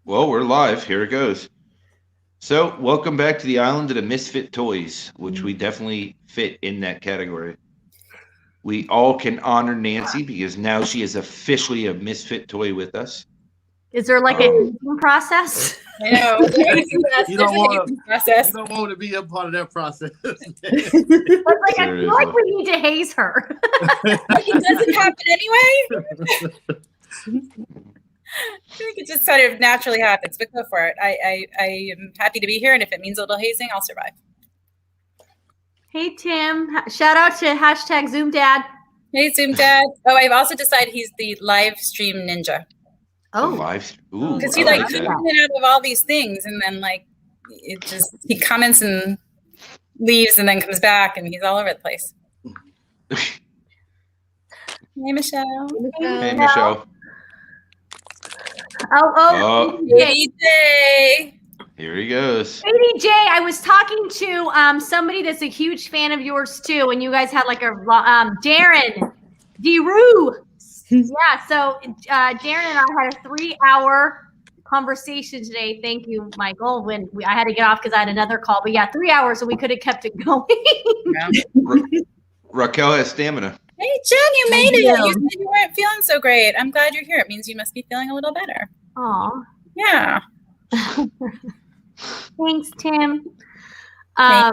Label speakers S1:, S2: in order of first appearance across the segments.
S1: Well, we're live. Here it goes. So, welcome back to the Island of the Misfit Toys, which we definitely fit in that category. We all can honor Nancy because now she is officially a Misfit Toy with us.
S2: Is there like a aging process?
S3: I know.
S4: You don't want to be a part of that process.
S2: I feel like we need to haze her.
S3: It doesn't happen anyway. I think it just sort of naturally happens, but go for it. I am happy to be here, and if it means a little hazing, I'll survive.
S2: Hey, Tim. Shout out to hashtag Zoom Dad.
S3: Hey, Zoom Dad. Oh, I've also decided he's the live stream ninja.
S2: Oh,
S3: because he like in and out of all these things, and then like he comments and leaves, and then comes back, and he's all over the place. Hey, Michelle.
S1: Hey, Michelle.
S2: Oh,
S3: AJ.
S1: Here he goes.
S2: AJ, I was talking to somebody that's a huge fan of yours too, and you guys had like a Darren DeRue. Yeah, so Darren and I had a 3-hour conversation today. Thank you, Michael. When I had to get off because I had another call, but yeah, 3 hours, so we could have kept it going.
S1: Raquel has stamina.
S3: Hey, Jen, you made it. You said you weren't feeling so great. I'm glad you're here. It means you must be feeling a little better.
S2: Aw.
S3: Yeah.
S2: Thanks, Tim. Yeah,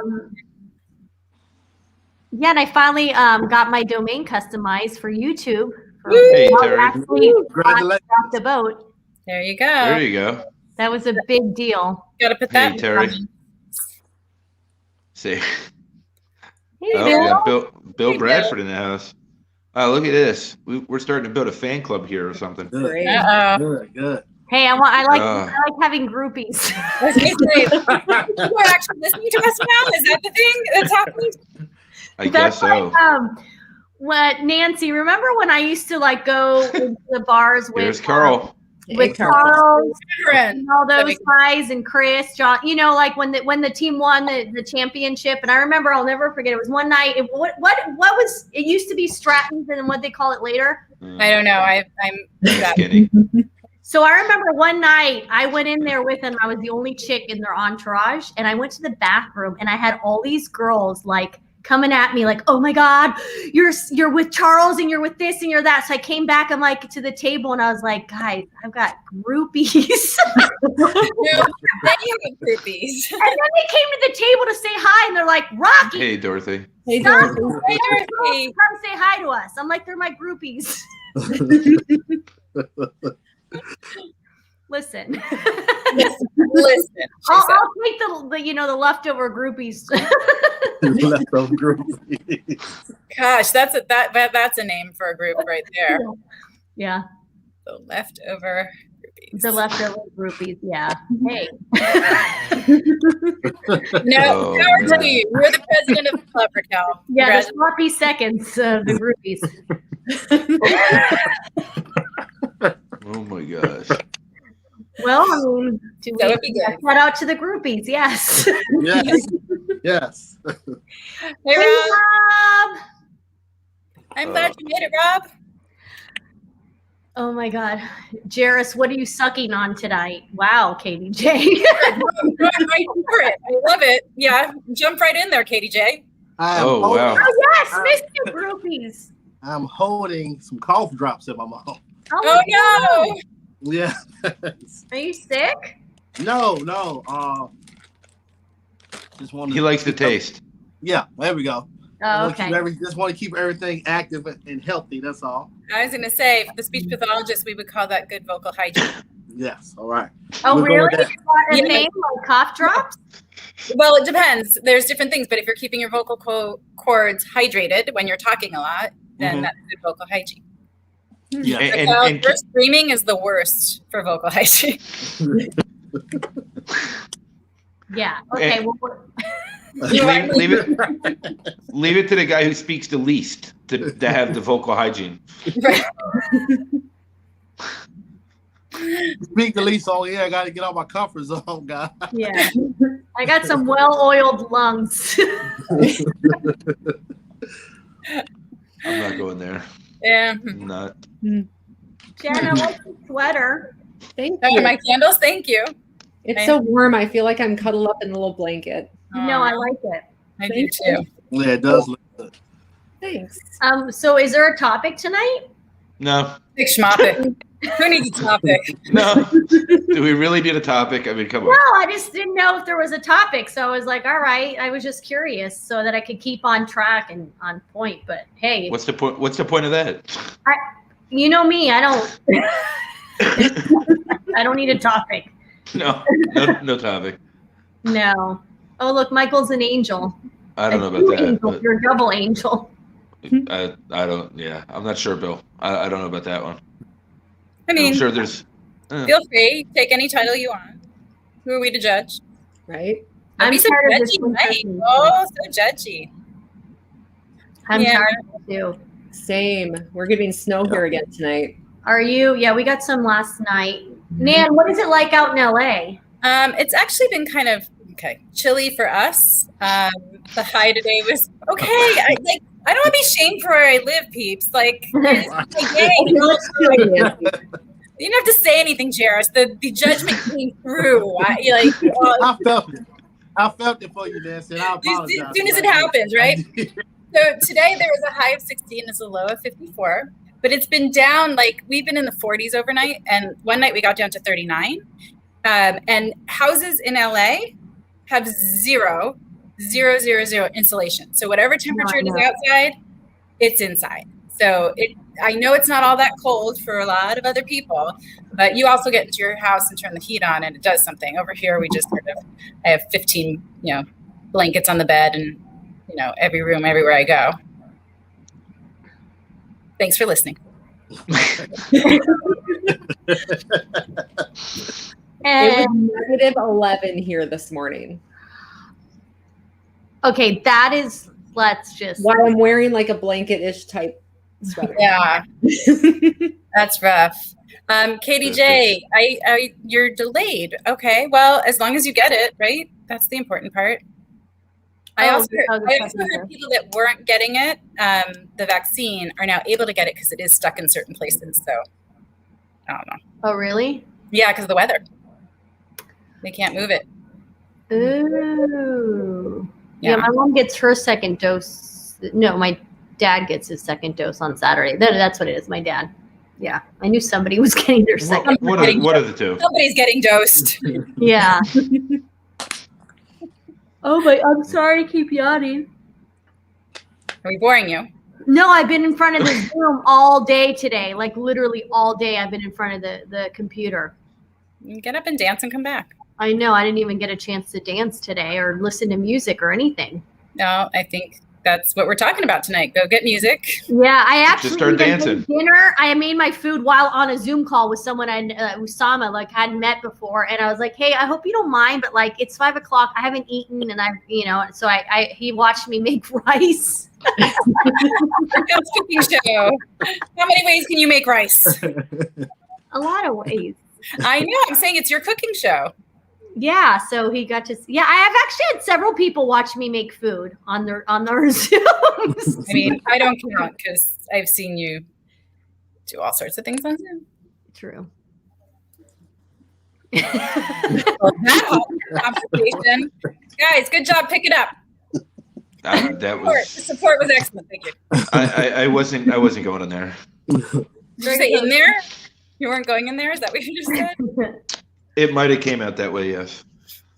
S2: and I finally got my domain customized for YouTube.
S1: Hey, Terry.
S2: Actually, off the boat.
S3: There you go.
S1: There you go.
S2: That was a big deal.
S3: Got to put that.
S1: Hey, Terry. See.
S2: Hey,
S1: we got Bill Bradford in the house. Oh, look at this. We're starting to build a fan club here or something.
S4: Good. Good.
S2: Hey, I like having groupies.
S3: You're actually listening to us now? Is that the thing that's happening?
S1: I guess so.
S2: What Nancy? Remember when I used to like go into the bars with
S1: Carl.
S2: With Charles and all those guys and Chris, John, you know, like when the team won the championship. And I remember, I'll never forget, it was one night. What was it? Used to be Stratton's, and what they call it later.
S3: I don't know. I'm
S1: just kidding.
S2: So I remember one night I went in there with them. I was the only chick in their entourage, and I went to the bathroom, and I had all these girls like coming at me like, oh my God, you're with Charles and you're with this and you're that. So I came back, I'm like to the table, and I was like, guys, I've got groupies.
S3: Then you have groupies.
S2: And then they came to the table to say hi, and they're like, Rocky.
S1: Hey, Dorothy.
S3: Hey, Dorothy. Hey,
S2: Dorothy. Come say hi to us. I'm like, they're my groupies. Listen. I'll take the leftover groupies.
S4: Leftover groupies.
S3: Gosh, that's a name for a group right there.
S2: Yeah.
S3: The leftover groupies.
S2: The leftover groupies. Yeah. Hey.
S3: No, power to you. You're the president of the club, Raquel.
S2: Yeah, the sloppy seconds of the groupies.
S1: Oh my gosh.
S2: Well, I mean,
S3: that would be good.
S2: Shout out to the groupies, yes.
S4: Yes.
S3: Hey, Rob. I'm glad you made it, Rob.
S2: Oh my God. Jaris, what are you sucking on tonight? Wow, KDJ.
S3: I'm right for it. I love it. Yeah, jump right in there, KDJ.
S1: Wow.
S2: Oh, yes, Mr. Groupies.
S4: I'm holding some cough drops in my mouth.
S3: Oh no.
S4: Yeah.
S2: Are you sick?
S4: No. Just want to.
S1: He likes the taste.
S4: Yeah, there we go.
S2: Oh, okay.
S4: Just want to keep everything active and healthy. That's all.
S3: I was going to say, for the speech pathologist, we would call that good vocal hygiene.
S4: Yes. All right.
S2: Oh, really? Is that a name, like cough drops?
S3: Well, it depends. There's different things, but if you're keeping your vocal cords hydrated when you're talking a lot, then that's good vocal hygiene.
S4: Yeah.
S3: And screaming is the worst for vocal hygiene.
S2: Yeah. Okay.
S1: Leave it to the guy who speaks the least to have the vocal hygiene.
S3: Right.
S4: Speak the least. Oh yeah, I got to get out my comfort zone, guys.
S2: Yeah. I got some well-oiled lungs.
S1: I'm not going there.
S3: Yeah.
S1: I'm not.
S2: Jenna, what's the sweater?
S5: Thank
S3: Oh,
S5: you.
S3: my candles. Thank you.
S5: It's so warm. I feel like I'm cuddled up in a little blanket.
S2: No, I like it.
S3: I do too.
S4: Yeah, it does look good.
S5: Thanks.
S2: So is there a topic tonight?
S1: No.
S3: Big schmopic. Who needs a topic?
S1: No. Do we really need a topic? I mean, come on.
S2: No, I just didn't know if there was a topic. So I was like, all right. I was just curious so that I could keep on track and on point. But hey,
S1: What's the point? What's the point of that?
S2: you know me. I don't. I don't need a topic.
S1: No topic.
S2: No. Oh, look, Michael's an angel.
S1: I don't know about that.
S2: Angel.
S1: But
S2: You're a double angel.
S1: I don't. Yeah, I'm not sure, Bill. I don't know about that one.
S3: I mean,
S1: I'm sure there's.
S3: feel free. Take any title you want. Who are we to judge?
S5: Right?
S3: Don't
S2: I'm
S3: be so
S2: tired of this
S3: judgy
S2: one
S3: tonight.
S2: person.
S3: Oh, so judgy.
S2: I'm
S3: Yeah.
S2: tired of it too.
S5: Same. We're getting snow here again tonight.
S2: Are you? Yeah, we got some last night. Nan, what is it like out in LA?
S3: It's actually been kind of chilly for us. The high today was okay. I don't want to be shamed for where I live, peeps. Like, it's my day. You didn't have to say anything, Jaris. The judgment came through.
S4: I felt it. I felt it for you, Nancy. And I apologize.
S3: As soon as it happens, right? So today there was a high of 60 and it's a low of 54. But it's been down, like we've been in the 40s overnight. And one night we got down to 39. And houses in LA have zero insulation. So whatever temperature it is outside, it's inside. So I know it's not all that cold for a lot of other people, but you also get into your house and turn the heat on and it does something. Over here, we just I have 15, blankets on the bed and, every room, everywhere I go. Thanks for listening.
S5: It was negative 11 here this morning.
S2: Okay, that is, let's just.
S5: While I'm wearing like a blanket-ish type sweater.
S3: Yeah, that's rough. Katie J, you're delayed. Okay, well, as long as you get it, right? That's the important part. I also heard people that weren't getting it, the vaccine, are now able to get it because it is stuck in certain places. So, I don't know.
S2: Oh, really?
S3: Yeah, because of the weather. They can't move it.
S2: Ooh. Yeah, my mom gets her second dose. No, my dad gets his second dose on Saturday. That's what it is, my dad. Yeah, I knew somebody was getting their second.
S1: What are the two?
S3: Somebody's getting dosed.
S2: Yeah. Oh my! I'm sorry to keep yawning.
S3: Are we boring you?
S2: No, I've been in front of the Zoom all day today. Like literally all day, I've been in front of the computer.
S3: Get up and dance and come back.
S2: I know. I didn't even get a chance to dance today or listen to music or anything.
S3: No, I think that's what we're talking about tonight. Go get music.
S2: Yeah, I actually
S1: just start dancing.
S2: made dinner. I made my food while on a Zoom call with someone Usama, like hadn't met before, and I was like, "Hey, I hope you don't mind, but like it's 5 o'clock. I haven't eaten, and so he watched me make rice."
S3: Raquel's cooking show. How many ways can you make rice?
S2: A lot of ways.
S3: I know. I'm saying it's your cooking show.
S2: Yeah, so he got to. Yeah, I have actually had several people watch me make food on their Zooms.
S3: I mean, I don't count because I've seen you do all sorts of things on Zoom.
S2: True.
S3: Well, conversation. Guys, good job. Pick it up. The support was excellent. Thank you.
S1: I wasn't going in there.
S3: Did you say in there? You weren't going in there? Is that what you just said?
S1: It might have came out that way, yes.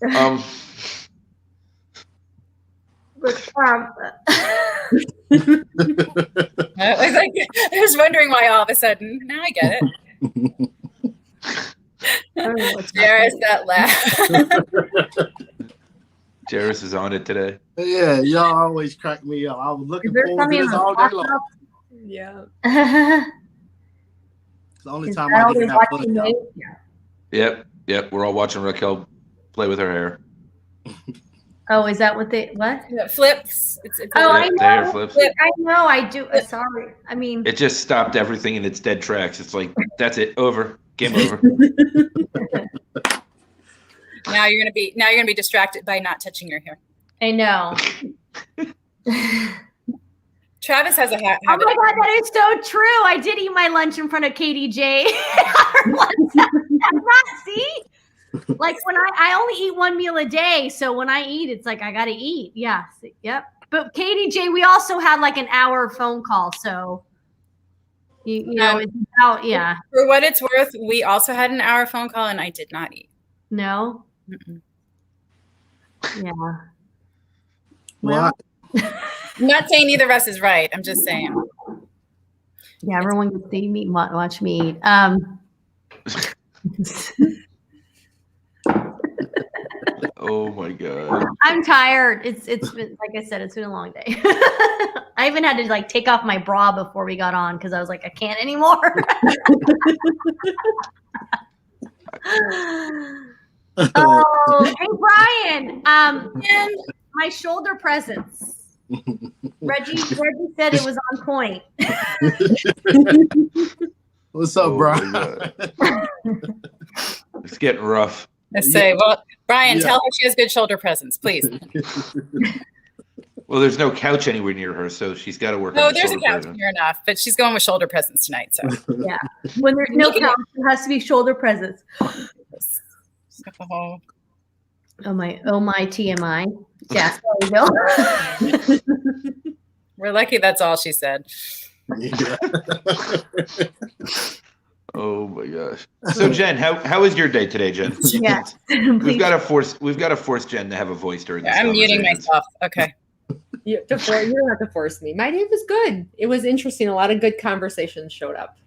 S2: I
S3: was wondering why all of a sudden. Now I get it. Jaris, that laugh.
S1: Jaris is on it today.
S4: Yeah, y'all always crack me up. I was looking forward to this all day long.
S5: Yeah.
S4: It's the only time I get to have fun.
S1: Yep. We're all watching Raquel play with her hair.
S2: Oh, is that what? It
S3: flips.
S2: I know.
S1: The hair flips.
S2: I know. I do. Sorry. I mean,
S1: it just stopped everything in its dead tracks. It's like, that's it. Over. Game over.
S3: Now you're gonna be distracted by not touching your hair.
S2: I know.
S3: Travis has a hat.
S2: Oh my God, that is so true. I did eat my lunch in front of KDJ. See? Like when I only eat one meal a day, so when I eat, it's like I gotta eat. Yeah. Yep. But KDJ, we also had like an hour phone call, so you know, it's about
S3: For what it's worth, we also had an hour phone call, and I did not eat.
S2: No.
S3: Mm-mm.
S2: Yeah.
S4: Well,
S3: I'm not saying either of us is right. I'm just saying.
S2: Yeah, everyone can see me, watch me eat.
S1: Oh my God.
S2: I'm tired. It's been, like I said, it's been a long day. I even had to like take off my bra before we got on because I was like, I can't anymore. Oh, hey Brian. And my shoulder presents. Reggie said it was on point.
S4: what's up, Brian?
S1: It's getting rough.
S3: Let's say, well, Brian, tell her she has good shoulder presence, please.
S1: Well, there's no couch anywhere near her, so she's got to work.
S3: No,
S1: on the
S3: there's a
S1: shoulder
S3: couch
S1: presence.
S3: near enough, but she's going with shoulder presence tonight. So
S2: Yeah. When there's no couch, there has to be shoulder presence.
S3: oh.
S2: Oh my TMI. Yes, there you go.
S3: We're lucky that's all she said.
S4: Yeah.
S1: Oh my gosh. So Jen, how was your day today, Jen?
S2: Yeah.
S1: We've got to force Jen to have a voice during this.
S3: I'm muting
S1: conversation.
S3: myself. Okay.
S5: You don't have to force me. My day was good. It was interesting. A lot of good conversations showed up.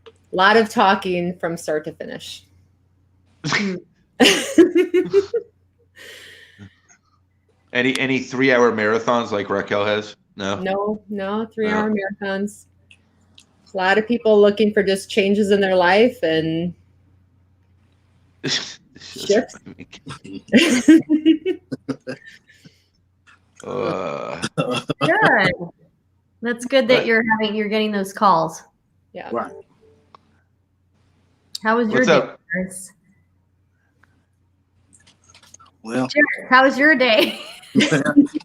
S5: A lot of talking from start to finish.
S1: Any 3-hour marathons like Raquel has? No.
S5: No 3-hour marathons. A lot of people looking for just changes in their life and shifts.
S2: Good. That's good that you're getting those calls.
S5: Yeah.
S4: Right.
S2: How was your
S1: What's
S2: day?
S1: up?
S2: Jaris?
S4: Well,
S2: Jaris, how was your day?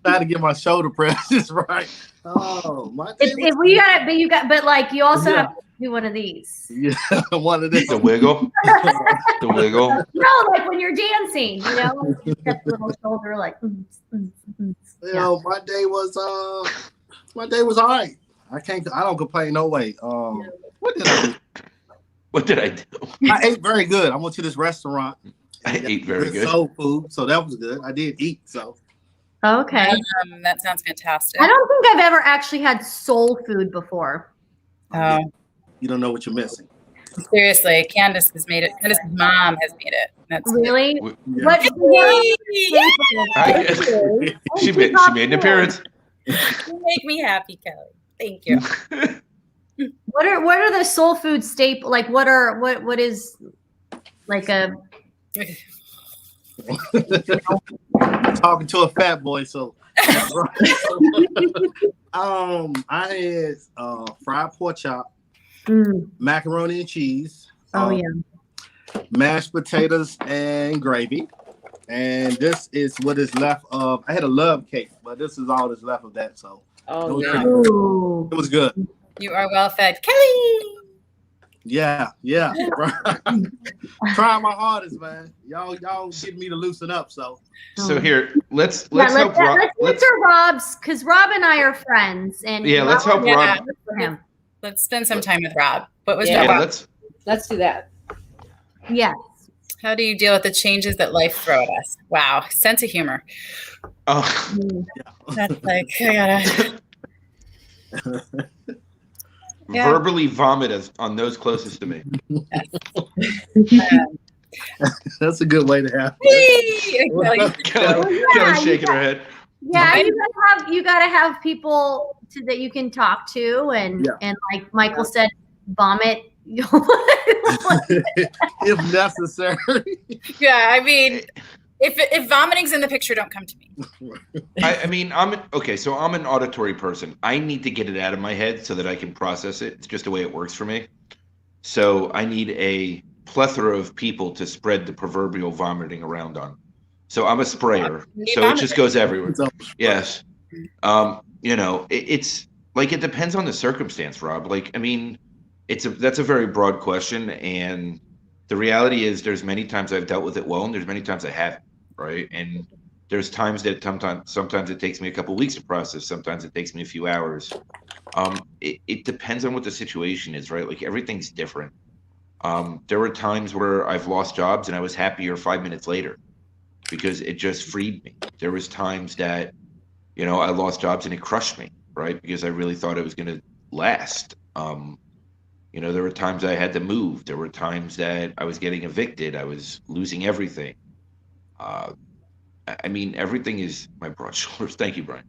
S4: trying to get my shoulder presses right. Oh, my day
S2: If we got it, but like you also have to do one of these.
S4: yeah, one of these.
S1: The wiggle. The wiggle.
S2: No, like when you're dancing, you know, you get the little shoulder like.
S4: You know, my day was all right. I don't complain no way. What did I do?
S1: What did I do?
S4: I ate very good. I went to this restaurant.
S1: I ate very good.
S4: Soul food, so that was good. I did eat, so.
S2: Okay.
S3: That sounds fantastic.
S2: I don't think I've ever actually had soul food before.
S3: Oh,
S4: You don't know what you're missing.
S3: seriously, Candace has made it. Candace's mom has made it. That's
S2: Really?
S4: Yeah.
S2: What?
S1: She made an appearance.
S3: You make me happy, Kelly. Thank you.
S2: What are the soul food staple? Like what is like a
S4: Talking to a fat boy, so. I had fried pork chop, macaroni and cheese. Mashed potatoes and gravy. And this is what is left of. I had a love cake, but this is all that's left of that. So it was good.
S3: You are well fed, Kelly.
S4: Yeah. Trying my hardest, man. Y'all getting me to loosen up. So
S1: here, let's
S2: let's
S1: help Rob.
S2: answer Rob's because Rob and I are friends, and
S1: Let's help Rob.
S2: For him.
S3: Let's spend some time with Rob. What was
S1: Yeah,
S3: Rob?
S5: Let's do that.
S2: Yes.
S3: How do you deal with the changes that life throw at us? Wow, sense of humor.
S1: Oh,
S3: That's like I gotta. Yeah.
S1: verbally vomit us on those closest to me.
S4: that's a good way to have it.
S1: Kelly's shaking her head.
S2: Yeah, you gotta have people that you can talk to, and like Michael said, vomit.
S4: If necessary.
S3: Yeah, I mean, if vomiting's in the picture, don't come to me.
S1: I mean, I'm an auditory person. I need to get it out of my head so that I can process it. It's just the way it works for me. So I need a plethora of people to spread the proverbial vomiting around on. So I'm a sprayer,
S3: You
S1: so it just goes everywhere.
S4: So,
S1: Yes. You know, it's like, it depends on the circumstance, Rob. Like, I mean, that's a very broad question, and the reality is there's many times I've dealt with it well, and there's many times I haven't, right? And there's times that sometimes it takes me a couple weeks to process, sometimes it takes me a few hours. It depends on what the situation is, right? Like, everything's different. There were times where I've lost jobs and I was happier 5 minutes later because it just freed me. There was times that, you know, I lost jobs and it crushed me, right? Because I really thought it was going to last. You know, there were times I had to move. There were times that I was getting evicted. I was losing everything. I mean, everything is my broad shoulders. Thank you, Brian.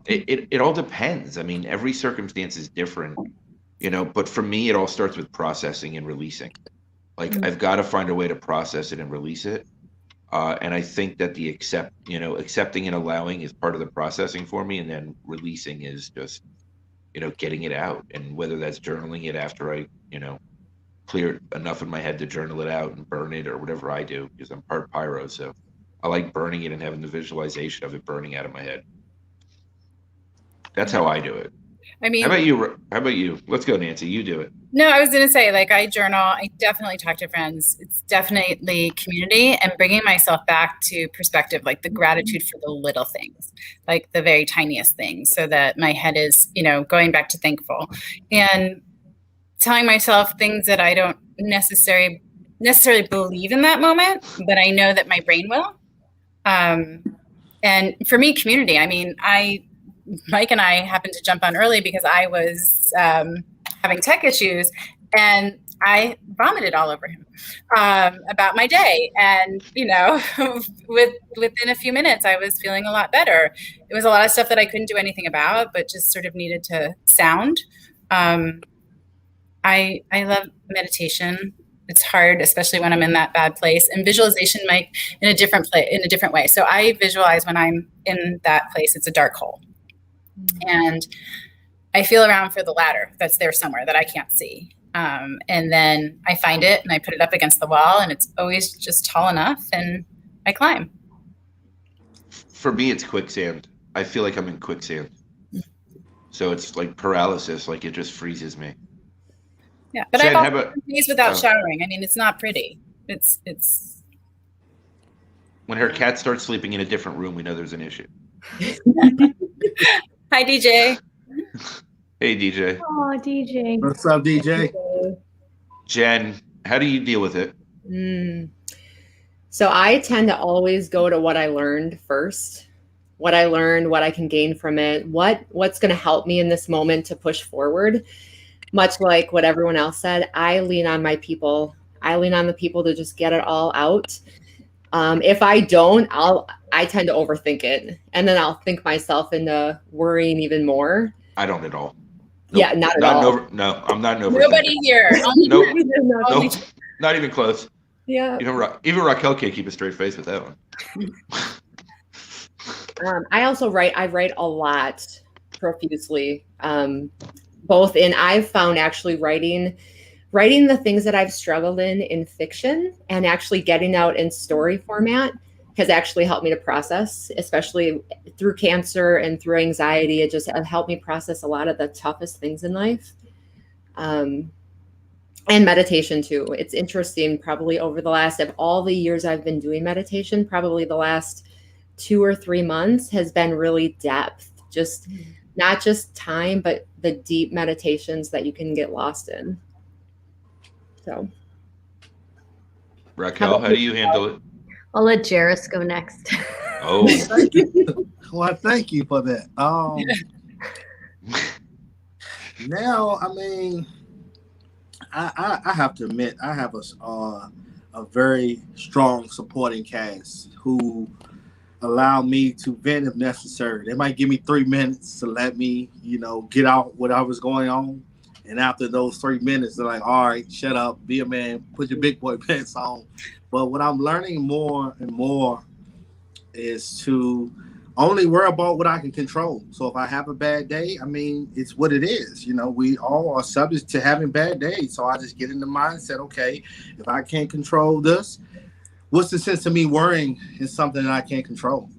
S1: It all depends. I mean, every circumstance is different, you know, but for me, it all starts with processing and releasing. Like, I've got to find a way to process it and release it. And I think that accepting and allowing is part of the processing for me. And then releasing is just, you know, getting it out. And whether that's journaling it after I, you know, clear enough in my head to journal it out and burn it or whatever I do, because I'm part pyro. So I like burning it and having the visualization of it burning out of my head. That's how I do it.
S3: I mean,
S1: how about you? Let's go, Nancy. You do it.
S3: No, I was going to say, like, I journal. I definitely talk to friends. It's definitely community and bringing myself back to perspective, like the gratitude for the little things, like the very tiniest things, so that my head is, you know, going back to thankful and telling myself things that I don't necessarily believe in that moment, but I know that my brain will. And for me, community, I mean, Mike and I happened to jump on early because I was having tech issues, and I vomited all over him about my day. And, you know, within a few minutes, I was feeling a lot better. It was a lot of stuff that I couldn't do anything about, but just sort of needed to sound. I love meditation. It's hard, especially when I'm in that bad place, and visualization, Mike, in a different way. So I visualize when I'm in that place, it's a dark hole. And I feel around for the ladder that's there somewhere that I can't see. And then I find it and I put it up against the wall, and it's always just tall enough, and I climb.
S1: For me, it's quicksand. I feel like I'm in quicksand. So it's like paralysis, like it just freezes me.
S3: Yeah, but
S1: Jen,
S3: I've also days without showering. I mean, it's not pretty. It's
S1: when her cat starts sleeping in a different room, we know there's an issue.
S3: Hi, DJ.
S1: Hey, DJ.
S2: Oh, DJ.
S4: What's up, DJ?
S1: Jen, how do you deal with it?
S5: So I tend to always go to what I learned first. What I learned, what I can gain from it, what's going to help me in this moment to push forward. Much like what everyone else said, I lean on my people. I lean on the people to just get it all out. If I don't, I tend to overthink it, and then I'll think myself into worrying even more.
S1: I don't at all.
S5: Nope. Yeah, not at all.
S1: No, I'm not an overthinker.
S3: Nobody here.
S1: Nope, not even close.
S5: Yeah.
S1: Even Raquel can't keep a straight face with that one.
S5: I also write. I write a lot profusely. I've found actually writing the things that I've struggled in fiction, and actually getting out in story format has actually helped me to process, especially through cancer and through anxiety. It just helped me process a lot of the toughest things in life. And meditation too. It's interesting, probably over the last of all the years I've been doing meditation, probably the last 2 or 3 months has been really depth, just not just time, but the deep meditations that you can get lost in. So,
S1: Raquel, how do you handle it?
S2: I'll let Jaris go next.
S1: Oh,
S4: well, thank you for that. Now, I mean, I have to admit, I have a very strong supporting cast who allow me to vent if necessary. They might give me 3 minutes to let me, get out whatever's going on. And after those 3 minutes, they're like, all right, shut up, be a man, put your big boy pants on. But what I'm learning more and more is to only worry about what I can control. So if I have a bad day, I mean, it's what it is. You know, we all are subject to having bad days. So I just get in the mindset, okay, if I can't control this, what's the sense of me worrying in something that I can't control?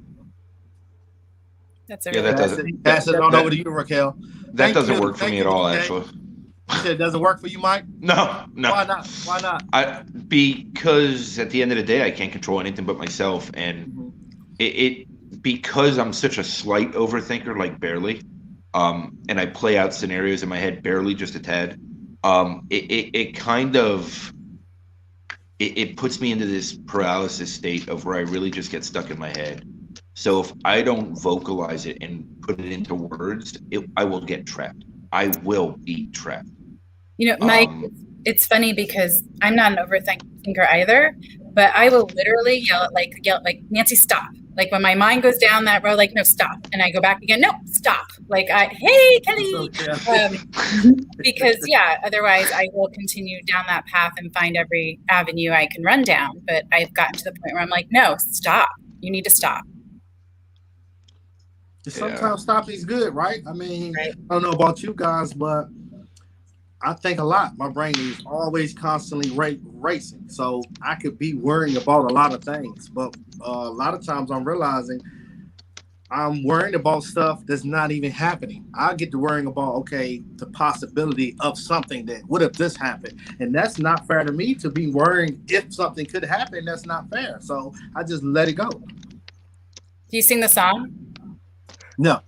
S3: That's a
S1: Yeah, that doesn't.
S4: Pass it on over to you, Raquel.
S1: That doesn't work for me at all, actually.
S4: You said it doesn't work for you, Mike?
S1: No.
S4: Why not? Why not?
S1: Because at the end of the day, I can't control anything but myself, and because I'm such a slight overthinker, like barely, and I play out scenarios in my head barely, just a tad. It kind of it puts me into this paralysis state of where I really just get stuck in my head. So if I don't vocalize it and put it into words, I will get trapped. I will be trapped.
S3: You know, Mike, it's funny because I'm not an overthinker either, but I will literally yell like Nancy, stop. Like when my mind goes down that road, like, no, stop. And I go back again, no, stop. Like, hey, Kelly. Because otherwise I will continue down that path and find every avenue I can run down. But I've gotten to the point where I'm like, no, stop. You need to stop.
S4: Sometimes stopping's good, right? I mean, I don't know about you guys, but I think a lot. My brain is always constantly racing. So I could be worrying about a lot of things, but a lot of times I'm realizing I'm worrying about stuff that's not even happening. I get to worrying about, okay, the possibility of something that, what if this happened? And that's not fair to me to be worrying if something could happen. That's not fair. So I just let it go.
S3: Do you sing the song?
S4: No.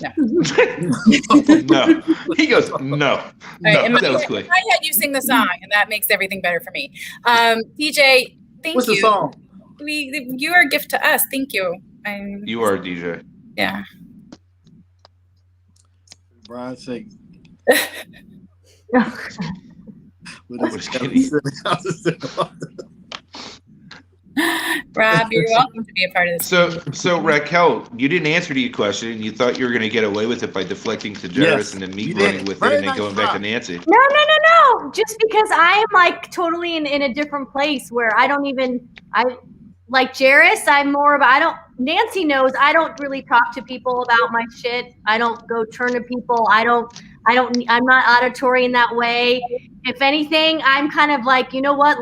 S3: No.
S1: No. He goes, no.
S3: Right,
S1: No, that was quick.
S3: I had you sing the song, and that makes everything better for me. DJ, thank you.
S4: What's the song?
S3: You are a gift to us. Thank you.
S1: You are a DJ.
S3: Yeah.
S4: Brian sing.
S3: Rob, you're welcome to be a part of this.
S1: So Raquel, you didn't answer to your question, and you thought you were going to get away with it by deflecting to Jaris and then me running with it and then going back to Nancy.
S2: No. Just because I am like totally in a different place where I like Jaris, I'm more of Nancy knows I don't really talk to people about my shit. I don't go turn to people. I'm not auditory in that way. If anything, I'm kind of like, you know what,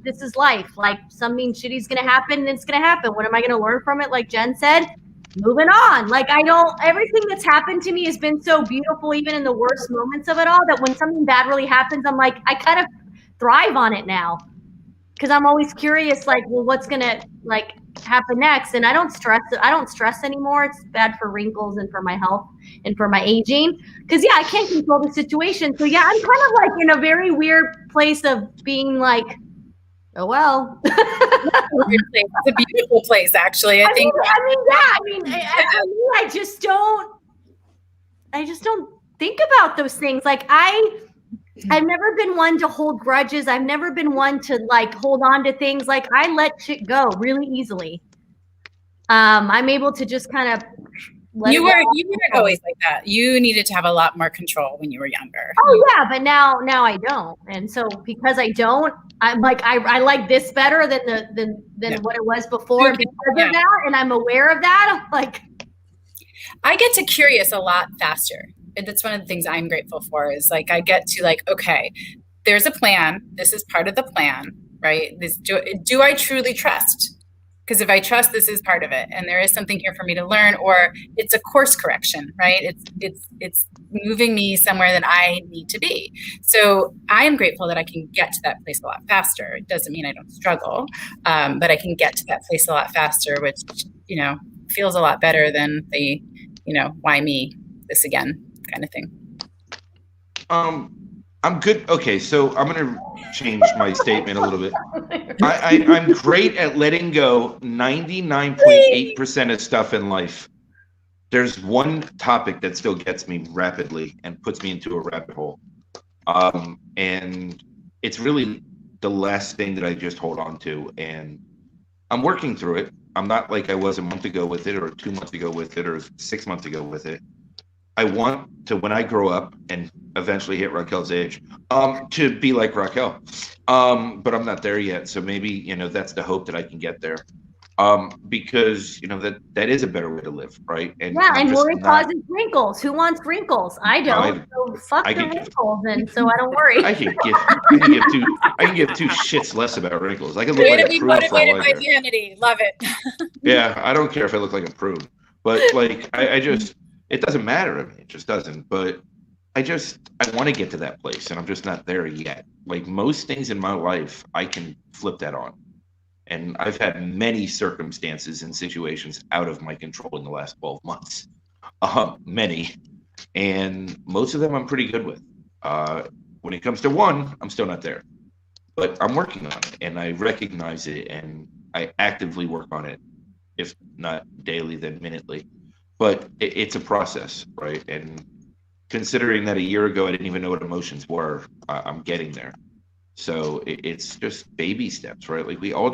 S2: this is life. Like something shitty's going to happen and it's going to happen. What am I going to learn from it? Like Jen said, moving on. Like everything that's happened to me has been so beautiful, even in the worst moments of it all, that when something bad really happens, I'm like, I kind of thrive on it now. Because I'm always curious, like, well, what's going to like happen next? And I don't stress anymore. It's bad for wrinkles and for my health and for my aging. Because I can't control the situation. So I'm kind of like in a very weird place of being like, oh well.
S3: It's a beautiful place, actually. I
S2: just don't think about those things. Like I've never been one to hold grudges. I've never been one to like hold on to things. Like I let shit go really easily. I'm able to just kind of
S3: you weren't always like that. You needed to have a lot more control when you were younger.
S2: Oh yeah, but now I don't. And so because I don't, I'm like I like this better than what it was before. And because of that, and I'm aware of that, I'm like
S3: I get to curious a lot faster. And that's one of the things I'm grateful for is like I get to like, okay, there's a plan. This is part of the plan, right? Do I truly trust? Because if I trust, this is part of it, and there is something here for me to learn, or it's a course correction, right? It's moving me somewhere that I need to be. So I am grateful that I can get to that place a lot faster. It doesn't mean I don't struggle, but I can get to that place a lot faster, which feels a lot better than the why me this again kind of thing.
S1: I'm good. Okay, so I'm going to change my statement a little bit. I'm great at letting go 99.8% of stuff in life. There's one topic that still gets me rapidly and puts me into a rabbit hole. And it's really the last thing that I just hold on to. And I'm working through it. I'm not like I was a month ago with it, or 2 months ago with it, or 6 months ago with it. I want to, when I grow up and eventually hit Raquel's age, to be like Raquel. But I'm not there yet. So maybe, that's the hope that I can get there. Because that is a better way to live, right? And
S2: yeah, and worry causes wrinkles. Who wants wrinkles? I don't. So fuck the wrinkles, and so I don't worry.
S1: I can give two shits less about wrinkles. I can look like a prude for all I care.
S3: Vanity, love it.
S1: Yeah, I don't care if I look like a prude, but like I just it doesn't matter to me. It just doesn't. But I want to get to that place, and I'm just not there yet. Like most things in my life, I can flip that on. And I've had many circumstances and situations out of my control in the last 12 months. Many. And most of them I'm pretty good with. When it comes to one, I'm still not there. But I'm working on it, and I recognize it, and I actively work on it, if not daily, then minutely. But it's a process, right? And considering that a year ago I didn't even know what emotions were, I'm getting there. So it's just baby steps, right? Like we all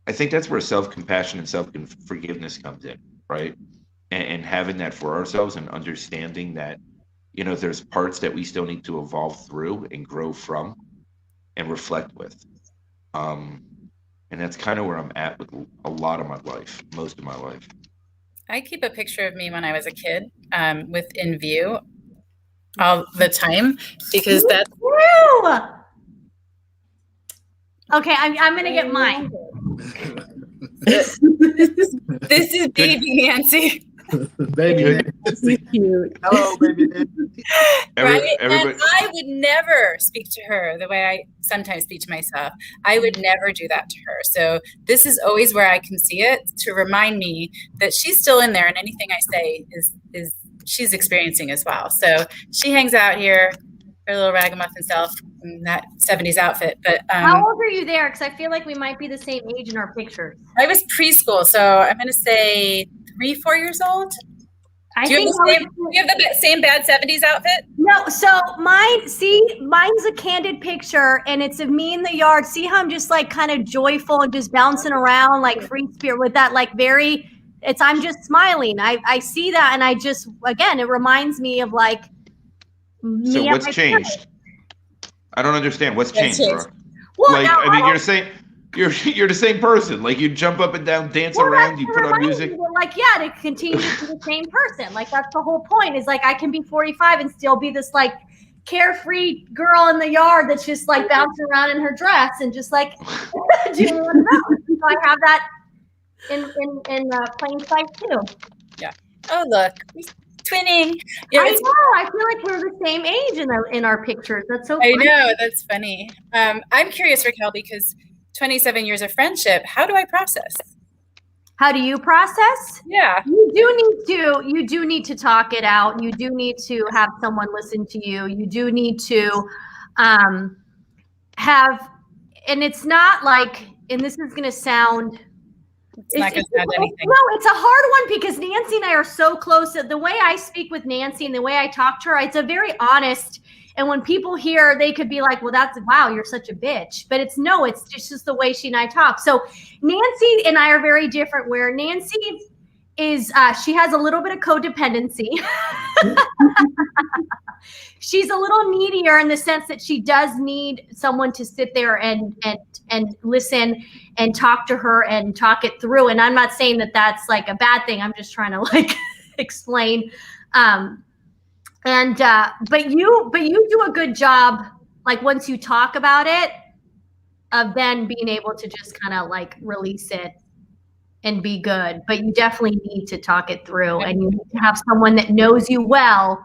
S1: I think that's where self-compassion and self-forgiveness comes in, right? And having that for ourselves and understanding that, there's parts that we still need to evolve through and grow from and reflect with. And that's kind of where I'm at with a lot of my life, most of my life.
S3: I keep a picture of me when I was a kid in view all the time because that's...
S2: Okay, I'm gonna get mine.
S3: This is baby Nancy.
S4: Baby Nancy.
S5: Cute.
S4: Hello, baby Nancy.
S3: Right? And I would never speak to her the way I sometimes speak to myself. I would never do that to her. So this is always where I can see it to remind me that she's still in there, and anything I say is she's experiencing as well. So she hangs out here, her little ragamuffin self in that 70s outfit. But
S2: how old are you there? Because I feel like we might be the same age in our pictures.
S3: I was preschool, so I'm going to say 3-4 years old. Do you have the same bad 70s outfit?
S2: No, so mine's a candid picture, and it's of me in the yard. See how I'm just like kind of joyful and just bouncing around like free spirit with that like I'm just smiling. I see that, and I just, again, it reminds me of like me.
S1: So what's changed? I don't understand. What's changed, bro?
S2: Well,
S1: like, I mean, you're the same person. Like you jump up and down, dance around, you put on music.
S2: Like, yeah, to continue to be the same person. Like that's the whole point. Is like I can be 45 and still be this like carefree girl in the yard that's just like bouncing around in her dress and just like doing what about. So I have that in plain sight too.
S3: Yeah. Oh look, twinning.
S2: Yeah, I know. I feel like we're the same age in our pictures. That's so funny.
S3: I know. That's funny. I'm curious, Raquel, because 27 years of friendship, how do I process?
S2: How do you process?
S3: Yeah.
S2: You do need to talk it out. You do need to have someone listen to you. You do need to have, and it's not like, and this is going to sound,
S3: it's not going to sound anything.
S2: No, it's a hard one because Nancy and I are so close. The way I speak with Nancy and the way I talk to her, it's a very honest. And when people hear, they could be like, well, wow, you're such a bitch. But it's just the way she and I talk. So Nancy and I are very different, where Nancy is, she has a little bit of codependency. She's a little needier in the sense that she does need someone to sit there and listen and talk to her and talk it through. And I'm not saying that that's like a bad thing. I'm just trying to like explain. But you do a good job, like once you talk about it, of then being able to just kind of like release it and be good. But you definitely need to talk it through, and you need to have someone that knows you well.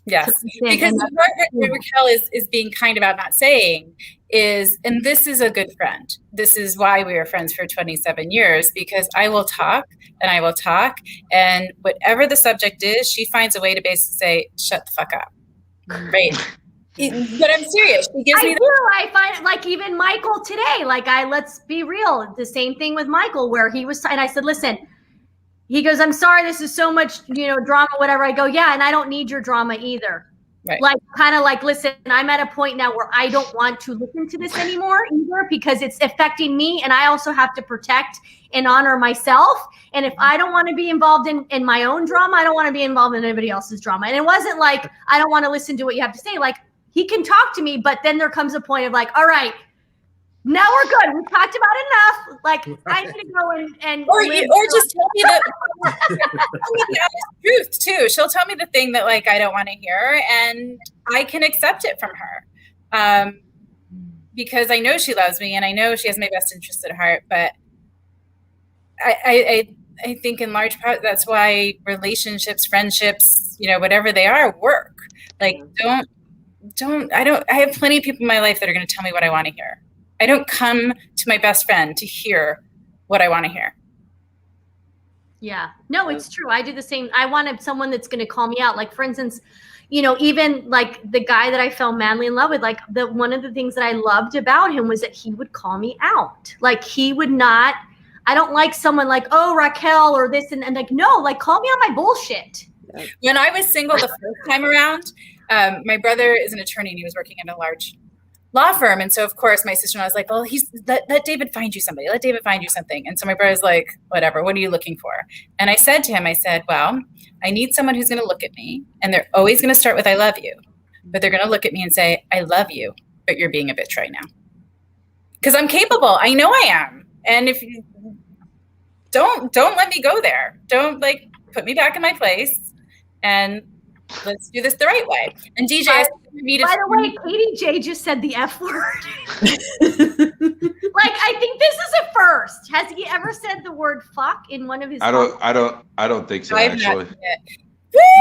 S3: Yes, because the part that Raquel is being kind about not saying is, and this is a good friend. This is why we were friends for 27 years, because I will talk and I will talk, and whatever the subject is, she finds a way to basically say, shut the fuck up. Right. But I'm serious. She gives me
S2: I find it, like even Michael today, let's be real. The same thing with Michael, where he was, and I said, listen, he goes, I'm sorry, this is so much, drama, whatever. I go, yeah, and I don't need your drama either.
S3: Right.
S2: Like, kind of like, listen, I'm at a point now where I don't want to listen to this anymore either, because it's affecting me, and I also have to protect and honor myself. And if I don't want to be involved in my own drama, I don't want to be involved in anybody else's drama. And it wasn't like, I don't want to listen to what you have to say. Like, he can talk to me, but then there comes a point of like, all right, Now we're good. We talked about enough. Like, I need to go and
S3: or just tell me the honest truth too. She'll tell me the thing that like I don't want to hear, and I can accept it from her, because I know she loves me and I know she has my best interest at heart. But I think in large part that's why relationships, friendships, whatever they are, work. Like, I have plenty of people in my life that are going to tell me what I want to hear. I don't come to my best friend to hear what I want to hear.
S2: Yeah, no, it's true. I do the same. I wanted someone that's going to call me out. Like, for instance, even like the guy that I fell madly in love with, like one of the things that I loved about him was that he would call me out. Like, he would not, I don't like someone like, oh, Raquel or this and like, no, like, call me on my bullshit.
S3: When I was single the first time around, my brother is an attorney and he was working in a large law firm. And so, of course, my sister-in-law was like, well, let David find you somebody. Let David find you something. And so my brother's like, whatever, what are you looking for? And I said to him, well, I need someone who's going to look at me. And they're always going to start with, I love you. But they're going to look at me and say, I love you, but you're being a bitch right now. Because I'm capable. I know I am. And if you don't let me go there. Don't like put me back in my place. And let's do this the right way. And DJ,
S2: by the way, Katie J just said the F word. Like, I think this is a first. Has he ever said the word fuck in one of his?
S1: I don't think so.
S3: I've
S1: actually.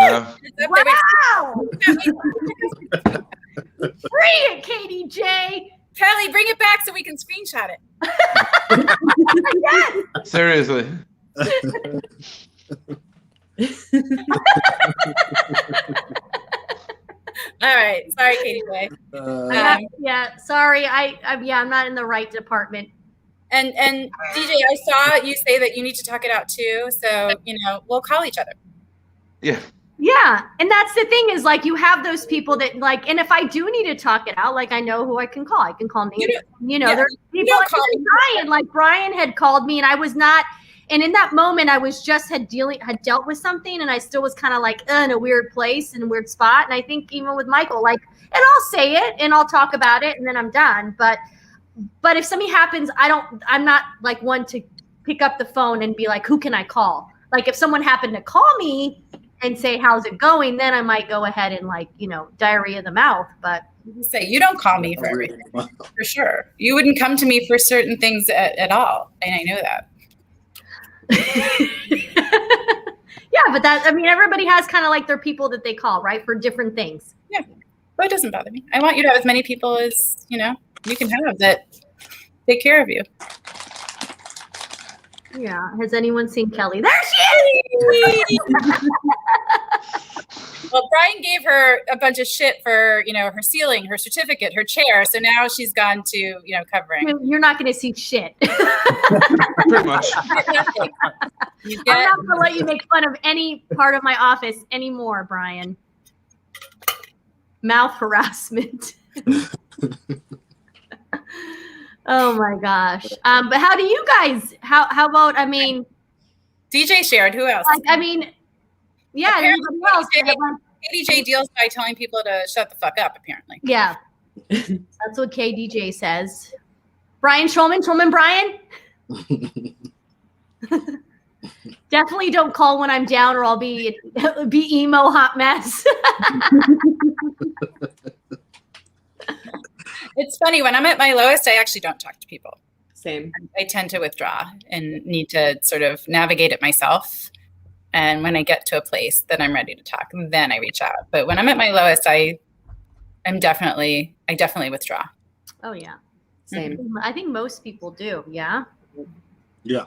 S3: No.
S2: Wow. Free it, Katie J.
S3: Kelly, bring it back so we can screenshot it.
S2: Yes.
S1: Seriously.
S3: All right, sorry, Katie J.
S2: Yeah, sorry. I'm not in the right department.
S3: And DJ, I saw you say that you need to talk it out too. So we'll call each other.
S1: Yeah.
S2: Yeah, and that's the thing is, like, you have those people that like, and if I do need to talk it out, like, I know who I can call. I can call Nancy. There's people like Brian had called me, and I was not. And in that moment, I was just had dealt with something, and I still was kind of like in a weird place and a weird spot. And I think even with Michael, like, and I'll say it and I'll talk about it, and then I'm done. But if something happens, I'm not like one to pick up the phone and be like, who can I call? Like, if someone happened to call me and say, how's it going? Then I might go ahead and like, diarrhea of the mouth. But
S3: you say, you don't call me for everything, for sure. You wouldn't come to me for certain things at all, and I know that.
S2: Yeah, but everybody has kind of like their people that they call, right, for different things.
S3: Yeah, but it doesn't bother me. I want you to have as many people as you can have that take care of you.
S2: Yeah. Has anyone seen Kelly? There she is.
S3: Well, Brian gave her a bunch of shit for, her ceiling, her certificate, her chair. So now she's gone to, covering.
S2: You're not going to see shit.
S1: Pretty much.
S2: I'm not going to let you make fun of any part of my office anymore, Brian. Mouth harassment. Oh my gosh. But how do you guys, how about,
S3: DJ shared, who else?
S2: Yeah, everybody else.
S3: KDJ deals by telling people to shut the fuck up, apparently.
S2: Yeah. That's what KDJ says. Brian Schulman Brian? Definitely don't call when I'm down or I'll be emo hot mess.
S3: It's funny, when I'm at my lowest, I actually don't talk to people.
S5: Same.
S3: I tend to withdraw and need to sort of navigate it myself. And when I get to a place that I'm ready to talk, then I reach out. But when I'm at my lowest, I definitely withdraw.
S2: Oh yeah.
S5: Same.
S2: I think most people do. Yeah.
S4: Yeah.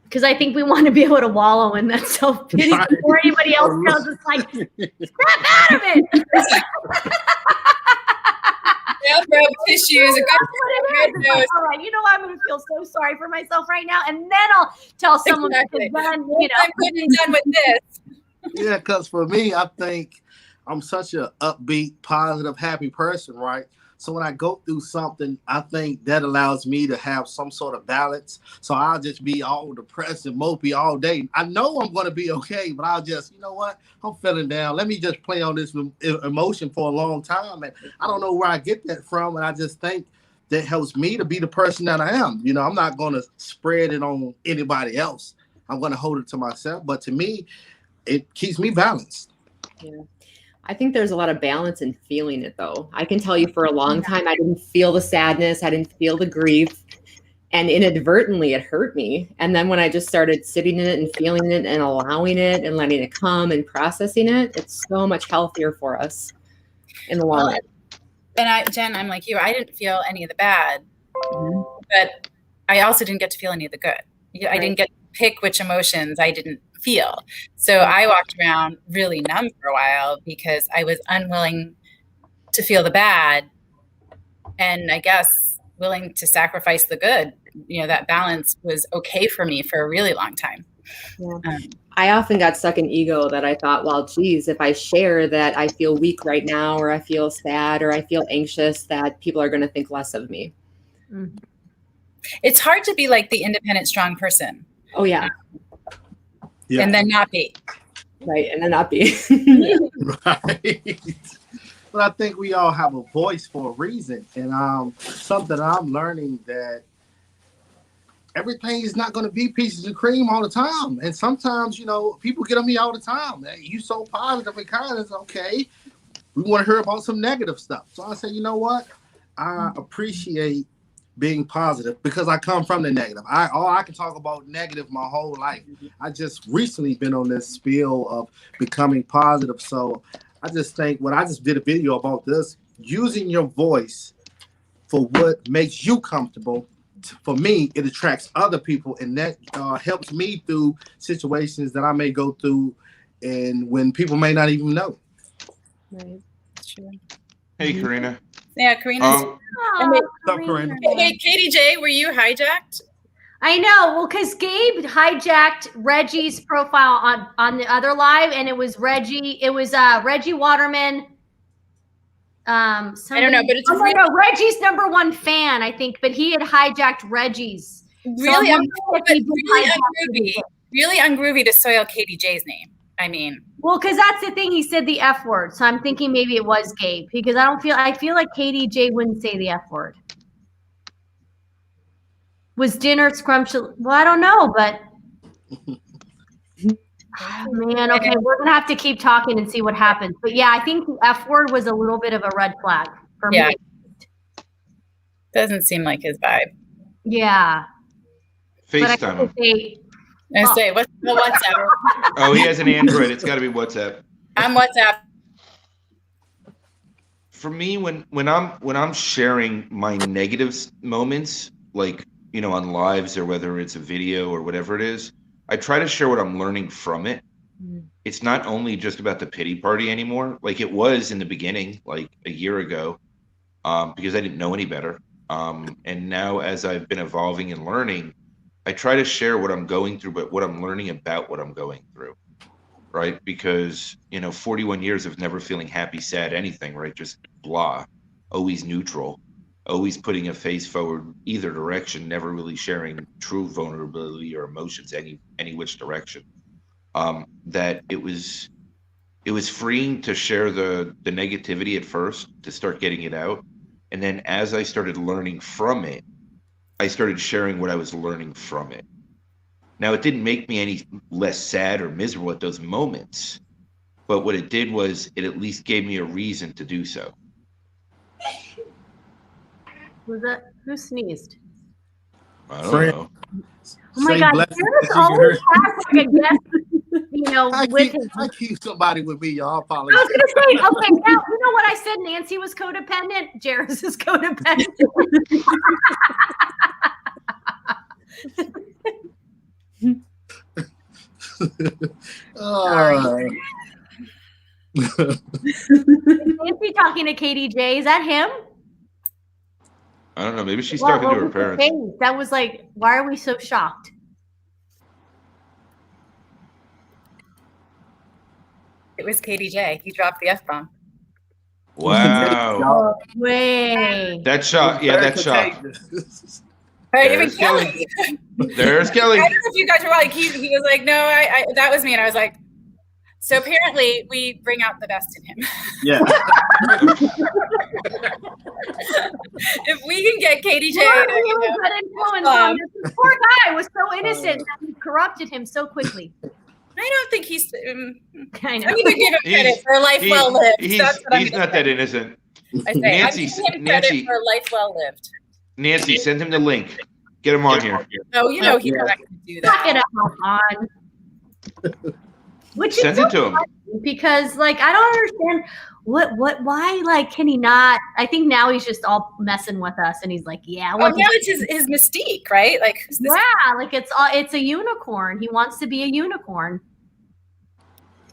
S2: Because I think we want to be able to wallow in that self-pity before anybody else tells us, like, snap out of it.
S3: Yeah, bro, tissues.
S2: All right, I'm going to feel so sorry for myself right now, and then I'll tell someone.
S3: Exactly. Then, I'm good and done with this.
S4: Yeah, because for me, I think I'm such an upbeat, positive, happy person, right? So when I go through something, I think that allows me to have some sort of balance. So I'll just be all depressed and mopey all day. I know I'm going to be okay, but I'll just, I'm feeling down. Let me just play on this emotion for a long time. And I don't know where I get that from. And I just think that helps me to be the person that I am. You know, I'm not going to spread it on anybody else. I'm going to hold it to myself. But to me, it keeps me balanced.
S5: Yeah. I think there's a lot of balance in feeling it, though. I can tell you for a long time, I didn't feel the sadness. I didn't feel the grief. And inadvertently, it hurt me. And then when I just started sitting in it and feeling it and allowing it and letting it come and processing it, it's so much healthier for us in the long run.
S3: And Jen, I'm like you. I didn't feel any of the bad, but I also didn't get to feel any of the good. I didn't get to pick which emotions I didn't feel. So I walked around really numb for a while because I was unwilling to feel the bad, and I guess willing to sacrifice the good. You know, that balance was okay for me for a really long time.
S5: Yeah. I often got stuck in ego that I thought, well, geez, if I share that I feel weak right now, or I feel sad, or I feel anxious, that people are going to think less of me.
S3: Mm-hmm. It's hard to be like the independent, strong person.
S5: Oh, yeah.
S3: And then not be.
S5: Right. And then not be.
S4: Right. But I think we all have a voice for a reason. And something I'm learning that everything is not going to be pieces of cream all the time. And sometimes, you know, people get on me all the time. Hey, you so positive and kind. It's okay. We want to hear about some negative stuff. So I say, you know what? I appreciate being positive because I come from the negative. I can talk about negative my whole life. I just recently been on this spiel of becoming positive. So I just think when I just did a video about this, using your voice for what makes you comfortable, for me, it attracts other people, and that helps me through situations that I may go through and when people may not even know.
S5: Right.
S3: Sure.
S1: Hey, Karina.
S3: Yeah, Karina's.
S4: What's up, Karina?
S3: Hey, Katie J, were you hijacked?
S2: I know. Well, because Gabe hijacked Reggie's profile on the other live, and it was Reggie. It was Reggie Waterman. I
S3: don't know, but it's
S2: Reggie's #1 fan, I think, but he had hijacked Reggie's.
S3: Really, really ungroovy to soil Katie J's name. I mean,
S2: well, because that's the thing. He said the F word, so I'm thinking maybe it was Gabe because I feel like Katie J wouldn't say the F word. Was dinner scrumptious? Well, I don't know, but oh, man, okay, we're gonna have to keep talking and see what happens. But yeah, I think the F word was a little bit of a red flag for me.
S3: Doesn't seem like his vibe.
S2: Yeah.
S1: FaceTime him.
S3: I say, what's the WhatsApp?
S1: Oh, he has an Android. It's got to be WhatsApp.
S3: I'm WhatsApp.
S1: For me, when I'm sharing my negative moments, like, you know, on lives or whether it's a video or whatever it is, I try to share what I'm learning from it. It's not only just about the pity party anymore, like it was in the beginning, like a year ago, because I didn't know any better. And now as I've been evolving and learning, I try to share what I'm going through, but what I'm learning about what I'm going through, right? Because, you know, 41 years of never feeling happy, sad, anything, right? Just blah, always neutral, always putting a face forward either direction, never really sharing true vulnerability or emotions any which direction. That it was freeing to share the negativity at first, to start getting it out. And then as I started learning from it, I started sharing what I was learning from it. Now, it didn't make me any less sad or miserable at those moments, but what it did was it at least gave me a reason to do so.
S2: Was that who sneezed?
S1: I don't know.
S2: Oh my God, Jaris always has like a guest, you know,
S4: I keep somebody with me, y'all. Apologize.
S2: I was going to say, okay, now you know what I said Nancy was codependent? Jaris is codependent. Nancy talking to Katie J. Is that him?
S1: I don't know. Maybe she's talking to her parents.
S2: That was like, why are we so shocked?
S3: It was Katie J. He dropped the F-bomb.
S1: Wow.
S2: Oh, way.
S1: That shot. Yeah, that shot.
S3: Even Kelly.
S1: There's Kelly.
S3: I don't know if you guys were like, he was like, no, I that was me. And I was like, So apparently we bring out the best in him.
S4: Yeah.
S3: If we can get KDJ,
S2: this poor guy was so innocent that we corrupted him so quickly.
S3: I don't think he's.
S2: I know.
S3: I'm gonna give him credit for a life well lived.
S1: He's not that innocent.
S3: I say,
S1: Nancy,
S3: I'm giving him credit for a life well lived.
S1: Nancy, send him the link. Get him on here.
S3: No, you know he's not going to do that.
S2: Knock it on. Which
S1: Send
S2: is
S1: it to him.
S2: Because, like, I don't understand why, like, can he not? I think now he's just all messing with us, and he's like, yeah.
S3: Now it's his mystique, right? Like, who's this?
S2: Yeah, like it's a unicorn. He wants to be a unicorn.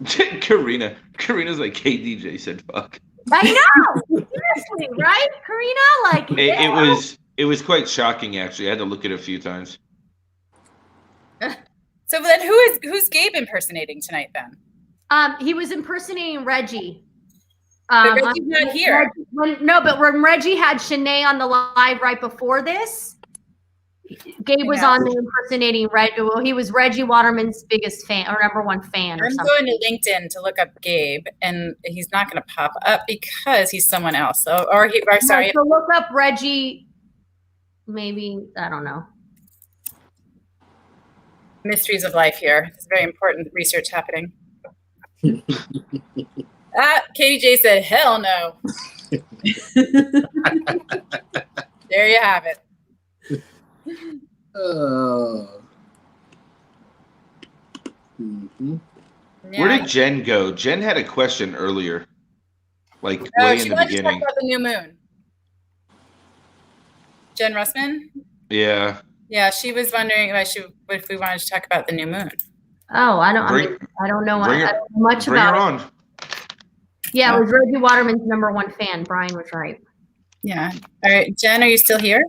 S1: Karina's like, KDJ said fuck.
S2: I know, seriously, right, Karina? Like,
S1: it was quite shocking, actually. I had to look at it a few times.
S3: So then, who's Gabe impersonating tonight? Then
S2: he was impersonating Reggie.
S3: But Reggie's not here.
S2: But when Reggie had Shanae on the live right before this, Gabe was on there impersonating Reggie. Well, he was Reggie Waterman's biggest fan or number one fan.
S3: I'm going to LinkedIn to look up Gabe, and he's not going to pop up because he's someone else. So
S2: look up Reggie. Maybe, I don't know.
S3: Mysteries of life here. It's very important research happening. KDJ said, hell no. There you have it.
S1: Where did Jen go? Jen had a question earlier, way in the beginning.
S3: She wanted to talk about the new moon. Jen Russman?
S1: Yeah.
S3: Yeah, she was wondering if we wanted to talk about the new moon.
S2: Oh, I don't know much about
S1: her on.
S2: it. Yeah, it was Reggie Waterman's number one fan. Brian was right.
S3: Yeah. All right, Jen, are you still here?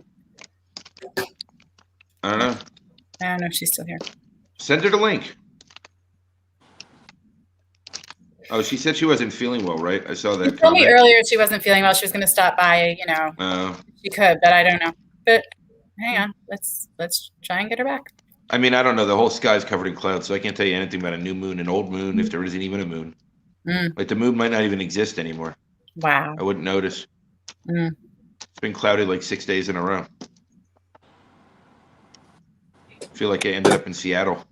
S1: I don't know.
S3: I don't know if she's still here.
S1: Send her the link. Oh, she said she wasn't feeling well, right? I saw that.
S3: She told me earlier she wasn't feeling well. She was going to stop by, She could, but I don't know. But hang on, let's try and get her back.
S1: I mean, I don't know. The whole sky's covered in clouds, so I can't tell you anything about a new moon, an old moon, if there isn't even a moon. Like the moon might not even exist anymore.
S3: Wow.
S1: I wouldn't notice. It's been clouded like 6 days in a row. I feel like I ended up in Seattle.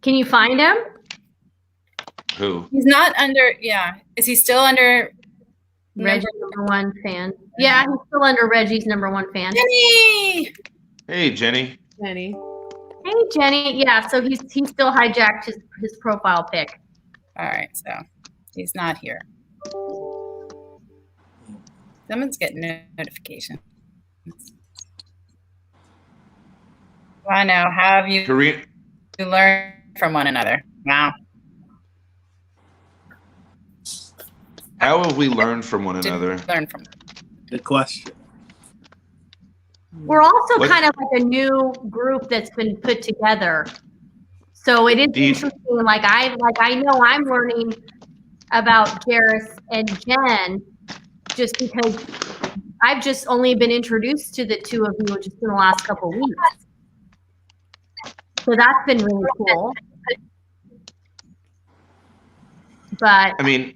S2: Can you find him?
S1: Who?
S3: He's not under. Yeah, is he still under
S2: Reggie's number one fan? Yeah, he's still under Reggie's number one fan.
S3: Jenny.
S1: Hey, Jenny.
S5: Jenny.
S2: Hey, Jenny. Yeah, so he still hijacked his profile pic.
S3: All right, so he's not here. Someone's getting notification. I know. How have you learned from one another? Wow.
S1: How have we learned from one another?
S3: Learn from.
S4: Good question.
S2: We're also kind of like a new group that's been put together. So it is interesting. Like I know I'm learning about Jaris and Jen just because I've just only been introduced to the two of you just in the last couple of weeks. So that's been really cool. But
S1: I mean,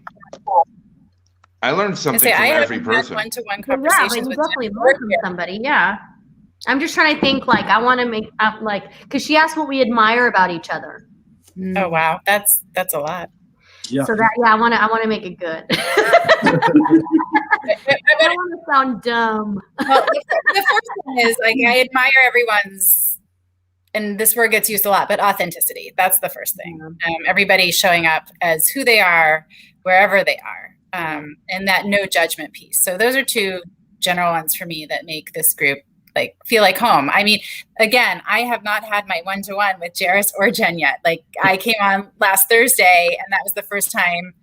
S1: I learned something from every person.
S3: One-to-one conversations with
S2: definitely learn from somebody. Yeah, I'm just trying to think. Like, I want to make because she asked what we admire about each other.
S3: Oh wow, that's a lot.
S4: Yeah.
S2: So I want to make it good. I don't want to sound dumb.
S3: Well, the first one is like I admire everyone's, and this word gets used a lot, but authenticity. That's the first thing. Everybody showing up as who they are, wherever they are, and that no judgment piece. So those are two general ones for me that make this group like feel like home. I mean, again, I have not had my one-to-one with Jaris or Jen yet. Like I came on last Thursday, and that was the first time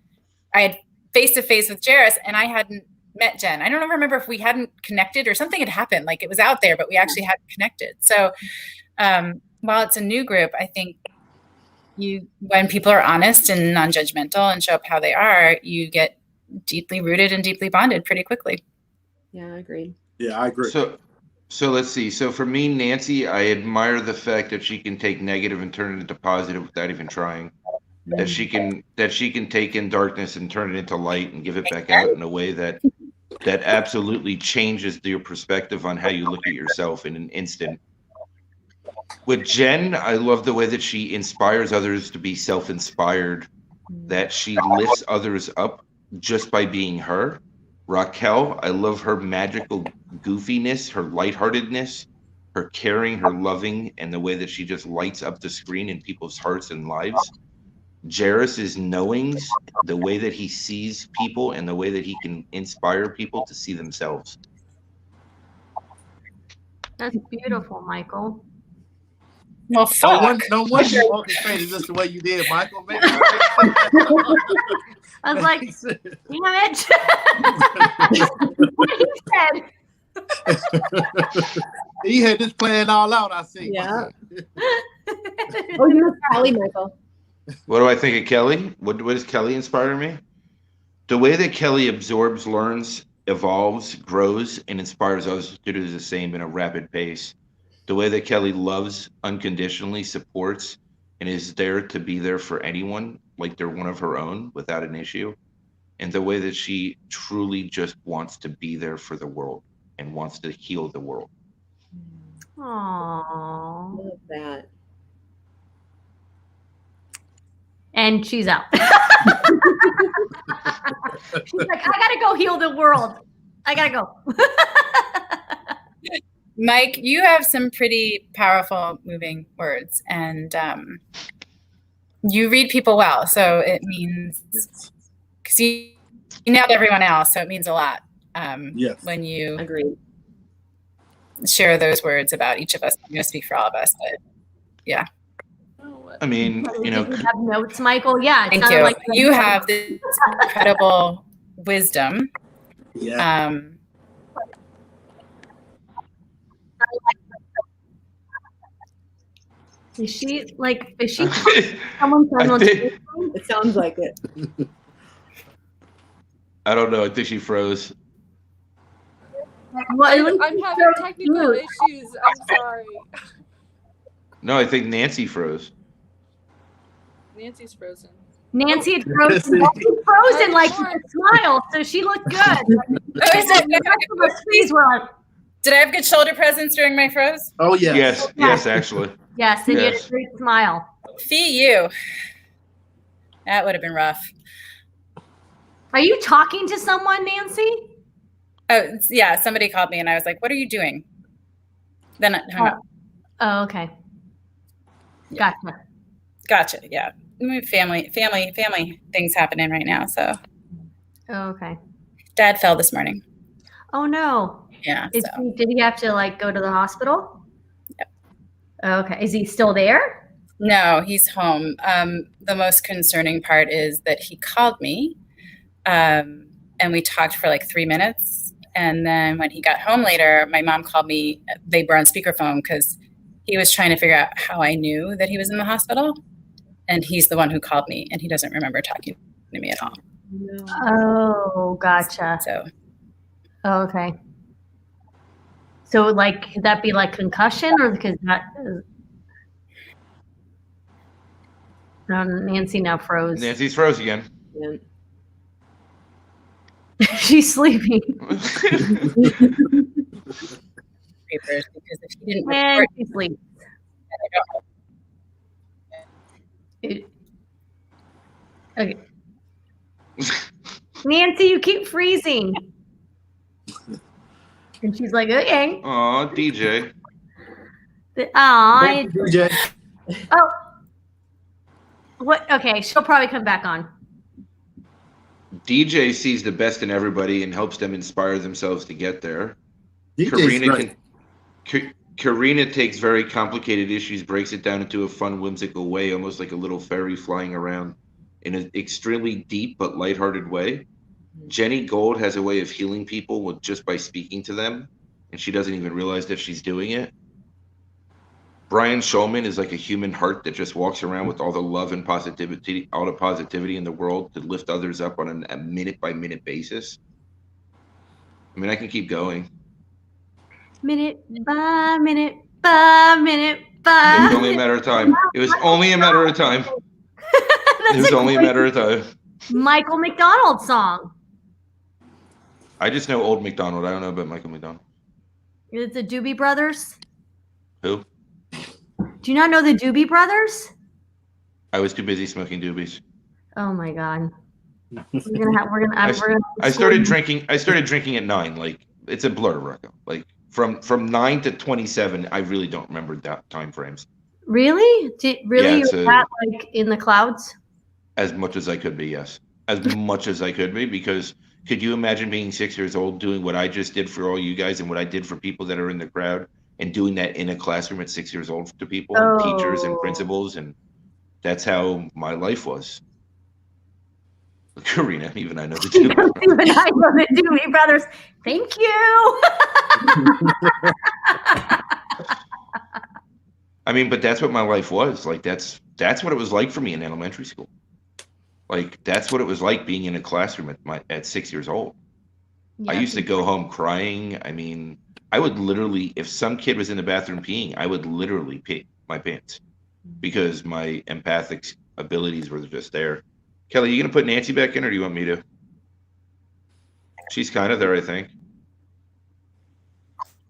S3: I had face-to-face with Jaris, and I hadn't met Jen. I don't remember if we hadn't connected or something had happened. Like it was out there, but we actually hadn't connected. So while it's a new group, I think when people are honest and non-judgmental and show up how they are, you get deeply rooted and deeply bonded pretty quickly.
S5: Yeah, I agree.
S4: Yeah, I agree.
S1: So let's see. So for me, Nancy, I admire the fact that she can take negative and turn it into positive without even trying. That she can take in darkness and turn it into light and give it back out in a way that absolutely changes your perspective on how you look at yourself in an instant. With Jen, I love the way that she inspires others to be self-inspired, that she lifts others up just by being her. Raquel, I love her magical goofiness, her lightheartedness, her caring, her loving, and the way that she just lights up the screen in people's hearts and lives. Jaris is knowings, the way that he sees people and the way that he can inspire people to see themselves.
S2: That's beautiful, Michael.
S3: Well, fuck.
S4: No wonder you walked his face just the way you did, Michael.
S2: I was like, damn it. What he said.
S4: He had this planned all out, I see.
S5: Yeah. Oh, you're Kelly, Michael.
S1: What do I think of Kelly? What does Kelly inspire me? The way that Kelly absorbs, learns, evolves, grows, and inspires others to do the same in a rapid pace. The way that Kelly loves unconditionally, supports, and is there to be there for anyone like they're one of her own without an issue. And the way that she truly just wants to be there for the world and wants to heal the world.
S2: Aww.
S5: Love that.
S2: And she's out. She's like, I gotta go heal the world. I gotta go.
S3: Mike, you have some pretty powerful, moving words, and you read people well. So it means, because you nailed everyone else, so it means a lot when you share those words about each of us. I'm going to speak for all of us, but yeah.
S1: I mean,
S2: you have notes, Michael. Yeah.
S3: Thank you. Like you have this incredible wisdom.
S4: Yeah.
S2: Is she someone
S5: it sounds like it.
S1: I don't know. I think she froze.
S6: I'm having technical issues. I'm sorry.
S1: No, I think Nancy froze.
S6: Nancy's frozen.
S2: Nancy had frozen. Nancy's frozen like with a smile, so she looked good.
S3: Did I have good shoulder presence during my froze?
S4: Oh yeah.
S1: Yes, actually.
S2: Yes, and you had a great smile.
S3: Fee you. That would have been rough.
S2: Are you talking to someone, Nancy?
S3: Oh yeah, somebody called me and I was like, "What are you doing?" Then I hung up.
S2: Oh, okay.
S3: Gotcha. Yeah, family things happening right now. So.
S2: Oh, okay.
S3: Dad fell this morning.
S2: Oh no.
S3: Yeah.
S2: Did he have to go to the hospital?
S3: Yep.
S2: Okay. Is he still there?
S3: No, he's home. The most concerning part is that he called me, and we talked for like 3 minutes. And then when he got home later, my mom called me. They were on speakerphone because he was trying to figure out how I knew that he was in the hospital. And he's the one who called me, and he doesn't remember talking to me at all.
S2: No. Oh, gotcha.
S3: So.
S2: Oh, okay. So, could that be concussion, or because that? Nancy now froze.
S1: Nancy's froze again.
S5: Yeah.
S2: She's sleeping.
S3: Because if he didn't
S2: and she sleeps. Okay. Nancy, you keep freezing. And she's like, okay.
S1: Aw, DJ.
S4: DJ.
S2: Oh. What? Okay, she'll probably come back on.
S1: DJ sees the best in everybody and helps them inspire themselves to get there. Karina takes very complicated issues, breaks it down into a fun, whimsical way, almost like a little fairy flying around in an extremely deep but lighthearted way. Jenny Gold has a way of healing people just by speaking to them, and she doesn't even realize that she's doing it. Brian Shulman is like a human heart that just walks around with all the love and positivity, all the positivity in the world to lift others up on a minute-by-minute basis. I mean, I can keep going.
S2: Minute by minute by minute by.
S1: It was only a matter of time. It was only a matter of time. It was only a matter of time.
S2: Michael McDonald song.
S1: I just know Old McDonald. I don't know about Michael McDonald.
S2: It's the Doobie Brothers.
S1: Who?
S2: Do you not know the Doobie Brothers?
S1: I was too busy smoking doobies.
S2: Oh my god. We're gonna.
S1: I started drinking at 9. Like it's a blur, Raquel. Like from 9 to 27, I really don't remember that time frames.
S2: Really? Really?
S1: Yeah,
S2: You're that like in the clouds?
S1: As much as I could be, yes. As much as I could be, because could you imagine being 6 years old, doing what I just did for all you guys and what I did for people that are in the crowd, and doing that in a classroom at 6 years old to people, and teachers and principals, and that's how my life was. Karina, even I know the Doobie Brothers.
S2: Even I know the Doobie Brothers. Thank you.
S1: I mean, but that's what my life was. Like that's what it was like for me in elementary school. Like that's what it was like being in a classroom at 6 years old. I used to go home crying. I mean, I would literally, if some kid was in the bathroom peeing, I would literally pee my pants because my empathic abilities were just there. Kelly, you gonna put Nancy back in, or do you want me to? She's kind of there, I think.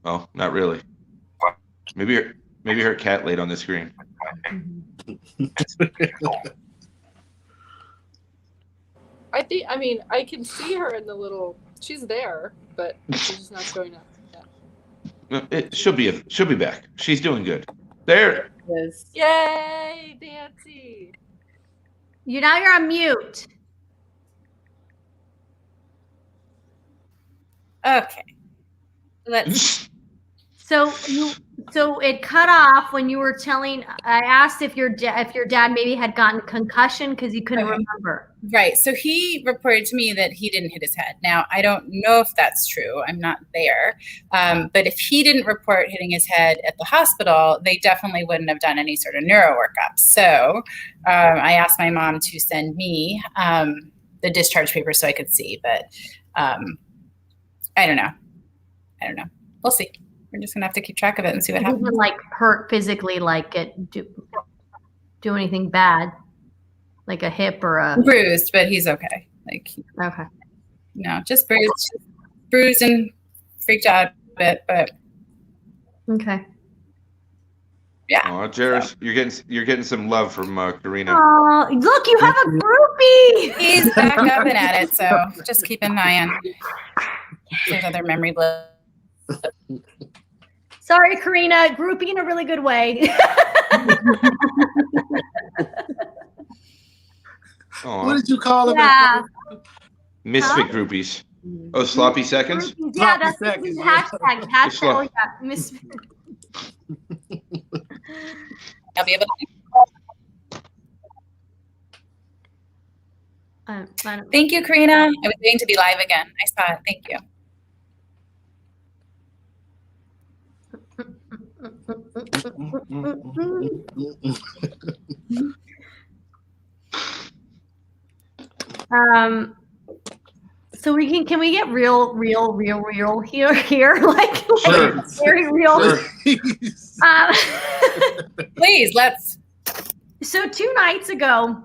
S1: Oh, not really. Maybe her cat laid on the screen.
S6: I mean, I can see her in the little. She's there, but she's just not showing up. Yeah.
S1: She'll be back. She's doing good. There.
S5: Yes.
S6: Yay, Nancy!
S2: You're on mute.
S3: Okay. Let's.
S2: So it cut off when you were telling. I asked if your dad maybe had gotten concussion because he couldn't remember.
S3: Right. So he reported to me that he didn't hit his head. Now, I don't know if that's true. I'm not there. But if he didn't report hitting his head at the hospital, they definitely wouldn't have done any sort of neuro workup. So I asked my mom to send me the discharge paper so I could see. But I don't know. We'll see. We're just gonna have to keep track of it and see what
S2: He
S3: happens.
S2: didn't like hurt physically, like do anything bad, like a hip or a
S3: Bruised, but he's okay. Like,
S2: okay.
S3: no, just bruised and freaked out a bit, but
S2: Okay.
S3: yeah.
S1: Oh, Jaris, you're getting some love from Karina.
S2: Oh, look, you have a groupie.
S3: He's back up and at it, so just keep an eye on his other memory blood.
S2: Sorry, Karina, groupie in a really good way.
S4: What did you call it?
S2: Yeah.
S1: Misfit groupies. Oh, sloppy seconds?
S2: Yeah, that's the
S4: Seconds,
S2: hashtag. Hashtag, yeah. Misfit.
S3: I'll be able to. Thank you, Karina. I was waiting to be live again. I saw it. Thank you.
S2: So can we get real here? Like
S1: Sure.
S2: very real.
S1: Sure.
S3: Please, let's.
S2: So 2 nights ago,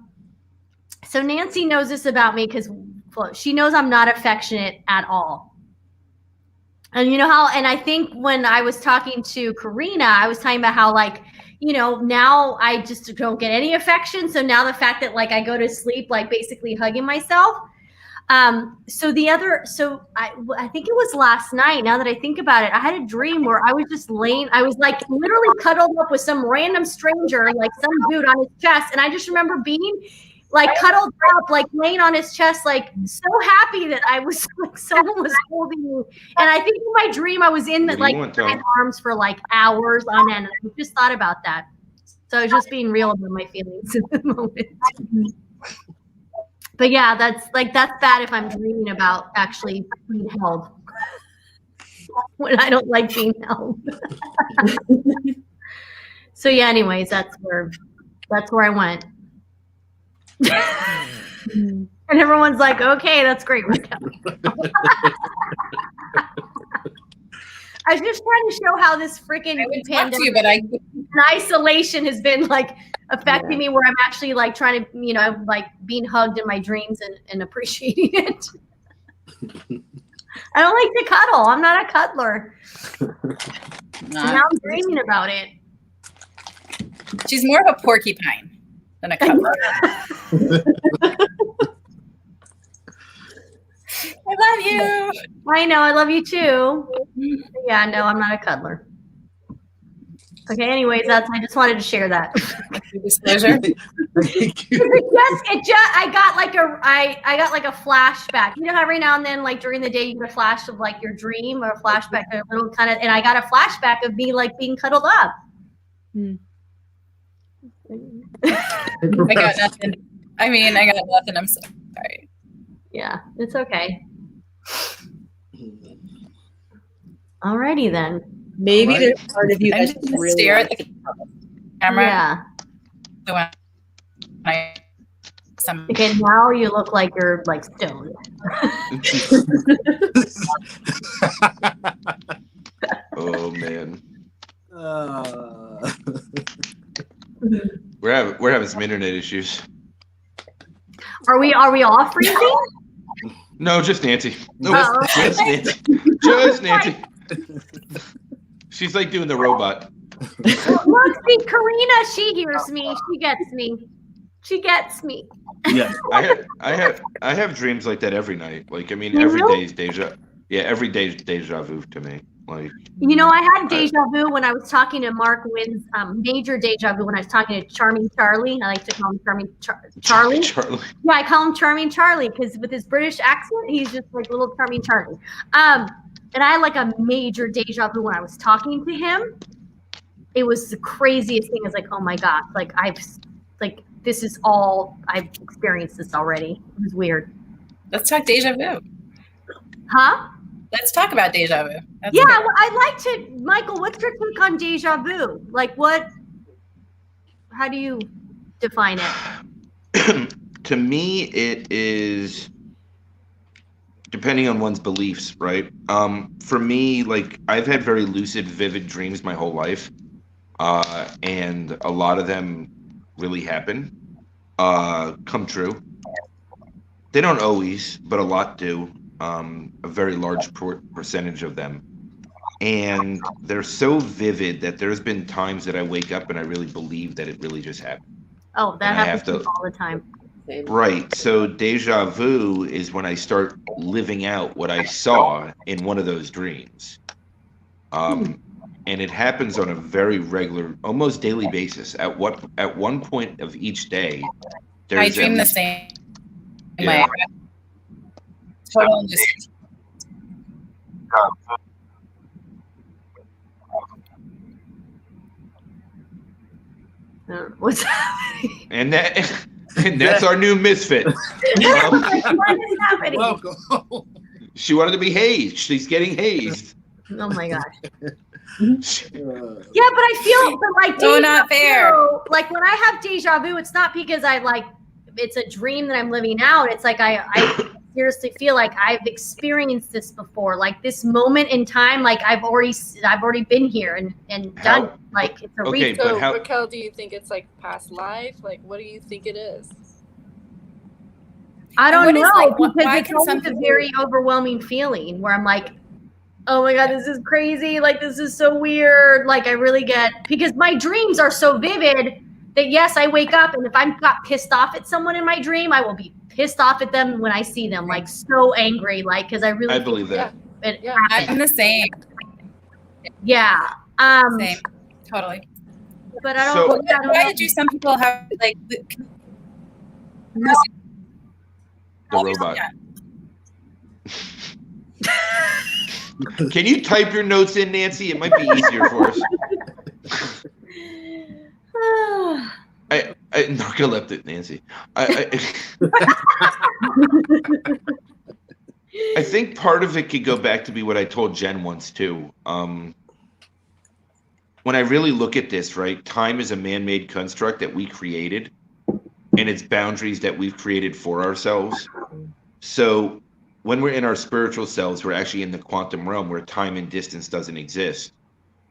S2: so Nancy knows this about me because she knows I'm not affectionate at all. And you know how, and I think when I was talking to Karina, I was talking about how like, you know, now I just don't get any affection. So now the fact that like I go to sleep, like basically hugging myself. So I think it was last night. Now that I think about it, I had a dream where I was just I was like literally cuddled up with some random stranger, like some dude on his chest. And I just remember being like cuddled up, like laying on his chest, like so happy that I was like someone was holding me. And I think in my dream I was in my arms for like hours on end. And I just thought about that. So I was just being real about my feelings in the moment. But yeah, that's bad if I'm dreaming about actually being held when I don't like being held. So yeah, anyways, that's where I went. And everyone's like, okay, that's great, Raquel. I was just trying to show how this freaking pandemic and isolation has been like affecting me, where I'm actually like trying to, you know, like being hugged in my dreams and appreciating it. I don't like to cuddle. I'm not a cuddler. Now I'm dreaming about it.
S3: She's more of a porcupine than a cuddler. I love you.
S2: I know. I love you too. Yeah, no, I'm not a cuddler. Okay. Anyways, I just wanted to share that.
S3: Disclosure.
S2: I got like a flashback. You know how every now and then, like during the day, you get a flash of like your dream or a flashback, a little kind of, and I got a flashback of me like being cuddled up.
S3: I got nothing. I got nothing. I'm sorry.
S2: Yeah, it's okay. Alrighty then.
S5: Maybe there's part of you
S3: that
S5: that
S3: just
S5: really
S3: stare at the camera.
S2: Yeah. Okay, now you look like you're like stoned.
S1: Oh man. We're having some internet issues.
S2: Are we all freezing?
S1: No, just Nancy. No, just Nancy. Just Nancy. She's like doing the robot.
S2: Look, see, Karina, she hears me. She gets me. She gets me.
S4: Yeah.
S1: I have dreams like that every night. Like, I mean, every day is deja. Yeah, every day is deja vu to me. Like,
S2: you know, I had deja vu when I was talking to Mark Wynn's major deja vu when I was talking to Charming Charlie. I like to call him Charming Charlie.
S1: Charlie.
S2: Yeah, I call him Charming Charlie because with his British accent, he's just like little Charming Charlie. And I had like a major deja vu when I was talking to him. It was the craziest thing. I was like, oh my God, like this is all, I've experienced this already. It was weird.
S3: Let's talk deja vu.
S2: Huh?
S3: Let's talk about deja vu.
S2: Yeah, well, I'd like to, Michael, what's your take on deja vu? Like how do you define it?
S1: To me, it is depending on one's beliefs, right? For me, like I've had very lucid, vivid dreams my whole life. And a lot of them really happen, come true. They don't always, but a lot do. A very large percentage of them. And they're so vivid that there's been times that I wake up and I really believe that it really just happened.
S2: Oh, that happens to me all the time.
S1: Right. So deja vu is when I start living out what I saw in one of those dreams. And it happens on a very regular, almost daily basis. At one point of each day,
S3: I dream the same way. Total just.
S2: What's happening?
S1: And that's our new misfit.
S2: What is happening?
S4: Welcome.
S1: She wanted to be hazed. She's getting hazed.
S2: Oh my gosh. Yeah, but I feel like
S3: deja not fair.
S2: Vu, like when I have deja vu, it's not because it's a dream that I'm living out. It's like I seriously feel like I've experienced this before. Like this moment in time, like I've already been here and done. Like it's a
S1: okay,
S6: so Raquel, do you think it's like past life? Like what do you think it is?
S2: I don't know, because it's always a very overwhelming feeling where I'm like, oh my God, this is crazy. Like, this is so weird. Like, I really because my dreams are so vivid that yes, I wake up and if I got pissed off at someone in my dream, I will be pissed off at them when I see them, like so angry, like, because I
S1: believe that.
S3: Yeah, I'm the same.
S2: Yeah.
S3: Same. Totally.
S2: But I don't know.
S3: Why do some people have like
S1: the robot? Can you type your notes in, Nancy? It might be easier for us. I'm narcoleptic, Nancy. I think part of it could go back to be what I told Jen once too. When I really look at this, right, time is a man-made construct that we created, and it's boundaries that we've created for ourselves. So when we're in our spiritual selves, we're actually in the quantum realm where time and distance doesn't exist.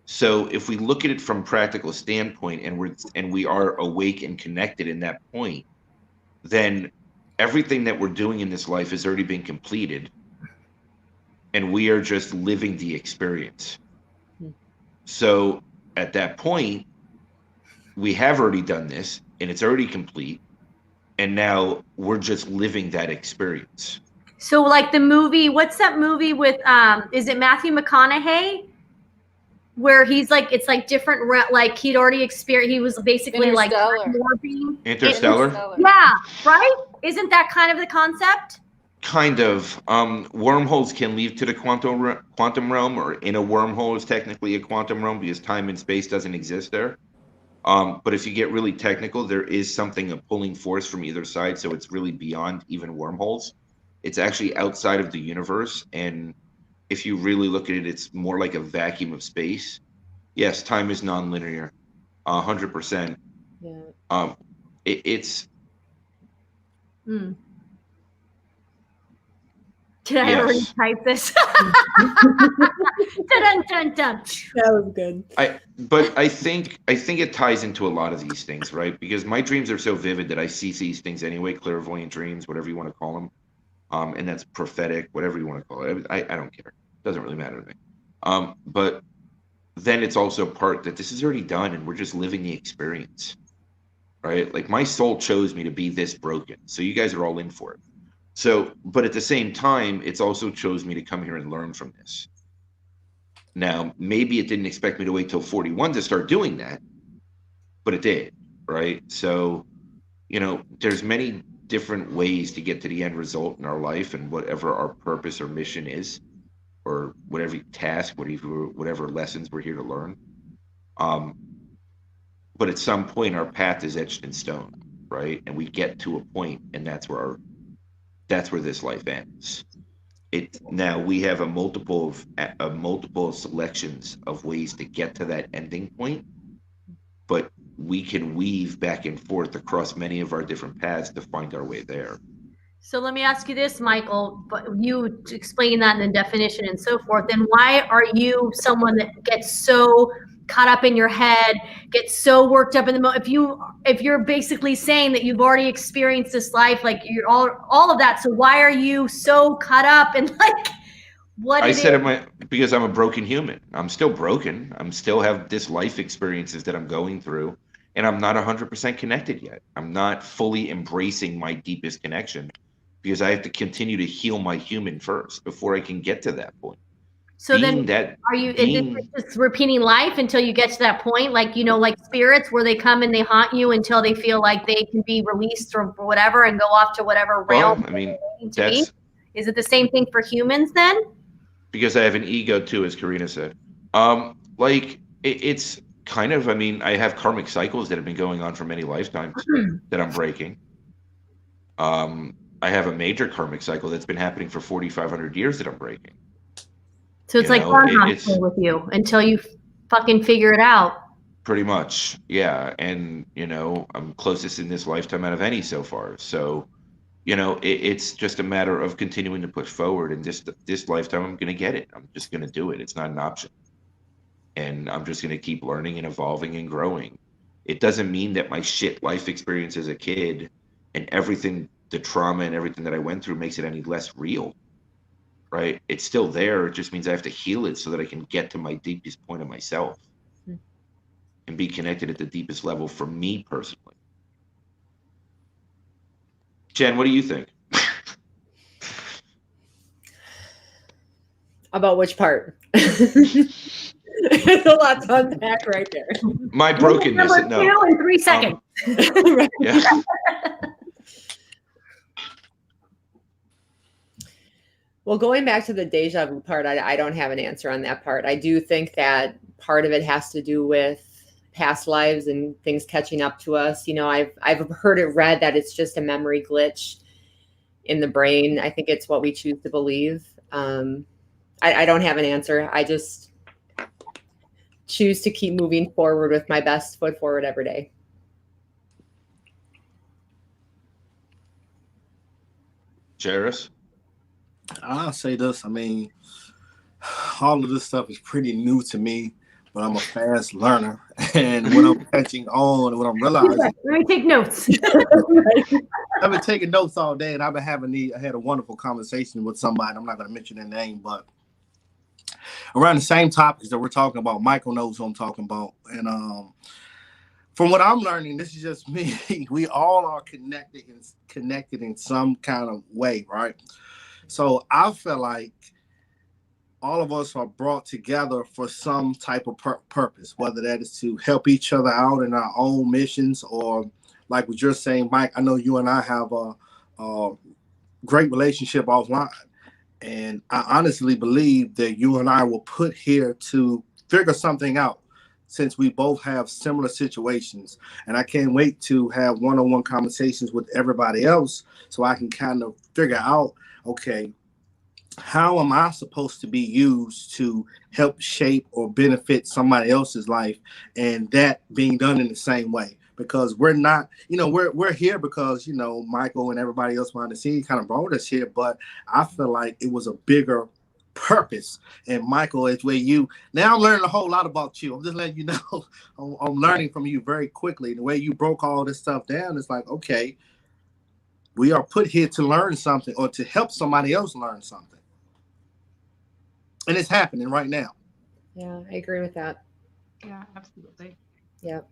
S1: So if we look at it from a practical standpoint and we are awake and connected in that point, then everything that we're doing in this life has already been completed, and we are just living the experience. So at that point, we have already done this, and it's already complete, and now we're just living that experience.
S2: So like the movie, what's that movie with is it Matthew McConaughey? Where he's like, it's like different, like he'd already experienced, he was basically like morphine.
S1: Interstellar?
S2: Yeah, right? Isn't that kind of the concept?
S1: Kind of. Wormholes can lead to the quantum realm, or in a wormhole is technically a quantum realm because time and space doesn't exist there. But if you get really technical, there is something, a pulling force from either side, so it's really beyond even wormholes. It's actually outside of the universe, and if you really look at it, it's more like a vacuum of space. Yes, time is non-linear, 100%.
S5: Yeah.
S2: Did I already type this? Dun, dun, dun.
S5: That was good.
S1: But I think it ties into a lot of these things, right? Because my dreams are so vivid that I see these things anyway, clairvoyant dreams, whatever you want to call them. And that's prophetic, whatever you want to call it. I don't care. It doesn't really matter to me. But then it's also part that this is already done and we're just living the experience, right? Like my soul chose me to be this broken. So you guys are all in for it. So, but at the same time, it's also chose me to come here and learn from this. Now, maybe it didn't expect me to wait till 41 to start doing that, but it did, right? So, you know, there's many different ways to get to the end result in our life and whatever our purpose or mission is, or whatever task, whatever lessons we're here to learn. But at some point, our path is etched in stone, right? And we get to a point, and that's where this life ends. Now we have a multiple selections of ways to get to that ending point, but we can weave back and forth across many of our different paths to find our way there.
S2: So let me ask you this, Michael, but you explain that in the definition and so forth, then why are you someone that gets so caught up in your head, gets so worked up in the moment? If you're basically saying that you've already experienced this life, like you're all of that, so why are you so caught up in like what
S1: I said because I'm a broken human. I'm still broken. I'm still have this life experiences that I'm going through, and I'm not 100% connected yet. I'm not fully embracing my deepest connection because I have to continue to heal my human first before I can get to that point.
S2: So is it just repeating life until you get to that point? Like, you know, like spirits where they come and they haunt you until they feel like they can be released or whatever and go off to whatever realm.
S1: I mean,
S2: is it the same thing for humans then?
S1: Because I have an ego too, as Karina said. It's kind of, I mean, I have karmic cycles that have been going on for many lifetimes that I'm breaking. I have a major karmic cycle that's been happening for 4,500 years that I'm breaking.
S2: So it's like Groundhog Day with you until you fucking figure it out.
S1: Pretty much, yeah. And, you know, I'm closest in this lifetime out of any so far. So, you know, it's just a matter of continuing to push forward. And this lifetime, I'm going to get it. I'm just going to do it. It's not an option. And I'm just going to keep learning and evolving and growing. It doesn't mean that my shit life experience as a kid and everything, the trauma and everything that I went through makes it any less real, right? It's still there. It just means I have to heal it so that I can get to my deepest point of myself and be connected at the deepest level for me personally. Jen, what do you think?
S5: About which part? There's a lot to unpack right there.
S1: My brokenness.
S2: Number 2 in 3 seconds.
S1: Yeah.
S5: Well, going back to the deja vu part, I don't have an answer on that part. I do think that part of it has to do with past lives and things catching up to us. You know, I've heard it read that it's just a memory glitch in the brain. I think it's what we choose to believe. I don't have an answer. I just choose to keep moving forward with my best foot forward every day.
S1: Jaris?
S4: I'll say this. I mean, all of this stuff is pretty new to me, but I'm a fast learner. And when I'm catching on and when I'm realizing.
S2: Let me take notes.
S4: I've been taking notes all day, and I've been I had a wonderful conversation with somebody. I'm not going to mention their name, but around the same topics that we're talking about. Michael knows what I'm talking about. And from what I'm learning, this is just me. We all are connected in some kind of way, right? So I feel like all of us are brought together for some type of purpose, whether that is to help each other out in our own missions, or like what you're saying, Mike. I know you and I have a great relationship offline. And I honestly believe that you and I were put here to figure something out, since we both have similar situations. And I can't wait to have one-on-one conversations with everybody else so I can kind of figure out, okay, how am I supposed to be used to help shape or benefit somebody else's life, and that being done in the same way? Because we're not, we're here because, Michael and everybody else behind the scenes kind of brought us here, but I feel like it was a bigger purpose. And Michael, it's where now I'm learning a whole lot about you. I'm just letting you know, I'm learning from you very quickly. The way you broke all this stuff down, it's like, okay, we are put here to learn something or to help somebody else learn something. And it's happening right now.
S5: Yeah, I agree with that.
S6: Yeah, absolutely.
S5: Yep.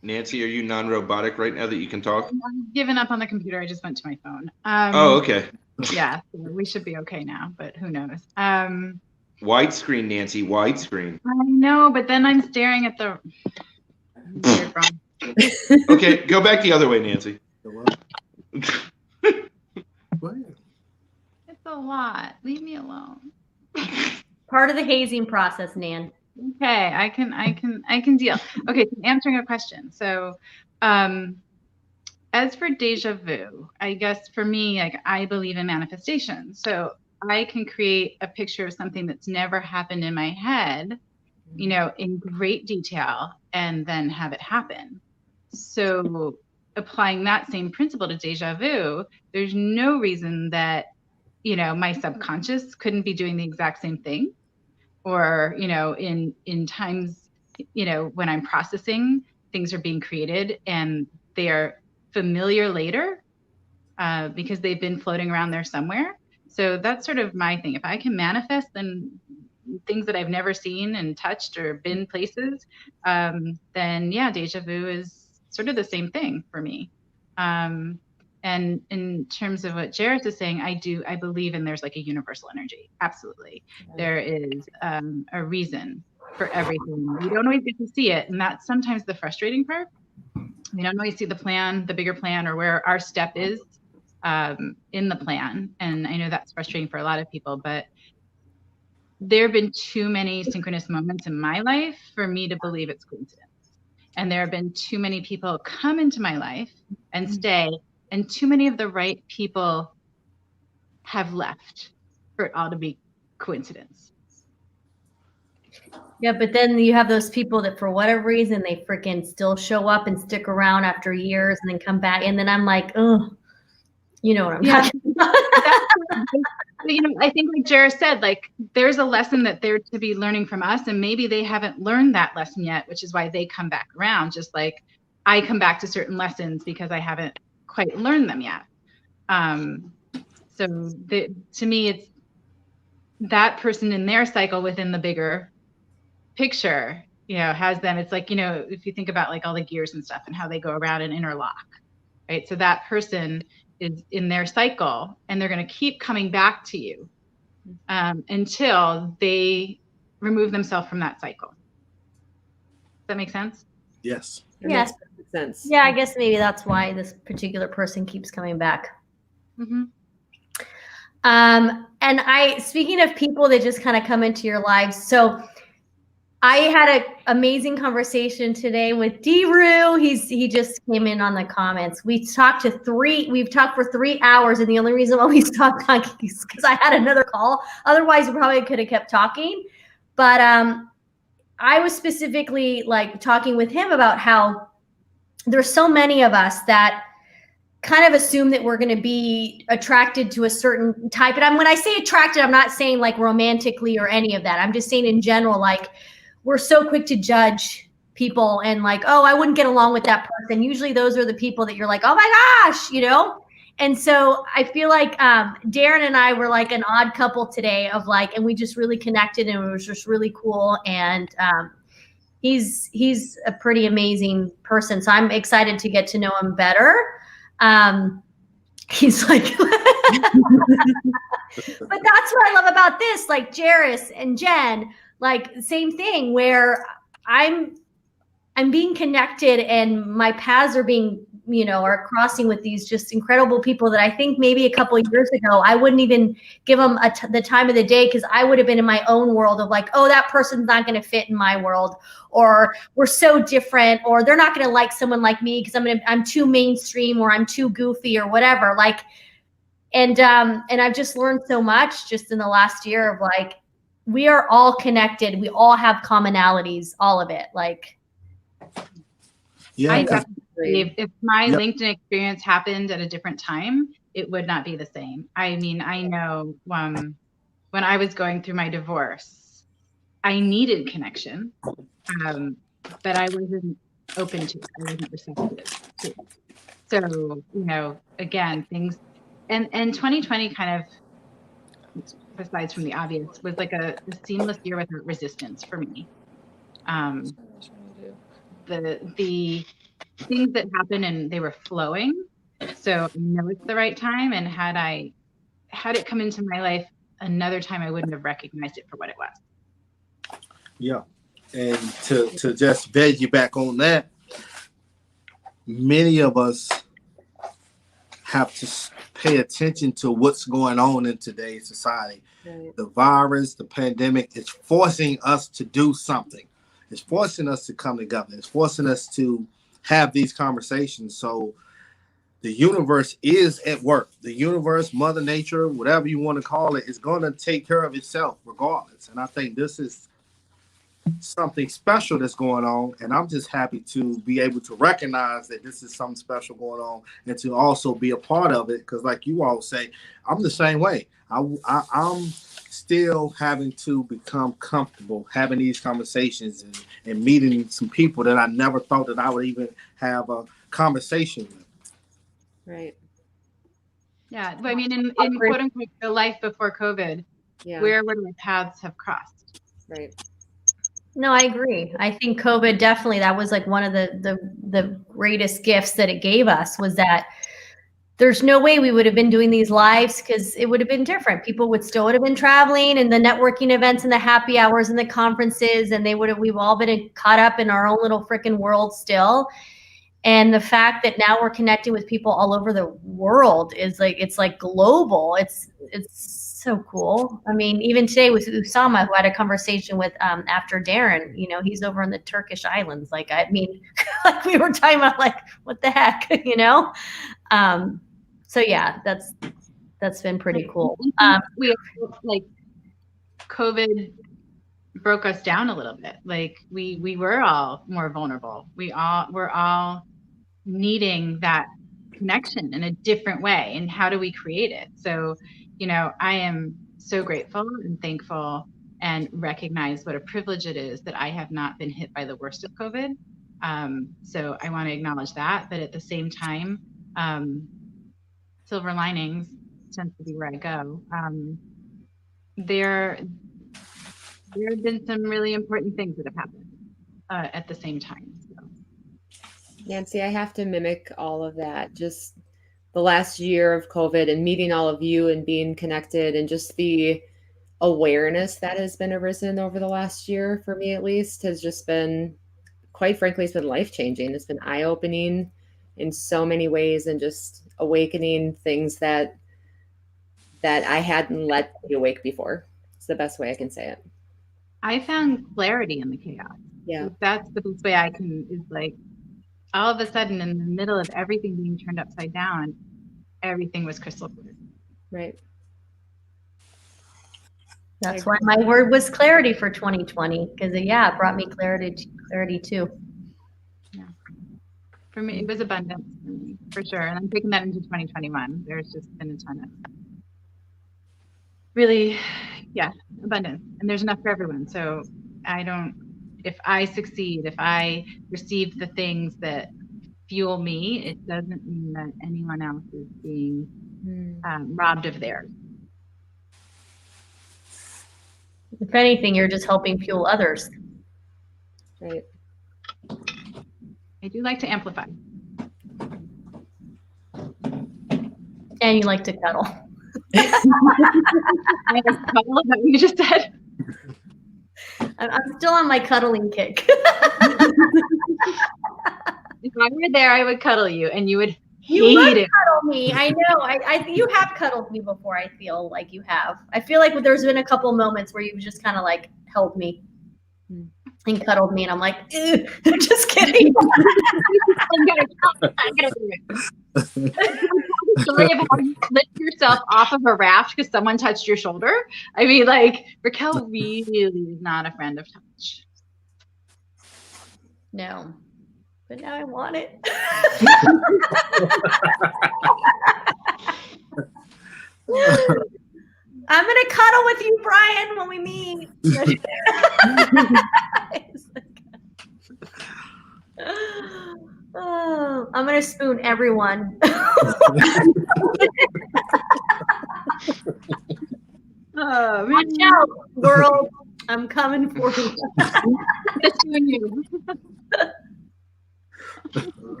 S1: Nancy, are you non-robotic right now that you can talk?
S7: I'm giving up on the computer. I just went to my phone.
S1: Oh, okay.
S7: Yeah, we should be okay now, but who knows?
S1: Widescreen, Nancy, widescreen.
S7: I know, but then I'm staring at the.
S1: Okay, go back the other way, Nancy.
S7: It's a lot. Leave me alone.
S2: Part of the hazing process, Nan.
S7: Okay, I can deal. Okay, so answering a question. So, as for deja vu, I guess for me, like, I believe in manifestation. So I can create a picture of something that's never happened in my head, in great detail, and then have it happen. So applying that same principle to deja vu, there's no reason that, my subconscious couldn't be doing the exact same thing. Or, in times, when I'm processing, things are being created and they are familiar later because they've been floating around there somewhere. So that's sort of my thing. If I can manifest then things that I've never seen and touched or been places, then yeah, deja vu is sort of the same thing for me. And in terms of what Jaris is saying, I believe in there's like a universal energy. Absolutely. There is a reason for everything. We don't always get to see it. And that's sometimes the frustrating part. We don't always see the plan, the bigger plan, or where our step is in the plan. And I know that's frustrating for a lot of people, but there have been too many synchronous moments in my life for me to believe it's coincidence. And there have been too many people come into my life and stay, and too many of the right people have left for it all to be coincidence.
S2: Yeah, but then you have those people that for whatever reason, they freaking still show up and stick around after years and then come back. And then I'm like, oh, you know what I'm talking about.
S7: I think like Jaris said, like there's a lesson that they're to be learning from us, and maybe they haven't learned that lesson yet, which is why they come back around. Just like I come back to certain lessons because I haven't quite learned them yet. To me, it's that person in their cycle within the bigger picture, has them. It's like, if you think about like all the gears and stuff and how they go around and interlock, right? So that person is in their cycle and they're going to keep coming back to you until they remove themselves from that cycle. Does that make sense?
S4: Yes.
S2: Yes.
S5: Makes sense.
S2: Yeah, I guess maybe that's why this particular person keeps coming back.
S7: Mm-hmm.
S2: And speaking of people that just kind of come into your lives, so I had an amazing conversation today with D-Roo. He just came in on the comments. We've talked for 3 hours, and the only reason why we stopped talking is because I had another call. Otherwise, we probably could have kept talking. But I was specifically like talking with him about how there's so many of us that kind of assume that we're going to be attracted to a certain type. And when I say attracted, I'm not saying like romantically or any of that. I'm just saying in general, like we're so quick to judge people and like, oh, I wouldn't get along with that person. Usually those are the people that you're like, oh my gosh, you know? And so I feel like Darren and I were like an odd couple today of like, and we just really connected and it was just really cool. And he's a pretty amazing person. So I'm excited to get to know him better. He's like, but that's what I love about this, like Jaris and Jen, like same thing where I'm being connected and my paths are being, are crossing with these just incredible people that I think maybe a couple of years ago, I wouldn't even give them the time of the day because I would have been in my own world of like, oh, that person's not going to fit in my world, or we're so different, or they're not going to like someone like me because I'm too mainstream or I'm too goofy or whatever. Like, and I've just learned so much just in the last year of like, we are all connected. We all have commonalities, all of it. Like,
S7: yeah, I definitely believe if my LinkedIn experience happened at a different time, it would not be the same. I mean, I know when I was going through my divorce, I needed connection, but I wasn't open to it. I wasn't receptive to it. So, again, things, and 2020 kind of, besides from the obvious, was like a seamless year without resistance for me. The things that happened and they were flowing. So I know it's the right time. And had it come into my life another time, I wouldn't have recognized it for what it was.
S4: Yeah. And to just veg you back on that, many of us have to pay attention to what's going on in today's society. Right. The virus, the pandemic is forcing us to do something. It's forcing us to come together. It's forcing us to have these conversations. So the universe is at work. The universe, Mother Nature, whatever you want to call it, is going to take care of itself regardless. And I think this is something special that's going on. And I'm just happy to be able to recognize that this is something special going on and to also be a part of it. Because like you all say, I'm the same way. I'm still having to become comfortable having these conversations and meeting some people that I never thought that I would even have a conversation with.
S5: Right.
S7: Yeah. I mean, in quote unquote the life before COVID, where would my paths have crossed?
S5: Right.
S2: No, I agree. I think COVID definitely, that was like one of the greatest gifts that it gave us, was that there's no way we would have been doing these lives because it would have been different. People would have been traveling and the networking events and the happy hours and the conferences, and we've all been caught up in our own little freaking world still. And the fact that now we're connecting with people all over the world is like, it's like global. It's so cool. I mean, even today with Usama, who had a conversation with after Darren, he's over in the Turkish islands. Like, I mean, like we were talking about, like, what the heck, So yeah, that's been pretty cool.
S7: We like COVID broke us down a little bit. Like we were all more vulnerable. We're all needing that connection in a different way. And how do we create it? So, I am so grateful and thankful and recognize what a privilege it is that I have not been hit by the worst of COVID. So I want to acknowledge that, but at the same time, silver linings tends to be where I go. There have been some really important things that have happened at the same time. So.
S5: Nancy, I have to mimic all of that. Just the last year of COVID and meeting all of you and being connected, and just the awareness that has been arisen over the last year, for me at least, has just been, quite frankly, it's been life-changing. It's been eye-opening in so many ways, and just awakening things that I hadn't let be awake before. It's the best way I can say it.
S7: I found clarity in the chaos.
S5: Yeah.
S7: That's the best way I can, is like, all of a sudden in the middle of everything being turned upside down, everything was crystal clear.
S5: Right.
S2: That's why my word was clarity for 2020, because it brought me clarity too.
S7: Yeah. For me, it was abundance, for sure. And I'm taking that into 2021. There's just been a ton of really, abundance. And there's enough for everyone. So if I succeed, if I receive the things that fuel me, it doesn't mean that anyone else is being robbed of theirs.
S2: If anything, you're just helping fuel others.
S5: Right.
S7: I do like to amplify.
S2: And you like to cuddle.
S7: I like to cuddle, is that what you just said?
S2: I'm still on my cuddling kick.
S7: If I were there, I would cuddle you, and you would
S2: You
S7: hate
S2: would
S7: it.
S2: cuddle me. I know. You have cuddled me before. I feel like you have. I feel like there's been a couple moments where you've just kind of like held me and cuddled me, and I'm like, ew. I'm just kidding.
S7: Story of how you lift yourself off of a raft because someone touched your shoulder. I mean, like, Raquel really is not a friend of touch.
S2: No, but now I want it. I'm gonna cuddle with you, Brian, when we meet. Oh, I'm gonna spoon everyone.
S7: Oh,
S2: Watch out, world! I'm coming for you.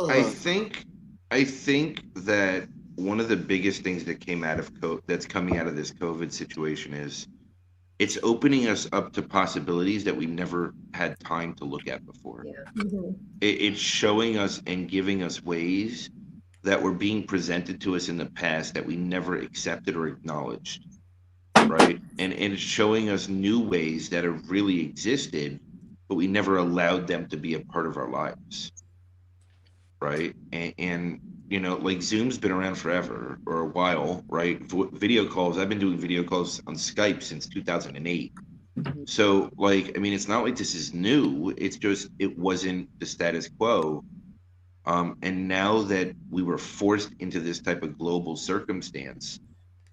S1: I think that one of the biggest things that came out of that's coming out of this COVID situation is it's opening us up to possibilities that we never had time to look at before.
S5: Yeah.
S2: Mm-hmm.
S1: It's showing us and giving us ways that were being presented to us in the past that we never accepted or acknowledged, right? And it's showing us new ways that have really existed, but we never allowed them to be a part of our lives, right? And you know, like Zoom's been around forever or a while, right? Video calls, I've been doing video calls on Skype since 2008. So, like, I mean, it's not like this is new. It's just, it wasn't the status quo. And now that we were forced into this type of global circumstance,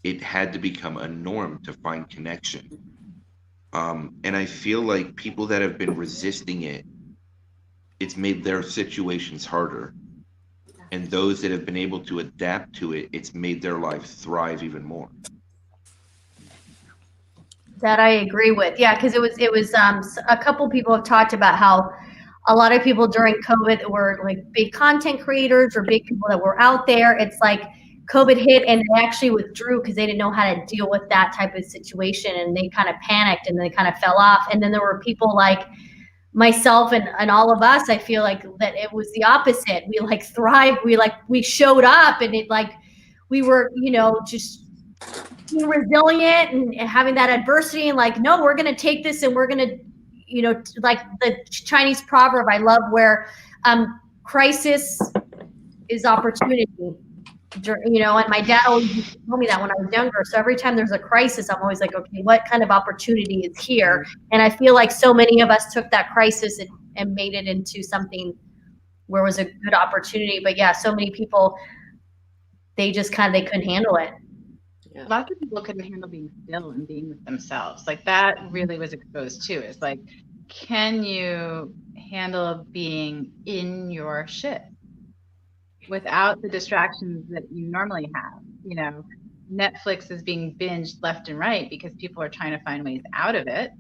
S1: it had to become a norm to find connection. And I feel like people that have been resisting it, it's made their situations harder. And those that have been able to adapt to it, it's made their life thrive even more.
S2: That I agree with. Yeah, because it was a couple people have talked about how a lot of people during COVID were like big content creators or big people that were out there. It's like COVID hit and they actually withdrew because they didn't know how to deal with that type of situation, and they kind of panicked and they kind of fell off. And then there were people like myself and all of us, I feel like that it was the opposite. We like thrived. We showed up, and it like we were, you know, just being resilient and having that adversity and like, no, we're going to take this and we're going to, you know, like the Chinese proverb I love where crisis is opportunity. You know, and my dad always used to tell me that when I was younger. So every time there's a crisis, I'm always like, okay, what kind of opportunity is here? And I feel like so many of us took that crisis and made it into something where it was a good opportunity. But yeah, so many people, they couldn't handle it.
S7: A lot of people couldn't handle being still and being with themselves. Like that really was exposed too. It's like, can you handle being in your shit without the distractions that you normally have? You know, Netflix is being binged left and right because people are trying to find ways out of it.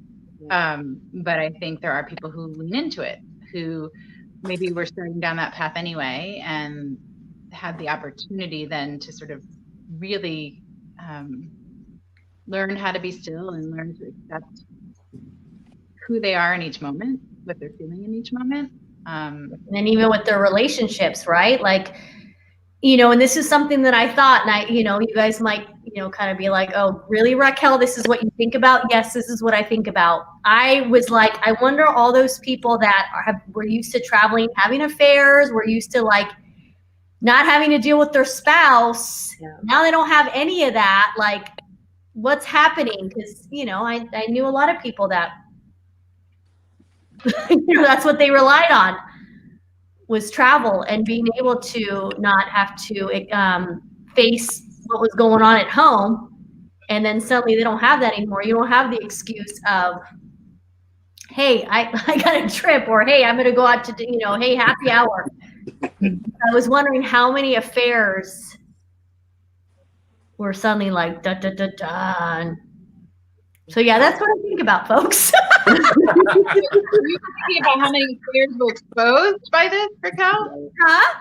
S7: But I think there are people who lean into it, who maybe were starting down that path anyway and had the opportunity then to sort of really learn how to be still and learn to accept who they are in each moment, what they're feeling in each moment.
S2: And even with their relationships, right? Like, you know, and this is something that I thought, and you know, you guys might, you know, kind of be like, oh, really, Raquel, this is what you think about? Yes, this is what I think about. I was like, I wonder all those people that were used to traveling, having affairs, were used to like not having to deal with their spouse. Yeah. Now they don't have any of that. Like, what's happening? Because, you know, I knew a lot of people that, you know, that's what they relied on. was travel and being able to not have to face what was going on at home. And then suddenly they don't have that anymore. You don't have the excuse of, hey, I got a trip, or hey, I'm going to go out to, hey, happy hour. I was wondering how many affairs were suddenly like, da, da, da, da. So yeah, that's what I think about, folks.
S7: Are you thinking about how many affairs were exposed by this, Raquel?
S2: Huh?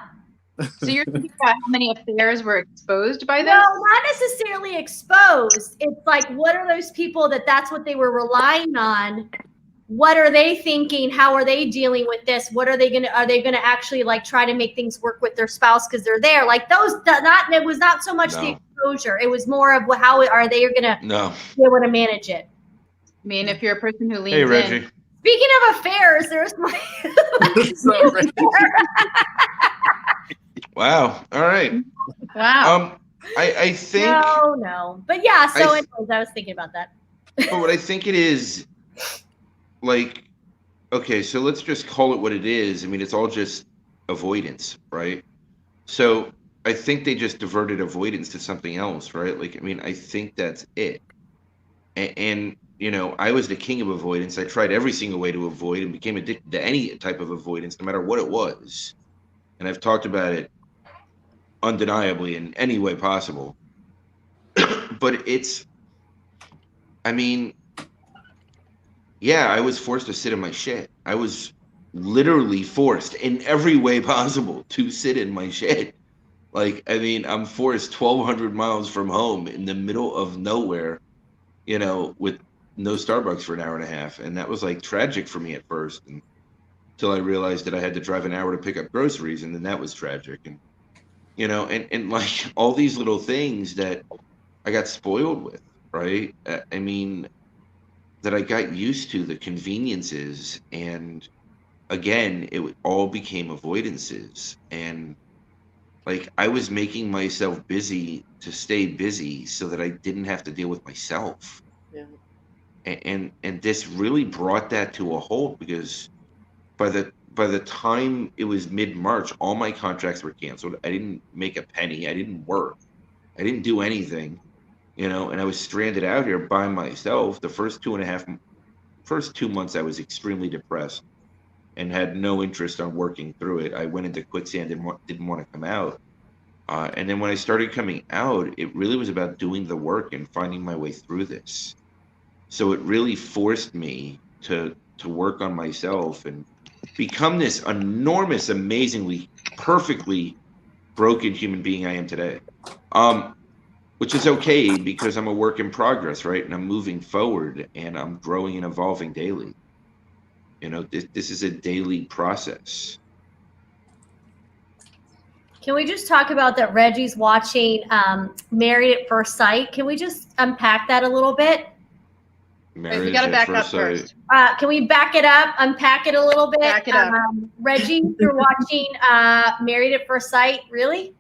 S7: So you're thinking about how many affairs were exposed by this?
S2: No, not necessarily exposed. It's like, what are those people that's what they were relying on? What are they thinking? How are they dealing with this? What are they gonna actually like try to make things work with their spouse because they're there? Like it was not so much the exposure. It was more of how are they gonna be able to manage it.
S7: I mean, if you're a person who leans
S1: Hey, Reggie.
S7: in.
S2: Speaking of affairs, there's my
S1: Wow. All right.
S7: Wow.
S1: I think
S2: no. But yeah, so anyways, I was thinking about that.
S1: But what I think it is, like, okay, so let's just call it what it is. I mean, it's all just avoidance, right? So I think they just diverted avoidance to something else, right? Like, I mean, I think that's it. And I was the king of avoidance. I tried every single way to avoid and became addicted to any type of avoidance, no matter what it was. And I've talked about it undeniably in any way possible. But I mean, yeah, I was forced to sit in my shit. I was literally forced in every way possible to sit in my shit. Like, I mean, I'm forced 1,200 miles from home in the middle of nowhere, with no Starbucks for an hour and a half. And that was like tragic for me at first, until I realized that I had to drive an hour to pick up groceries. And then that was tragic. And, and like all these little things that I got spoiled with, right? I mean, that I got used to, the conveniences, and again, it all became avoidances. And like I was making myself busy to stay busy so that I didn't have to deal with myself.
S5: Yeah.
S1: And this really brought that to a halt, because by the time it was mid-March, all my contracts were canceled. I didn't make a penny. I didn't work. I didn't do anything. And I was stranded out here by myself. The first 2 months, I was extremely depressed and had no interest on working through it. I went into quicksand and didn't want to come out. And then when I started coming out, it really was about doing the work and finding my way through this. So it really forced me to work on myself and become this enormous, amazingly, perfectly broken human being I am today. Which is okay, because I'm a work in progress, right? And I'm moving forward and I'm growing and evolving daily. This is a daily process.
S2: Can we just talk about that Reggie's watching Married at First Sight? Can we just unpack that a little bit?
S1: Marriage
S7: we got to back
S1: at
S7: up
S1: first
S7: first.
S2: Can we back it up, unpack it a little bit?
S7: Back it up.
S2: Reggie, you're watching Married at First Sight, really?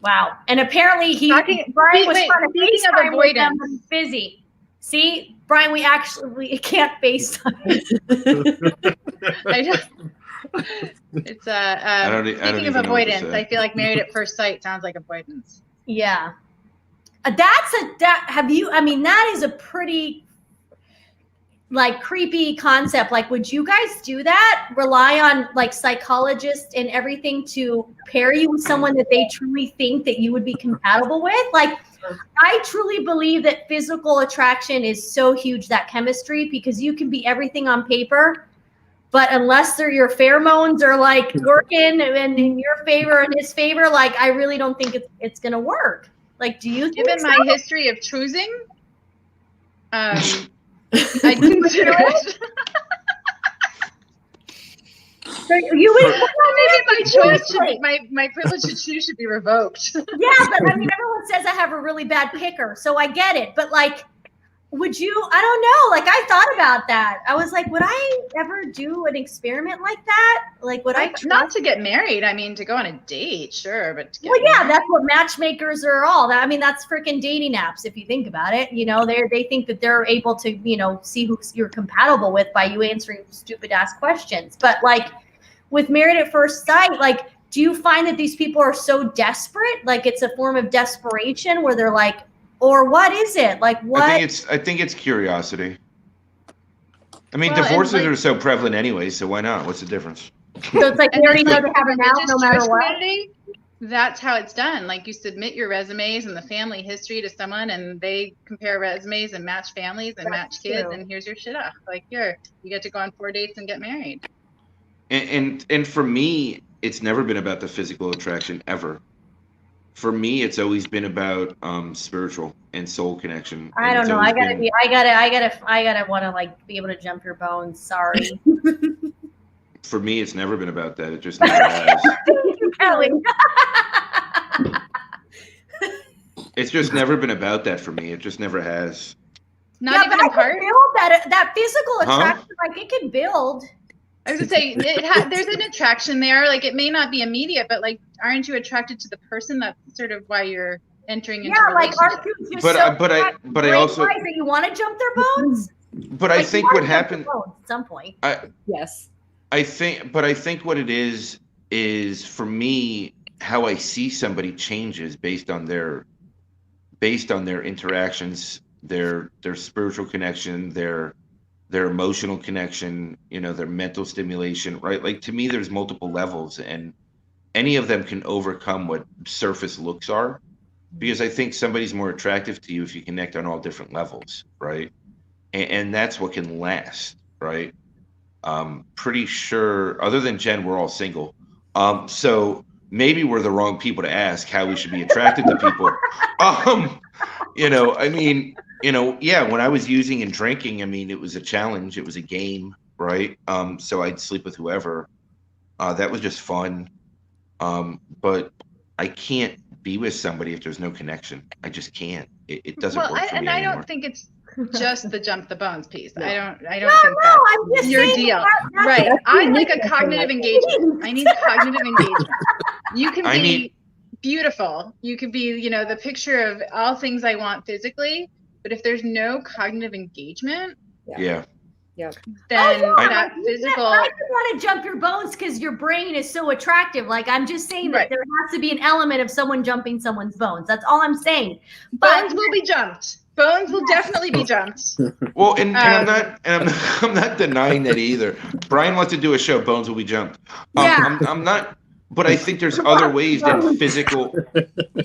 S2: Wow. And apparently Brian was trying to FaceTime with them, but he's busy. See, Brian, we can't FaceTime.
S7: It's speaking of avoidance, I feel like Married at First Sight sounds like avoidance.
S2: Yeah. That is a pretty like creepy concept. Like, would you guys do that? Rely on like psychologists and everything to pair you with someone that they truly think that you would be compatible with? Like, I truly believe that physical attraction is so huge, that chemistry, because you can be everything on paper, but unless your pheromones are like working and in your favor and his favor, like I really don't think it's gonna work. Like, do you think
S7: Given my history of choosing, I consider it.
S2: You would
S7: maybe my choice should my privilege to choose should be revoked.
S2: Yeah, but I mean, everyone says I have a really bad picker, so I get it. But like, would you? I don't know. Like, I thought about that. I was like, would I ever do an experiment like that? Like, would I?
S7: Not to get married. I mean, to go on a date, sure, but to get
S2: married. That's what matchmakers are all. I mean, that's freaking dating apps. If you think about it, they think that they're able to, see who you're compatible with by you answering stupid ass questions. But like, with Married at First Sight, like, do you find that these people are so desperate? Like it's a form of desperation where they're like, or what is it? Like what?
S1: I think it's curiosity. I mean, divorces are so prevalent anyway, so why not? What's the difference?
S2: So it's like they already know they have it out no matter what.
S7: That's how it's done. Like you submit your resumes and the family history to someone, and they compare resumes and match families and match kids, and here's your shit off. Like you get to go on 4 dates and get married.
S1: And for me, it's never been about the physical attraction ever. For me, it's always been about spiritual and soul connection.
S2: I don't know. I gotta want to like be able to jump your bones. Sorry.
S1: For me, it's never been about that. It just never has.
S2: Kelly.
S1: It's just never been about that for me. It just never has.
S7: Not even in part.
S2: That physical attraction, like it can build.
S7: I was gonna say there's an attraction there. Like it may not be immediate, but like, aren't you attracted to the person? That's sort of why you're entering into a relationship.
S2: Like aren't you just but
S1: I also
S2: that you want to jump their bones?
S1: But like, I think what happened
S2: at some point.
S5: Yes.
S1: I think what it is for me, how I see somebody changes based on their interactions, their spiritual connection, their emotional connection, their mental stimulation, right? Like to me, there's multiple levels, and any of them can overcome what surface looks are, because I think somebody's more attractive to you if you connect on all different levels, right? And that's what can last, right? Pretty sure, other than Jen, we're all single. So maybe we're the wrong people to ask how we should be attracted to people. When I was using and drinking, I mean, it was a challenge. It was a game, right? So I'd sleep with whoever. That was just fun. But I can't be with somebody if there's no connection. I just can't. It doesn't work for me
S7: I
S1: anymore.
S7: don't think it's just the jump the bones piece. No. I don't think
S2: I'm
S7: that's your deal. Right. I like a cognitive engagement. I need cognitive engagement. You can be beautiful. You could be, the picture of all things I want physically, but if there's no cognitive engagement,
S1: yeah.
S7: Then that physical.
S2: I just want to jump your bones because your brain is so attractive. Like I'm just saying that there has to be an element of someone jumping someone's bones. That's all I'm saying.
S7: Bones will be jumped. Bones will definitely be jumped.
S1: Well, and I'm not denying that either. Brian wants to do a show. Bones will be jumped. I'm not. But I think there's other ways than physical.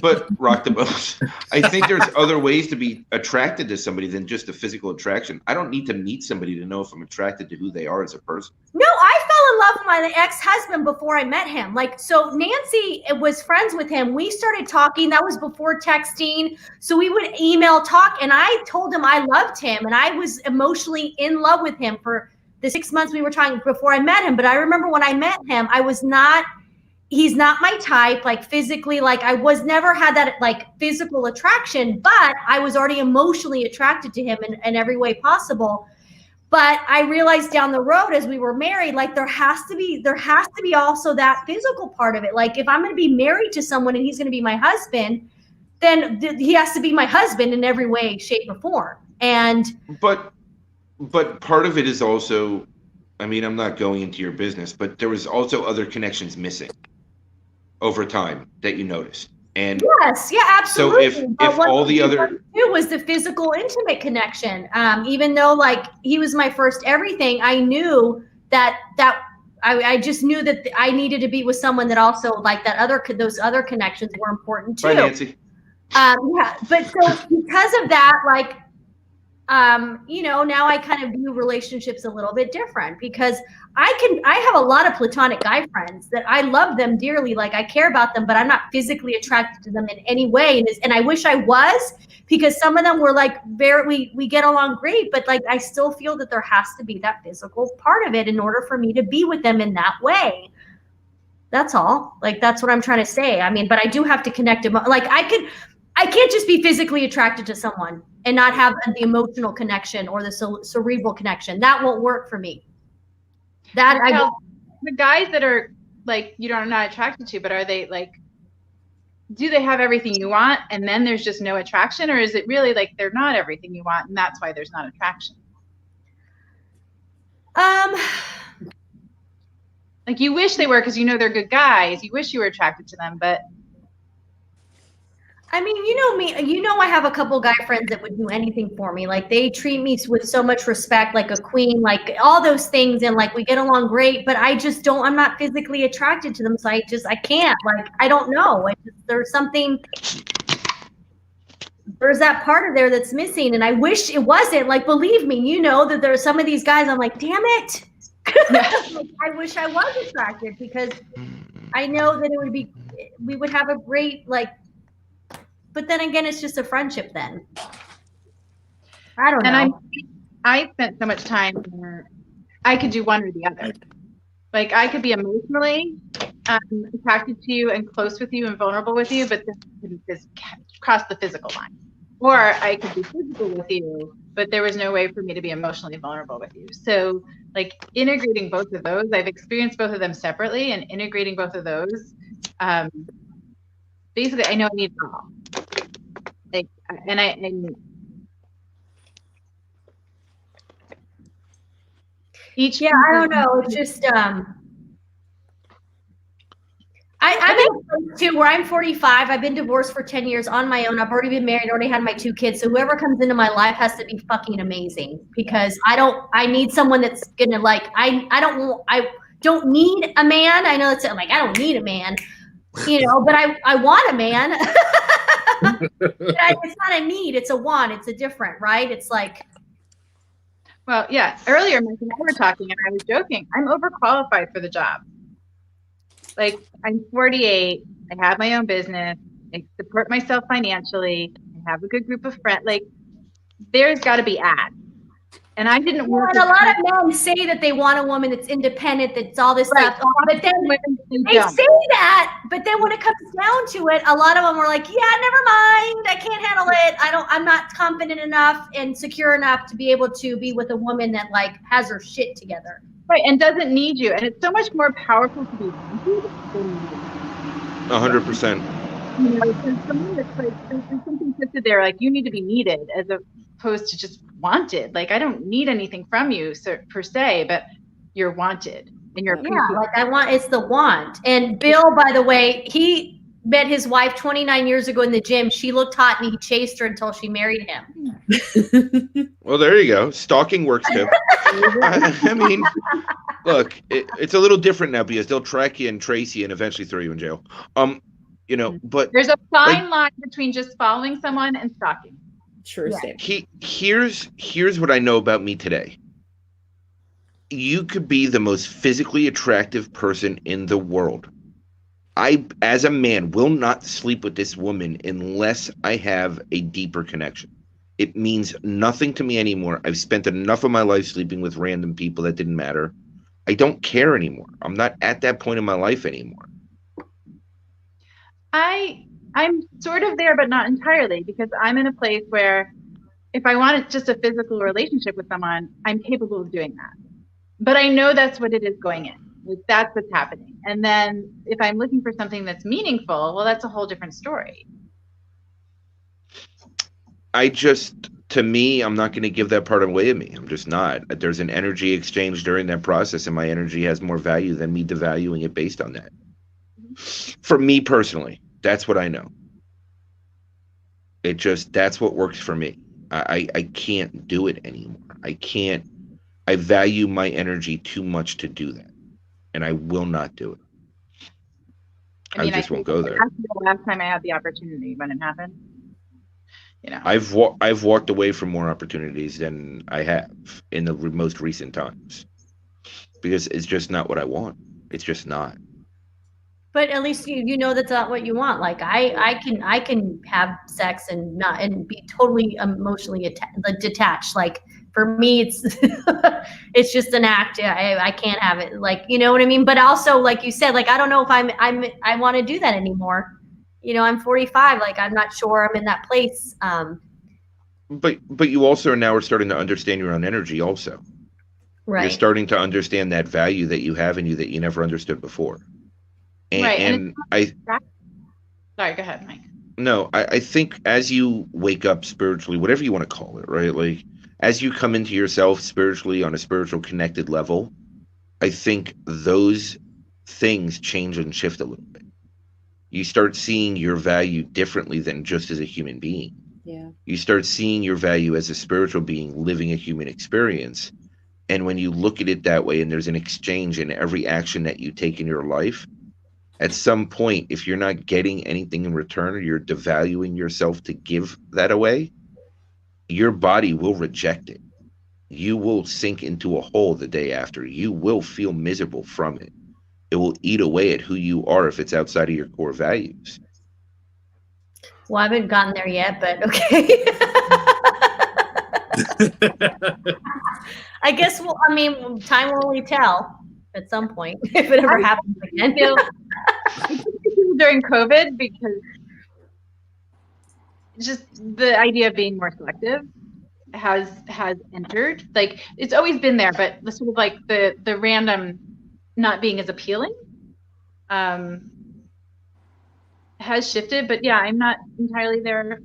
S1: But rock the bones. I think there's other ways to be attracted to somebody than just a physical attraction. I don't need to meet somebody to know if I'm attracted to who they are as a person.
S2: No, I fell in love with my ex-husband before I met him. Like, so Nancy was friends with him. We started talking. That was before texting. So we would email talk, and I told him I loved him, and I was emotionally in love with him for the 6 months we were talking before I met him. But I remember when I met him, he's not my type, like physically, like I never had that like physical attraction, but I was already emotionally attracted to him in every way possible. But I realized down the road as we were married, like there has to be also that physical part of it. Like if I'm going to be married to someone and he's going to be my husband, then he has to be my husband in every way, shape, or form.
S1: But part of it is also, I mean, I'm not going into your business, but there was also other connections missing over time that you noticed. And
S2: yes, yeah, absolutely.
S1: So if all the other
S2: it was the physical intimate connection, even though like he was my first everything, I knew that I just knew that I needed to be with someone that also like those other connections were important too.
S1: Bye, Nancy.
S2: But so because of that, like now I kind of view relationships a little bit different because I have a lot of platonic guy friends that I love them dearly. Like I care about them, but I'm not physically attracted to them in any way. And I wish I was, because some of them were like we get along great, but like I still feel that there has to be that physical part of it in order for me to be with them in that way. That's all. Like that's what I'm trying to say. I mean, but I do have to connect them. Like I can't just be physically attracted to someone and not have the emotional connection or the cerebral connection. That won't work for me.
S7: The guys that are like you're not attracted to, but are they like, do they have everything you want and then there's just no attraction, or is it really like they're not everything you want and that's why there's not attraction? Like you wish they were because you know they're good guys. You wish you were attracted to them, but
S2: I mean, you know me, you know I have a couple guy friends that would do anything for me. Like they treat me with so much respect, like a queen, like all those things, and like we get along great, but I just don't, I'm not physically attracted to them. So I can't, like, I don't know. There's something, there's that part of there that's missing. And I wish it wasn't. Like, believe me, you know that there are some of these guys, I'm like, damn it. Like, I wish I was attracted because I know that it would be, we would have a great, like, but then again, it's just a friendship then. I don't know.
S7: And I spent so much time where I could do one or the other. Like I could be emotionally attracted to you and close with you and vulnerable with you, but then couldn't cross the physical line. Or I could be physical with you, but there was no way for me to be emotionally vulnerable with you. So like integrating both of those, I've experienced both of them separately, and integrating both of those, basically I know I need it all. Like, and each,
S2: yeah, I don't know. It's just I'm in a place too where I'm 45. I've been divorced for 10 years on my own. I've already been married, already had my 2 kids. So whoever comes into my life has to be fucking amazing, because I need someone that's gonna like, I don't need a man. I know it's like, I don't need a man, you know, but I want a man. It's not a need, it's a want. It's a different, right? It's like,
S7: well, yeah. Earlier, Mike and I were talking, and I was joking. I'm overqualified for the job. Like, I'm 48. I have my own business. I support myself financially. I have a good group of friends. Like, there's got to be ads. And I didn't work.
S2: And a lot of men say that they want a woman that's independent, that's all this stuff. But then they say that, but then when it comes down to it, a lot of them were like, yeah, never mind. I can't handle it. I'm not confident enough and secure enough to be able to be with a woman that like has her shit together.
S7: Right. And doesn't need you. And it's so much more powerful to be wanted than needed.
S1: 100%.
S7: You know, for me, it's like, there's something twisted there. Like, you need to be needed as opposed to just wanted. Like, I don't need anything from you per se, but you're wanted and you're
S2: like it's the want. And Bill, by the way, he met his wife 29 years ago in the gym. She looked hot and he chased her until she married him.
S1: Well, there you go. Stalking works too. I mean, look, it's a little different now because they'll track you and trace you and eventually throw you in jail. You know, but
S7: there's a fine line between just following someone and stalking.
S5: True.
S2: Yeah.
S1: Here's what I know about me today. You could be the most physically attractive person in the world. I, as a man, will not sleep with this woman unless I have a deeper connection. It means nothing to me anymore. I've spent enough of my life sleeping with random people that didn't matter. I don't care anymore. I'm not at that point in my life anymore.
S7: I'm sort of there, but not entirely, because I'm in a place where if I wanted just a physical relationship with someone, I'm capable of doing that. But I know that's what it is going in. Like, that's what's happening. And then if I'm looking for something that's meaningful, well, that's a whole different story.
S1: To me, I'm not going to give that part away of me. I'm just not. There's an energy exchange during that process, and my energy has more value than me devaluing it based on that. For me personally, that's what I know. That's what works for me. I can't do it anymore. I value my energy too much to do that. And I will not do it. I just won't go there.
S7: That's the last time I had the opportunity when it happened. You know,
S1: I've walked away from more opportunities than I have in the most recent times, because it's just not what I want. It's just not.
S2: But at least you know that's not what you want. Like I can have sex and be totally emotionally detached. Like for me, it's it's just an act. I can't have it. Like, you know what I mean? But also, like you said, like I don't know if I want to do that anymore. You know, I'm 45. Like I'm not sure I'm in that place.
S1: But you also now are starting to understand your own energy. Also,
S2: right?
S1: You're starting to understand that value that you have in you that you never understood before. And
S7: sorry, go ahead, Mike.
S1: No, I think as you wake up spiritually, whatever you want to call it, right? Like as you come into yourself spiritually on a spiritual connected level, I think those things change and shift a little bit. You start seeing your value differently than just as a human being.
S5: Yeah.
S1: You start seeing your value as a spiritual being living a human experience. And when you look at it that way, and there's an exchange in every action that you take in your life, at some point, if you're not getting anything in return, or you're devaluing yourself to give that away, your body will reject it. You will sink into a hole the day after. You will feel miserable from it. It will eat away at who you are if it's outside of your core values.
S2: Well, I haven't gotten there yet, but okay. I guess, well, I mean, time will only tell at some point if it ever happens again.
S7: During COVID, because just the idea of being more selective has entered. Like, it's always been there, but the sort of like the random not being as appealing has shifted. But yeah, I'm not entirely there.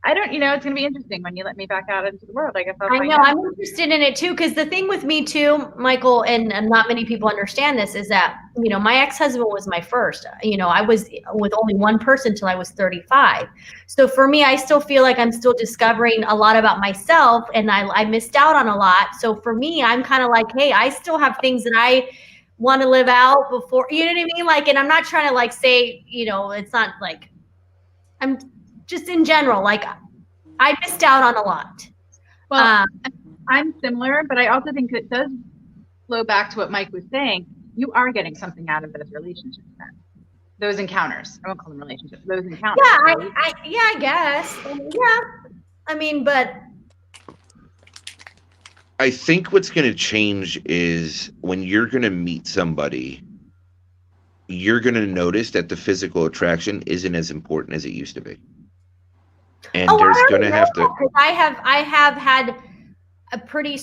S7: I don't, it's going to be interesting when you let me back out into the world. I guess I'll find out.
S2: I'm interested in it too, because the thing with me too, Michael, and not many people understand this, is that, my ex-husband was my first. I was with only one person till I was 35. So for me, I still feel like I'm still discovering a lot about myself, and I missed out on a lot. So for me, I'm kind of like, hey, I still have things that I want to live out before, you know what I mean? Like, and I'm not trying to like say, it's not like, I'm just in general, like I missed out on a lot.
S7: Well, I'm similar, but I also think it does flow back to what Mike was saying. You are getting something out of those relationships then. Those encounters. I won't call them relationships. Those encounters.
S2: Yeah,
S7: right?
S2: I guess. Yeah. I mean, but
S1: I think what's going to change is when you're going to meet somebody, you're going to notice that the physical attraction isn't as important as it used to be. And there's going to have to.
S2: I have had a pretty.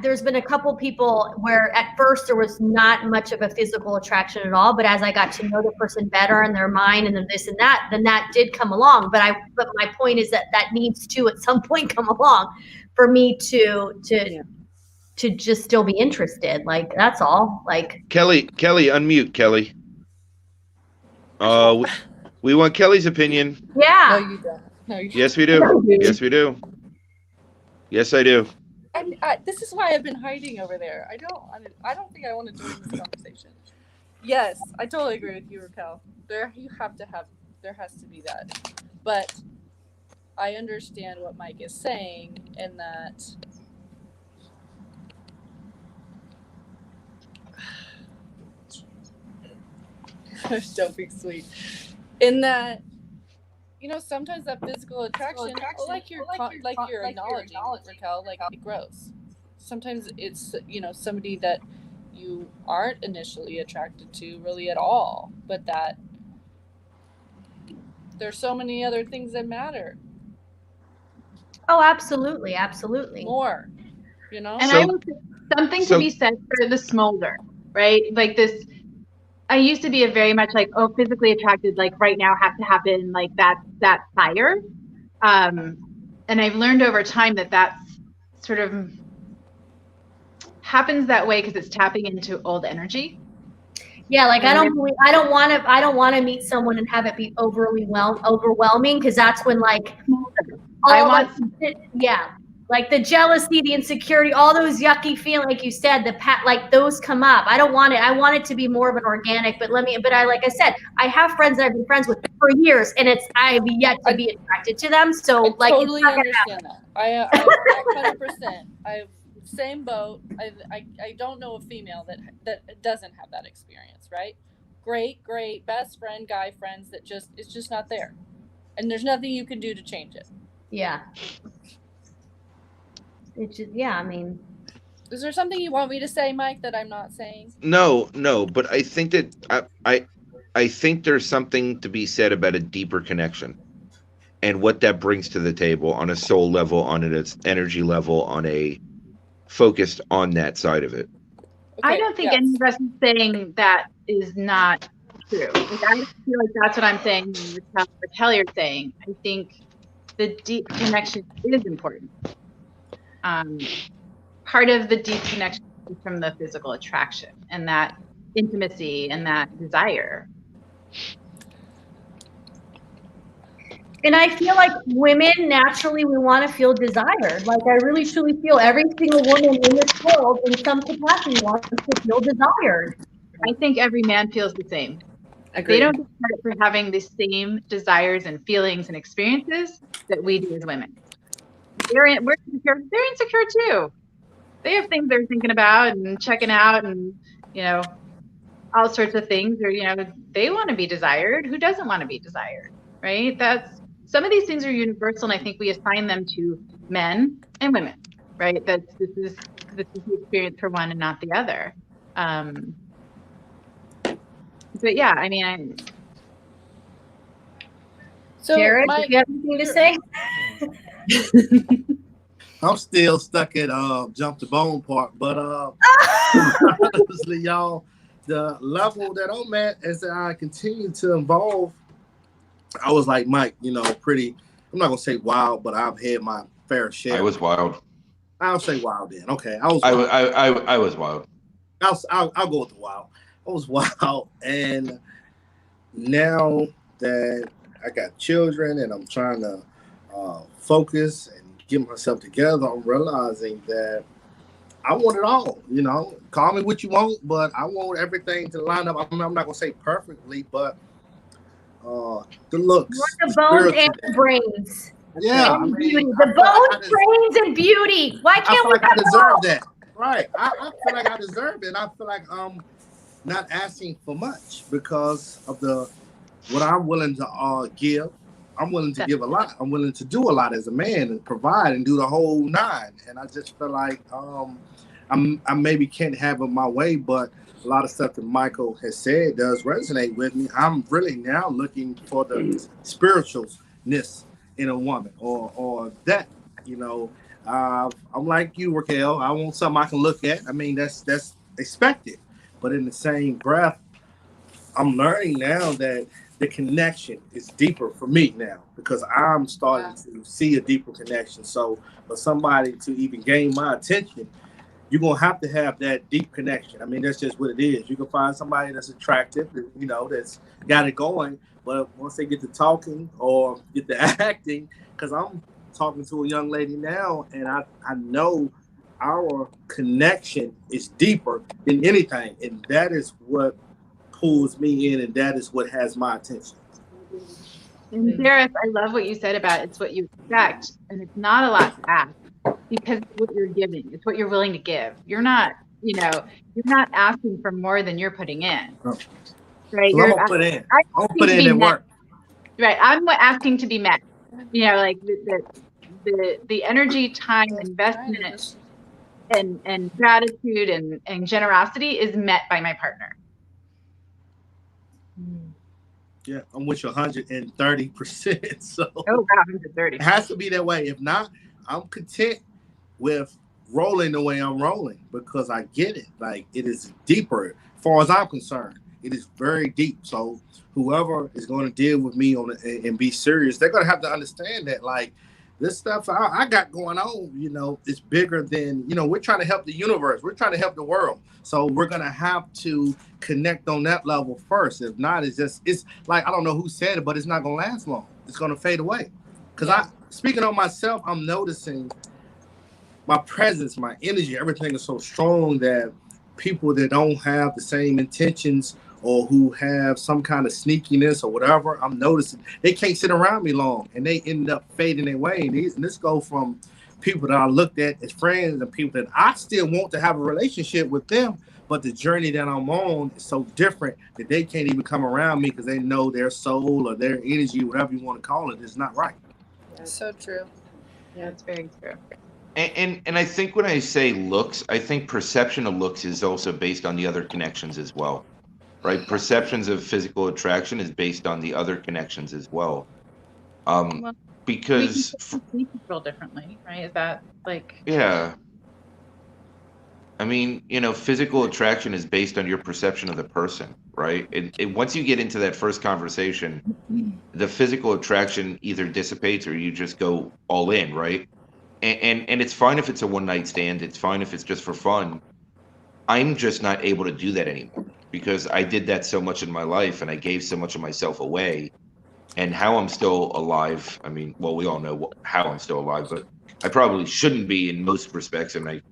S2: There's been a couple people where at first there was not much of a physical attraction at all, but as I got to know the person better and their mind and then this and that, then that did come along. But my point is that needs to at some point come along for me to just still be interested. Like, that's all. Like,
S1: Kelly, unmute Kelly. We want Kelly's opinion.
S2: Yeah.
S6: No, you don't. No, you
S1: Yes, we do. Yes, we do. Yes, I do.
S6: This is why I've been hiding over there. I don't think I want to join this conversation. Yes, I totally agree with you, Raquel. There has to be that. But I understand what Mike is saying in that don't be sweet. In that, sometimes that physical attraction, like you're acknowledging, Raquel, like it grows. Sometimes it's, somebody that you aren't initially attracted to really at all, but that there's so many other things that matter.
S2: oh, absolutely, absolutely.
S6: More,
S7: And I would say something to be said for the smolder, right? Like this. I used to be a very much like, physically attracted, like right now has to happen, like that fire. And I've learned over time that that's sort of happens that way because it's tapping into old energy.
S2: Yeah, like I don't want to meet someone and have it be overwhelming, because that's when like like the jealousy, the insecurity, all those yucky feelings, like you said, like those come up. I don't want it. I want it to be more of an organic, but like I said, I have friends that I've been friends with for years, and I've yet to be attracted to them. So
S6: I
S2: like,
S6: totally understand that. I 100%. Same boat. I don't know a female that doesn't have that experience, right? Great best friend, guy friends that it's just not there, and there's nothing you can do to change it.
S2: Yeah. It's just, I mean,
S6: is there something you want me to say, Mike, that I'm not saying?
S1: No, but I think that I think there's something to be said about a deeper connection and what that brings to the table on a soul level, on an energy level, on a focused on that side of it.
S7: Okay, I don't think any of us is saying that is not true. Like, I feel like that's what I'm saying with Raquel you're saying. I think the deep connection is important. Part of the deep connection is from the physical attraction, and that intimacy and that desire.
S2: And I feel like women, naturally, we want to feel desired. Like, I really truly feel every single woman in this world, in some capacity, wants to feel desired.
S7: I think every man feels the same.
S5: Agreed.
S7: They don't get credit for having the same desires and feelings and experiences that we do as women. We're insecure. They're insecure too. They have things they're thinking about and checking out, and all sorts of things. Or they want to be desired. Who doesn't want to be desired, right? Some of these things are universal, and I think we assign them to men and women, right? This is the experience for one and not the other. But yeah, I mean,
S2: so Jared, do you have anything to say?
S4: I'm still stuck at jump the bone part, but honestly, y'all, the level that I'm at as I continue to evolve, I was like Mike, pretty. I'm not gonna say wild, but I've had my fair share.
S1: I was wild.
S4: I'll say wild then. Okay, I was
S1: wild.
S4: I'll go with the wild. I was wild, and now that I got children and I'm trying to focus and get myself together, I'm realizing that I want it all. Call me what you want, but I want everything to line up. I'm not gonna say perfectly, but the looks,
S2: the bones and the brains.
S4: Yeah,
S2: and beauty. The bones, brains, and beauty. Why can't we?
S4: I deserve that. Right. I feel like I deserve it. And I feel like I'm not asking for much because of what I'm willing to give. I'm willing to give a lot. I'm willing to do a lot as a man and provide and do the whole nine. And I just feel like I maybe can't have it my way, but a lot of stuff that Michael has said does resonate with me. I'm really now looking for the spiritualness in a woman or that, I'm like you, Raquel. I want something I can look at. I mean, that's expected. But in the same breath, I'm learning now that the connection is deeper for me now because I'm starting to see a deeper connection. So for somebody to even gain my attention, you're going to have that deep connection. I mean, that's just what it is. You can find somebody that's attractive, that's got it going. But once they get to talking or get to acting, because I'm talking to a young lady now, and I know our connection is deeper than anything. And that is what pulls me in, and that is what has my attention.
S7: And Jaris, I love what you said about it's what you expect, and it's not a lot to ask because it's what you're giving. It's what you're willing to give. You're not, you're not asking for more than you're putting in. Right?
S4: So I'm gonna put in. I'm gonna put in and work.
S7: Right. I'm asking to be met. Like the energy, time, investment, and gratitude and generosity is met by my partner.
S4: Yeah, I'm with you 130%. So
S7: wow, 130.
S4: It has to be that way. If not, I'm content with rolling the way I'm rolling because I get it. Like, it is deeper as far as I'm concerned. It is very deep. So whoever is going to deal with me and be serious, they're going to have to understand that, like, this stuff I got going on, it's bigger than, we're trying to help the universe. We're trying to help the world. So we're going to have to connect on that level first. If not, it's like, I don't know who said it, but it's not going to last long. It's going to fade away. Because speaking on myself, I'm noticing my presence, my energy, everything is so strong that people that don't have the same intentions or who have some kind of sneakiness or whatever, I'm noticing they can't sit around me long and they end up fading away. And this goes from people that I looked at as friends and people that I still want to have a relationship with them, but the journey that I'm on is so different that they can't even come around me because they know their soul or their energy, whatever you want to call it, is not right.
S6: That's so true.
S7: Yeah, it's very true.
S1: And I think when I say looks, I think perception of looks is also based on the other connections as well. Right, perceptions of physical attraction is based on the other connections as well. Because
S7: we can feel differently, right? Is that like?
S1: Yeah. I mean, physical attraction is based on your perception of the person, right? Once you get into that first conversation, the physical attraction either dissipates or you just go all in, right? And it's fine if it's a one-night stand. It's fine if it's just for fun. I'm just not able to do that anymore. because I did that so much in my life and I gave so much of myself away. And how I'm still alive, I mean, well, we all know how I'm still alive, but I probably shouldn't be in most respects, and I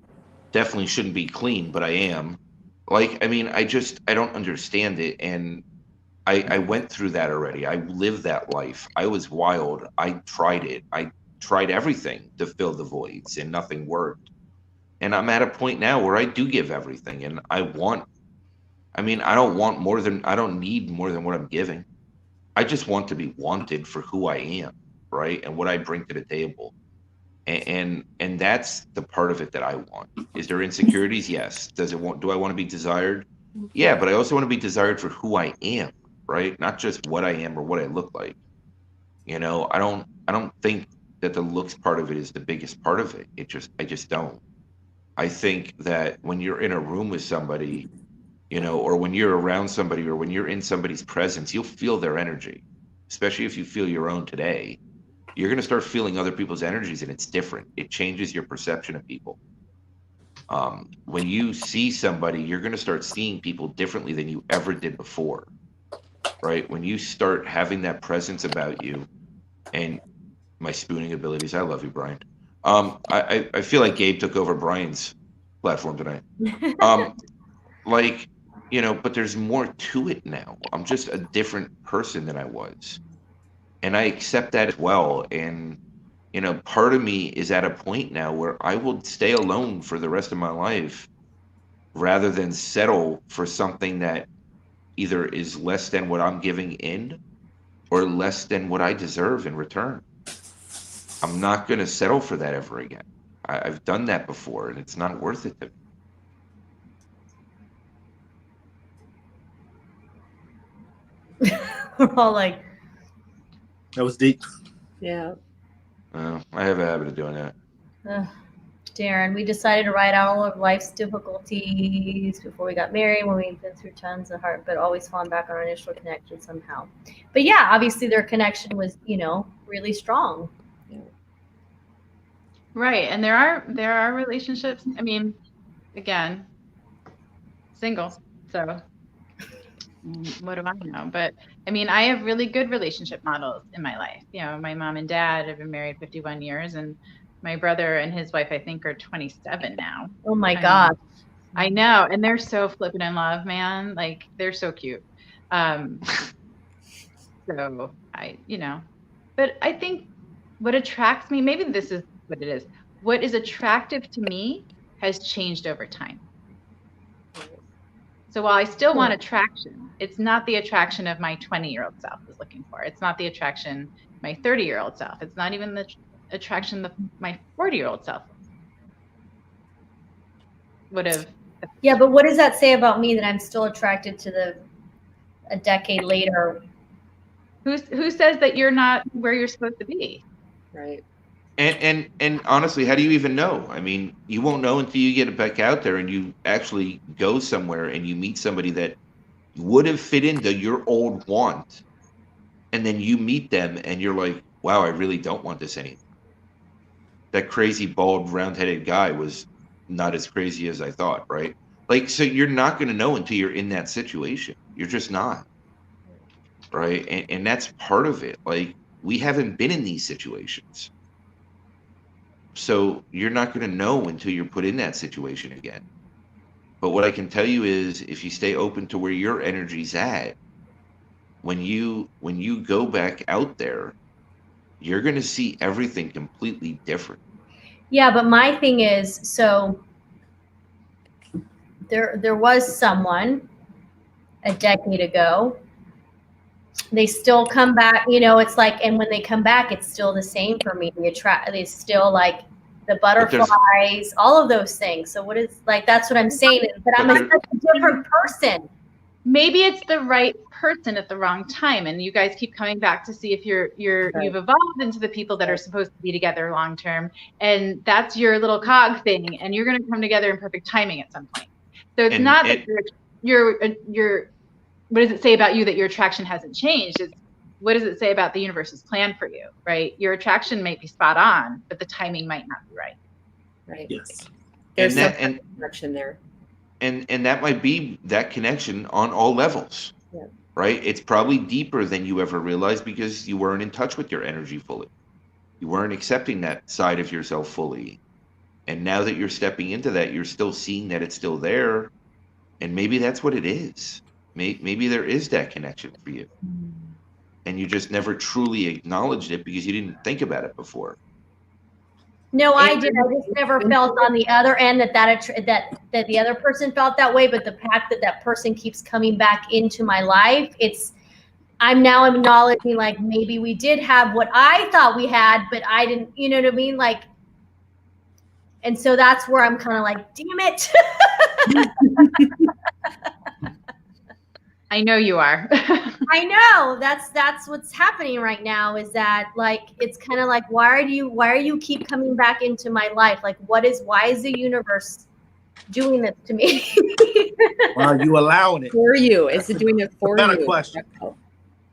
S1: definitely shouldn't be clean, but I am. Like, I mean, I don't understand it. And I went through that already. I lived that life. I was wild. I tried it. I tried everything to fill the voids, and nothing worked. And I'm at a point now where I do give everything, and I mean, I don't need more than what I'm giving. I just want to be wanted for who I am, right? And what I bring to the table. And that's the part of it that I want. Is there insecurities? Yes. Do I want to be desired? Yeah, but I also want to be desired for who I am, right? Not just what I am or what I look like. You know, I don't think that the looks part of it is the biggest part of it. I just don't. I think that when you're in a room with somebody, you know, or when you're around somebody, or when you're in somebody's presence, you'll feel their energy, especially if you feel your own today. You're going to start feeling other people's energies, and it's different. It changes your perception of people. When you see somebody, you're going to start seeing people differently than you ever did before, right? When you start having that presence about you, and my spooning abilities, I love you, Brian. I feel like Gabe took over Brian's platform tonight. Like, you know, but there's more to it now. I'm just a different person than I was. And I accept that as well. And, you know, part of me is at a point now where I will stay alone for the rest of my life rather than settle for something that either is less than what I'm giving in or less than what I deserve in return. I'm not going to settle for that ever again. I've done that before, and it's not worth it to me.
S2: We're all like,
S4: that was deep.
S5: Yeah.
S1: I have a habit of doing that.
S2: Darren, we decided to write all of life's difficulties before we got married, when we've been through tons of heart, but always fallen back on our initial connection somehow. But yeah, obviously their connection was, you know, really strong.
S7: Right. And there are relationships. I mean, again, single. So what do I know? But I mean, I have really good relationship models in my life. You know, my mom and dad have been married 51 years, and my brother and his wife, I think, are 27 now.
S2: Oh my God.
S7: I know. And they're so flippin' in love, man. Like, they're so cute. So you know, but I think what attracts me, maybe this is what it is. What is attractive to me has changed over time. So while I still want attraction, it's not the attraction of my 20-year-old self is looking for. It's not the attraction my 30-year-old self. It's not even the attraction that my 40-year-old self would have.
S2: Yeah, but what does that say about me that I'm still attracted to a decade later?
S7: Who says that you're not where you're supposed to be?
S5: Right.
S1: And honestly, how do you even know? I mean, you won't know until you get back out there and you actually go somewhere and you meet somebody that would have fit into your old want. And then you meet them and you're like, wow, I really don't want this anymore. That crazy, bald, round-headed guy was not as crazy as I thought, right? Like, so you're not going to know until you're in that situation. You're just not. Right? And that's part of it. Like, we haven't been in these situations. So you're not going to know until you're put in that situation again. But what I can tell you is, if you stay open to where your energy's at, when you go back out there, you're going to see everything completely different.
S2: Yeah, but my thing is, so there was someone a decade ago. They still come back, you know, it's like, and when they come back, it's still the same for me. They still like the butterflies, all of those things. So what is, like, that's what I'm saying, but I'm such a different person.
S7: Maybe it's the right person at the wrong time, and you guys keep coming back to see if you've evolved into the people that are supposed to be together long term, and that's your little cog thing, and you're going to come together in perfect timing at some point. So it's not that you're what does it say about you that your attraction hasn't changed? It's what does it say about the universe's plan for you, right? Your attraction may be spot on, but the timing might not be right.
S5: Right.
S4: Yes.
S5: There's some direction there.
S1: and that might be that connection on all levels.
S5: Yeah.
S1: Right? It's probably deeper than you ever realized because you weren't in touch with your energy fully. You weren't accepting that side of yourself fully. And now that you're stepping into that, you're still seeing that it's still there. And maybe that's what it is. Maybe there is that connection for you. And you just never truly acknowledged it because you didn't think about it before.
S2: No, I did. I just never felt on the other end that the other person felt that way. But the fact that that person keeps coming back into my life, I'm now acknowledging like maybe we did have what I thought we had, but I didn't. You know what I mean? Like, and so that's where I'm kind of like, damn it.
S7: I know you are.
S2: I know that's what's happening right now is that like it's kind of like why are you keep coming back into my life? Like why is the universe doing this to me?
S4: Why are you allowing it?
S5: For you. Is it doing it for
S4: Better
S5: you?
S4: question.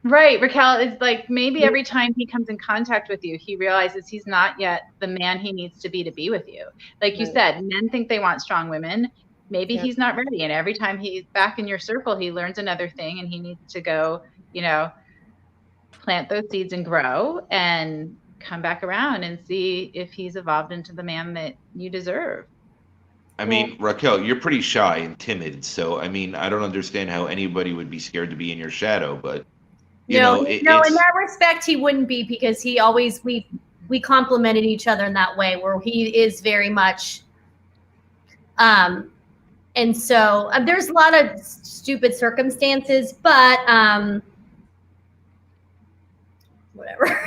S7: Right, Raquel, it's like maybe every time he comes in contact with you, he realizes he's not yet the man he needs to be with you. Like you said, men think they want strong women. Maybe he's not ready. And every time he's back in your circle, he learns another thing and he needs to go, plant those seeds and grow and come back around and see if he's evolved into the man that you deserve.
S1: I mean, Raquel, you're pretty shy and timid. So, I mean, I don't understand how anybody would be scared to be in your shadow, but
S2: in that respect, he wouldn't be because he always, we complimented each other in that way where he is very much, and so there's a lot of stupid circumstances, but whatever.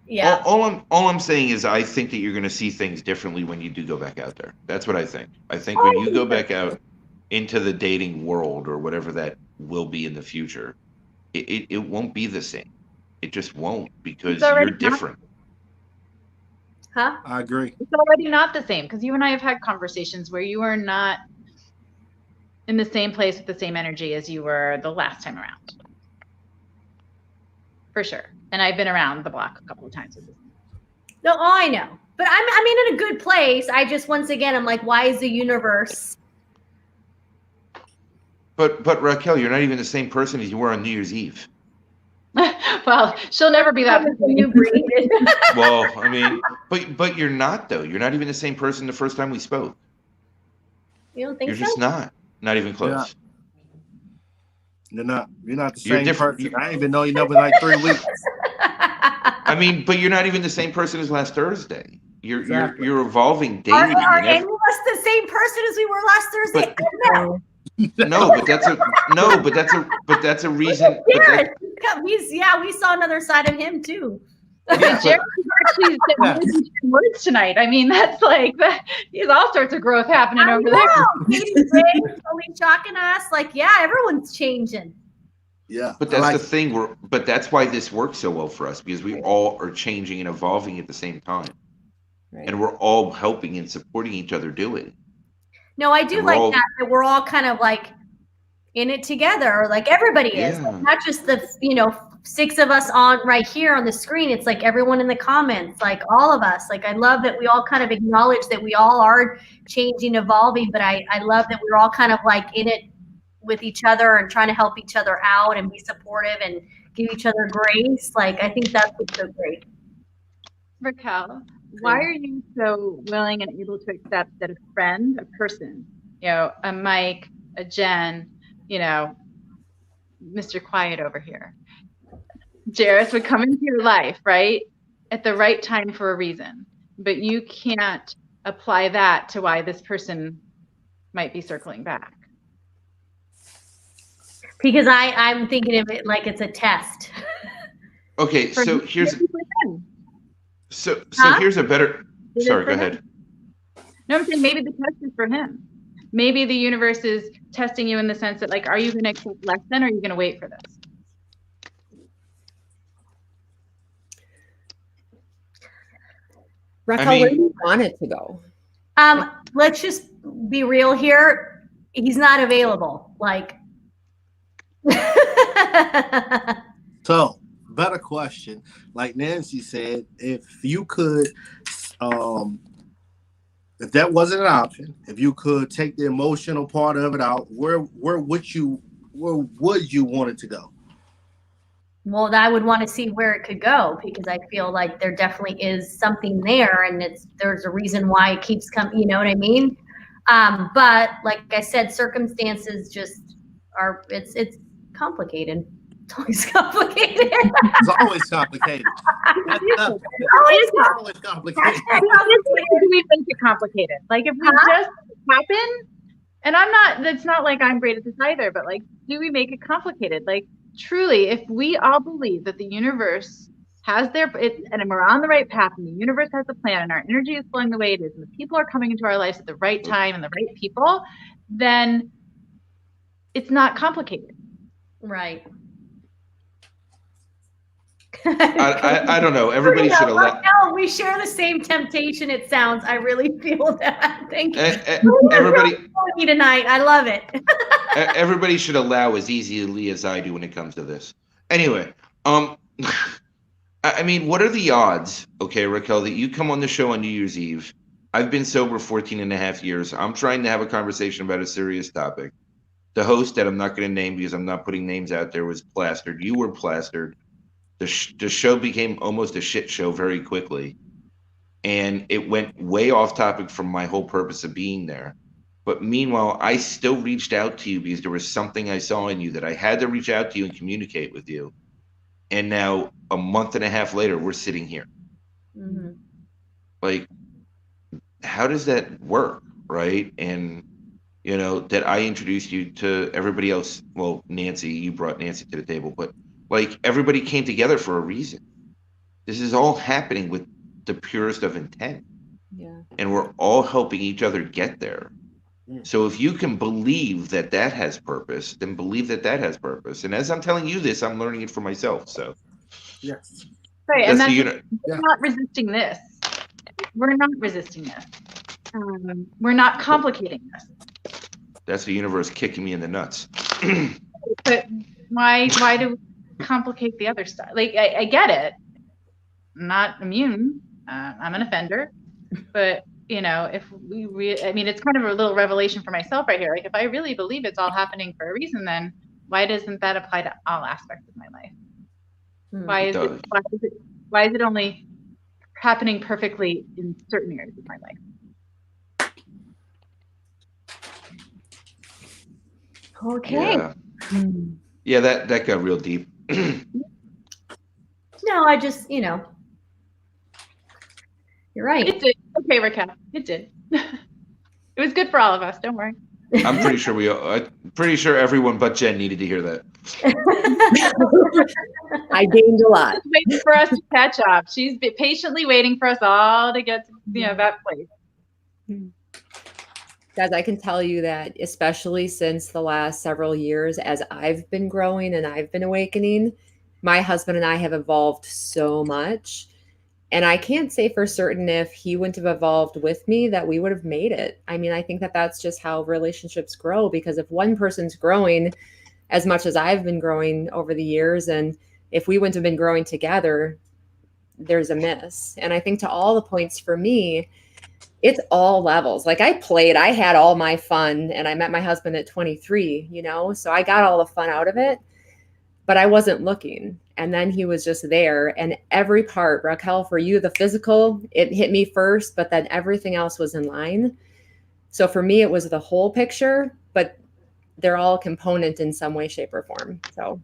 S2: Yeah.
S1: All I'm saying is I think that you're going to see things differently when you do go back out there. That's what I think. I think when you go back out into the dating world or whatever that will be in the future, it won't be the same. It just won't because you're different.
S2: Huh?
S4: I agree.
S7: It's already not the same because you and I have had conversations where you are not in the same place with the same energy as you were the last time around. For sure. And I've been around the block a couple of times with this.
S2: No, I know. But I'm in a good place. I just, once again, I'm like, why is the universe?
S1: But Raquel, you're not even the same person as you were on New Year's Eve.
S7: Well, she'll never be that.
S1: Well, I mean, but you're not though. You're not even the same person the first time we spoke.
S2: You don't think
S1: you're just not even close.
S4: You're not the same person. I ain't been knowing you know for like 3 weeks.
S1: I mean, but you're not even the same person as last Thursday. You're evolving daily.
S2: Are any of us the same person as we were last Thursday?
S1: That's a reason.
S2: We saw another side of him too.
S7: Jaris actually said words tonight. I mean, that's like there's all sorts of growth happening over there.
S2: Katie's totally shocking us. Like, yeah, everyone's changing.
S4: Yeah,
S1: but that's the thing. But that's why this works so well for us because we all are changing and evolving at the same time, and we're all helping and supporting each other do it.
S2: No, I do like that we're all kind of like in it together, like everybody is, like not just the 6 of us on right here on the screen. It's like everyone in the comments, like all of us. Like I love that we all kind of acknowledge that we all are changing, evolving, but I love that we're all kind of like in it with each other and trying to help each other out and be supportive and give each other grace. Like I think that's what's so great.
S7: Raquel, why are you so willing and able to accept that a friend, a person, a Mike, a Jen, Mr. Quiet over here, Jaris would come into your life, right, at the right time for a reason, but you can't apply that to why this person might be circling back?
S2: Because I'm thinking of it like it's a test.
S1: Okay, so here's here's a better. Sorry, go ahead.
S7: No, I'm saying maybe the test is for him. Maybe the universe is testing you in the sense that, like, are you going to accept less than, or are you going to wait for this?
S5: Raquel, where do you want it to go?
S2: Let's just be real here. He's not available. Like.
S4: So, better question. Like Nancy said, if you could if that wasn't an option, if you could take the emotional part of it out, where would you want it to go?
S2: Well, I would want to see where it could go, because I feel like there definitely is something there, and there's a reason why it keeps coming. You know what I mean? But like I said, circumstances just are. It's complicated. It's always complicated.
S4: It's always complicated. It's always complicated.
S7: Do we make it complicated? Like if we just happen, and it's not like I'm great at this either, but like, do we make it complicated? Like truly, if we all believe that the universe has and we're on the right path, and the universe has a plan, and our energy is flowing the way it is, and the people are coming into our lives at the right time and the right people, then it's not complicated.
S2: Right.
S1: I don't know. Everybody should have let.
S2: No, we share the same temptation. It sounds. I really feel that. Thank you.
S1: Everybody
S2: tonight. I love it.
S1: Everybody should allow as easily as I do when it comes to this. Anyway, I mean, what are the odds, okay, Raquel, that you come on the show on New Year's Eve? I've been sober 14 and a half years. I'm trying to have a conversation about a serious topic. The host, that I'm not going to name because I'm not putting names out there, was plastered. You were plastered. The show became almost a shit show very quickly. And it went way off topic from my whole purpose of being there. But meanwhile, I still reached out to you because there was something I saw in you that I had to reach out to you and communicate with you. And now, a month and a half later, we're sitting here.
S2: Mm-hmm.
S1: Like, how does that work, right? And, you know, that I introduced you to everybody else. Well, Nancy, you brought Nancy to the table, but like, everybody came together for a reason. This is all happening with the purest of intent.
S5: Yeah.
S1: And we're all helping each other get there. So if you can believe that that has purpose, then believe that that has purpose. And as I'm telling you this, I'm learning it for myself. So,
S4: yes.
S7: Right. And we're not resisting this. We're not resisting this. We're not complicating this.
S1: That's the universe kicking me in the nuts.
S7: But why do we complicate the other stuff? Like, I get it. I'm not immune. I'm an offender. But, you know, if I mean, it's kind of a little revelation for myself right here. Like, if I really believe it's all happening for a reason, then why doesn't that apply to all aspects of my life? Why is it only happening perfectly in certain areas of my life?
S2: Okay.
S1: Yeah, that got real deep.
S2: No, I just, you know, you're right.
S7: It did. Okay, Raquel, it did. It was good for all of us. Don't worry.
S1: I'm pretty sure everyone but Jen needed to hear that.
S5: I gained a lot.
S7: She's waiting for us to catch up. She's been patiently waiting for us all to get to that place.
S5: Guys, I can tell you that, especially since the last several years, as I've been growing and I've been awakening, my husband and I have evolved so much. And I can't say for certain if he wouldn't have evolved with me that we would have made it. I mean, I think that that's just how relationships grow, because if one person's growing as much as I've been growing over the years, and if we wouldn't have been growing together, there's a miss. And I think to all the points for me, it's all levels. Like, I had all my fun, and I met my husband at 23, you know, so I got all the fun out of it, but I wasn't looking. And then he was just there, and every part, Raquel, for you, the physical, it hit me first, but then everything else was in line. So for me, it was the whole picture, but they're all component in some way, shape, or form. So.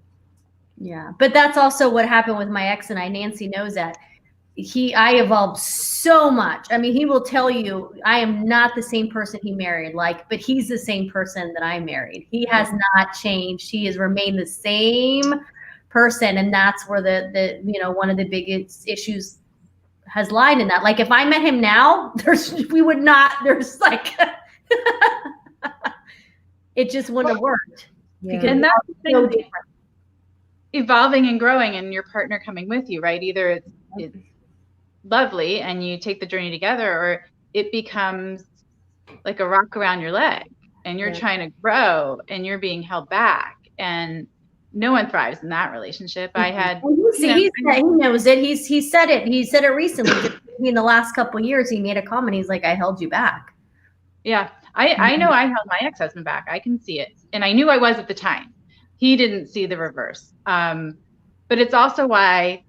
S2: Yeah. But that's also what happened with my ex and I. Nancy knows that. I evolved so much. I mean, he will tell you, I am not the same person he married, but he's the same person that I married. He has not changed. He has remained the same person. And that's where the one of the biggest issues has lied in that. Like, if I met him now, it just wouldn't have worked.
S5: Yeah.
S7: And that's the thing, so different. Evolving and growing, and your partner coming with you, right? Either it's lovely and you take the journey together, or it becomes like a rock around your leg and you're trying to grow and you're being held back, and no one thrives in that relationship. I had,
S2: he knows it. He said it recently. in the last couple of years, he made a comment. He's like, I held you back.
S7: Yeah. I know I held my ex-husband back. I can see it. And I knew I was at the time. He didn't see the reverse. But it's also why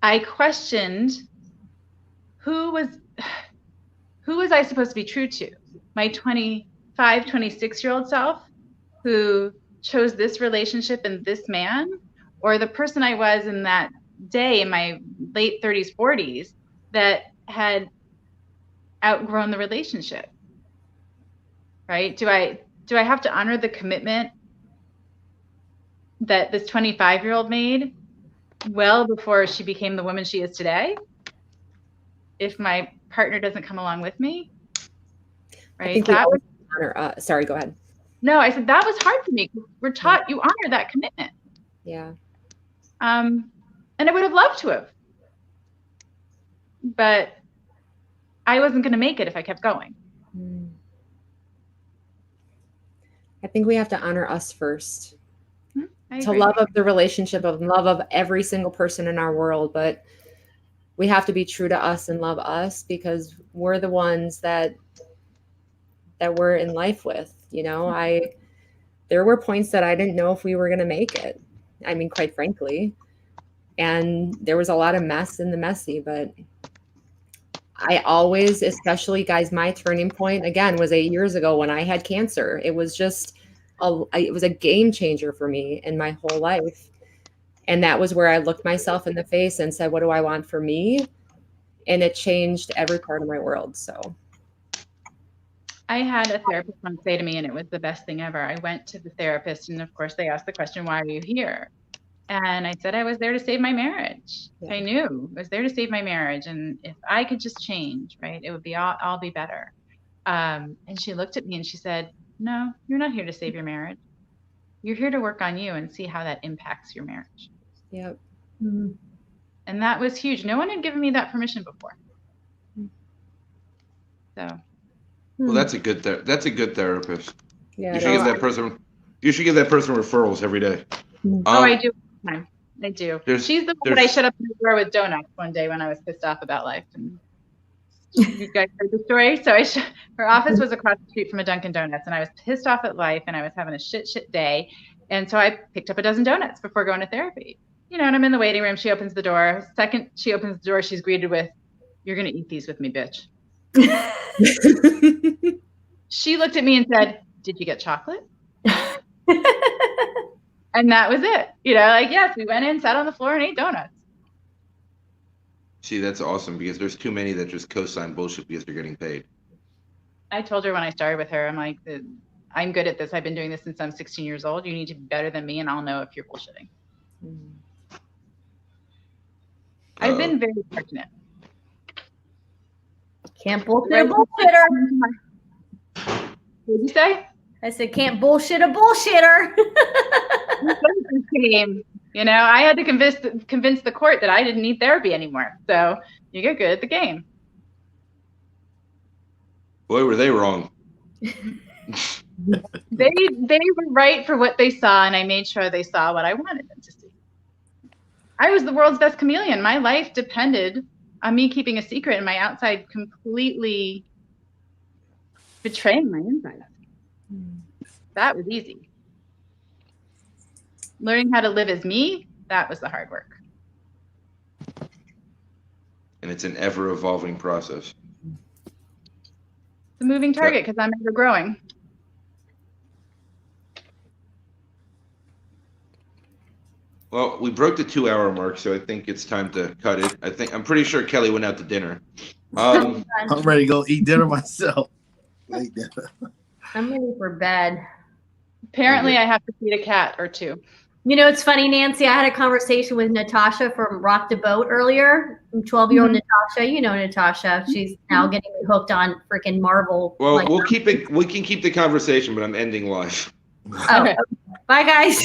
S7: I questioned who was I supposed to be true to? My 25, 26-year-old self who chose this relationship and this man, or the person I was in that day in my late 30s, 40s that had outgrown the relationship, right? Do I have to honor the commitment that this 25-year-old made well before she became the woman she is today? If my partner doesn't come along with me, right?
S5: Sorry, go ahead.
S7: No, I said that was hard for me. We're taught you honor that commitment.
S5: Yeah.
S7: And I would have loved to have, but I wasn't going to make it if I kept going.
S5: I think we have to honor us first.
S7: I
S5: To
S7: agree.
S5: love of the relationship, of love of every single person in our world, but we have to be true to us and love us because we're the ones that we're in life with. You know, there were points that I didn't know if we were going to make it. I mean, quite frankly, and there was a lot of mess in the messy, but I always, especially guys, my turning point again was 8 years ago when I had cancer. It was just it was a game changer for me in my whole life. And that was where I looked myself in the face and said, what do I want for me? And it changed every part of my world. So
S7: I had a therapist once say to me, and it was the best thing ever. I went to the therapist, and of course they asked the question, why are you here? And I said I was there to save my marriage. Yeah. I knew I was there to save my marriage. And if I could just change, right, it would be all be better. And she looked at me and she said, no, you're not here to save your marriage. You're here to work on you and see how that impacts your marriage.
S5: Yep.
S2: Mm-hmm.
S7: And that was huge. No one had given me that permission before. So.
S1: Well, that's a good therapist.
S5: Yeah.
S1: You should give that person. You should give that person referrals every day.
S7: I do. I do. She's the one that I shut up in the door with donuts one day when I was pissed off about life. And you guys heard the story. So her office was across the street from a Dunkin' Donuts, and I was pissed off at life, and I was having a shit day. And so I picked up a dozen donuts before going to therapy. You know, and I'm in the waiting room. She opens the door. Second, she opens the door. She's greeted with, "You're gonna eat these with me, bitch." She looked at me and said, "Did you get chocolate?" And that was it. You know, like, yes, we went in, sat on the floor, and ate donuts.
S1: See, that's awesome because there's too many that just co-sign bullshit because they're getting paid.
S7: I told her when I started with her, I'm like, I'm good at this. I've been doing this since I'm 16 years old. You need to be better than me, and I'll know if you're bullshitting. I've been very fortunate. Can't bullshit a bullshitter. What did you say?
S2: I said, can't bullshit a bullshitter.
S7: You know, I had to convince the court that I didn't need therapy anymore. So you get good at the game.
S1: Boy, were they wrong.
S7: They were right for what they saw, and I made sure they saw what I wanted them to see. I was the world's best chameleon. My life depended on me keeping a secret and my outside completely betraying my inside. That was easy. Learning how to live as me, that was the hard work.
S1: And it's an ever-evolving process.
S7: It's a moving target because I'm ever growing.
S1: Well, we broke the 2-hour mark, so I think it's time to cut it. I'm pretty sure Kelly went out to dinner.
S4: I'm ready to go eat dinner myself.
S2: I'm ready for bed.
S7: Apparently, I have to feed a cat or two.
S2: You know, it's funny, Nancy. I had a conversation with Natasha from Rock the Boat earlier. 12-year-old Natasha. You know Natasha. She's now getting hooked on freaking Marvel.
S1: Well, we can keep the conversation, but I'm ending live.
S2: Oh, okay. Bye, guys.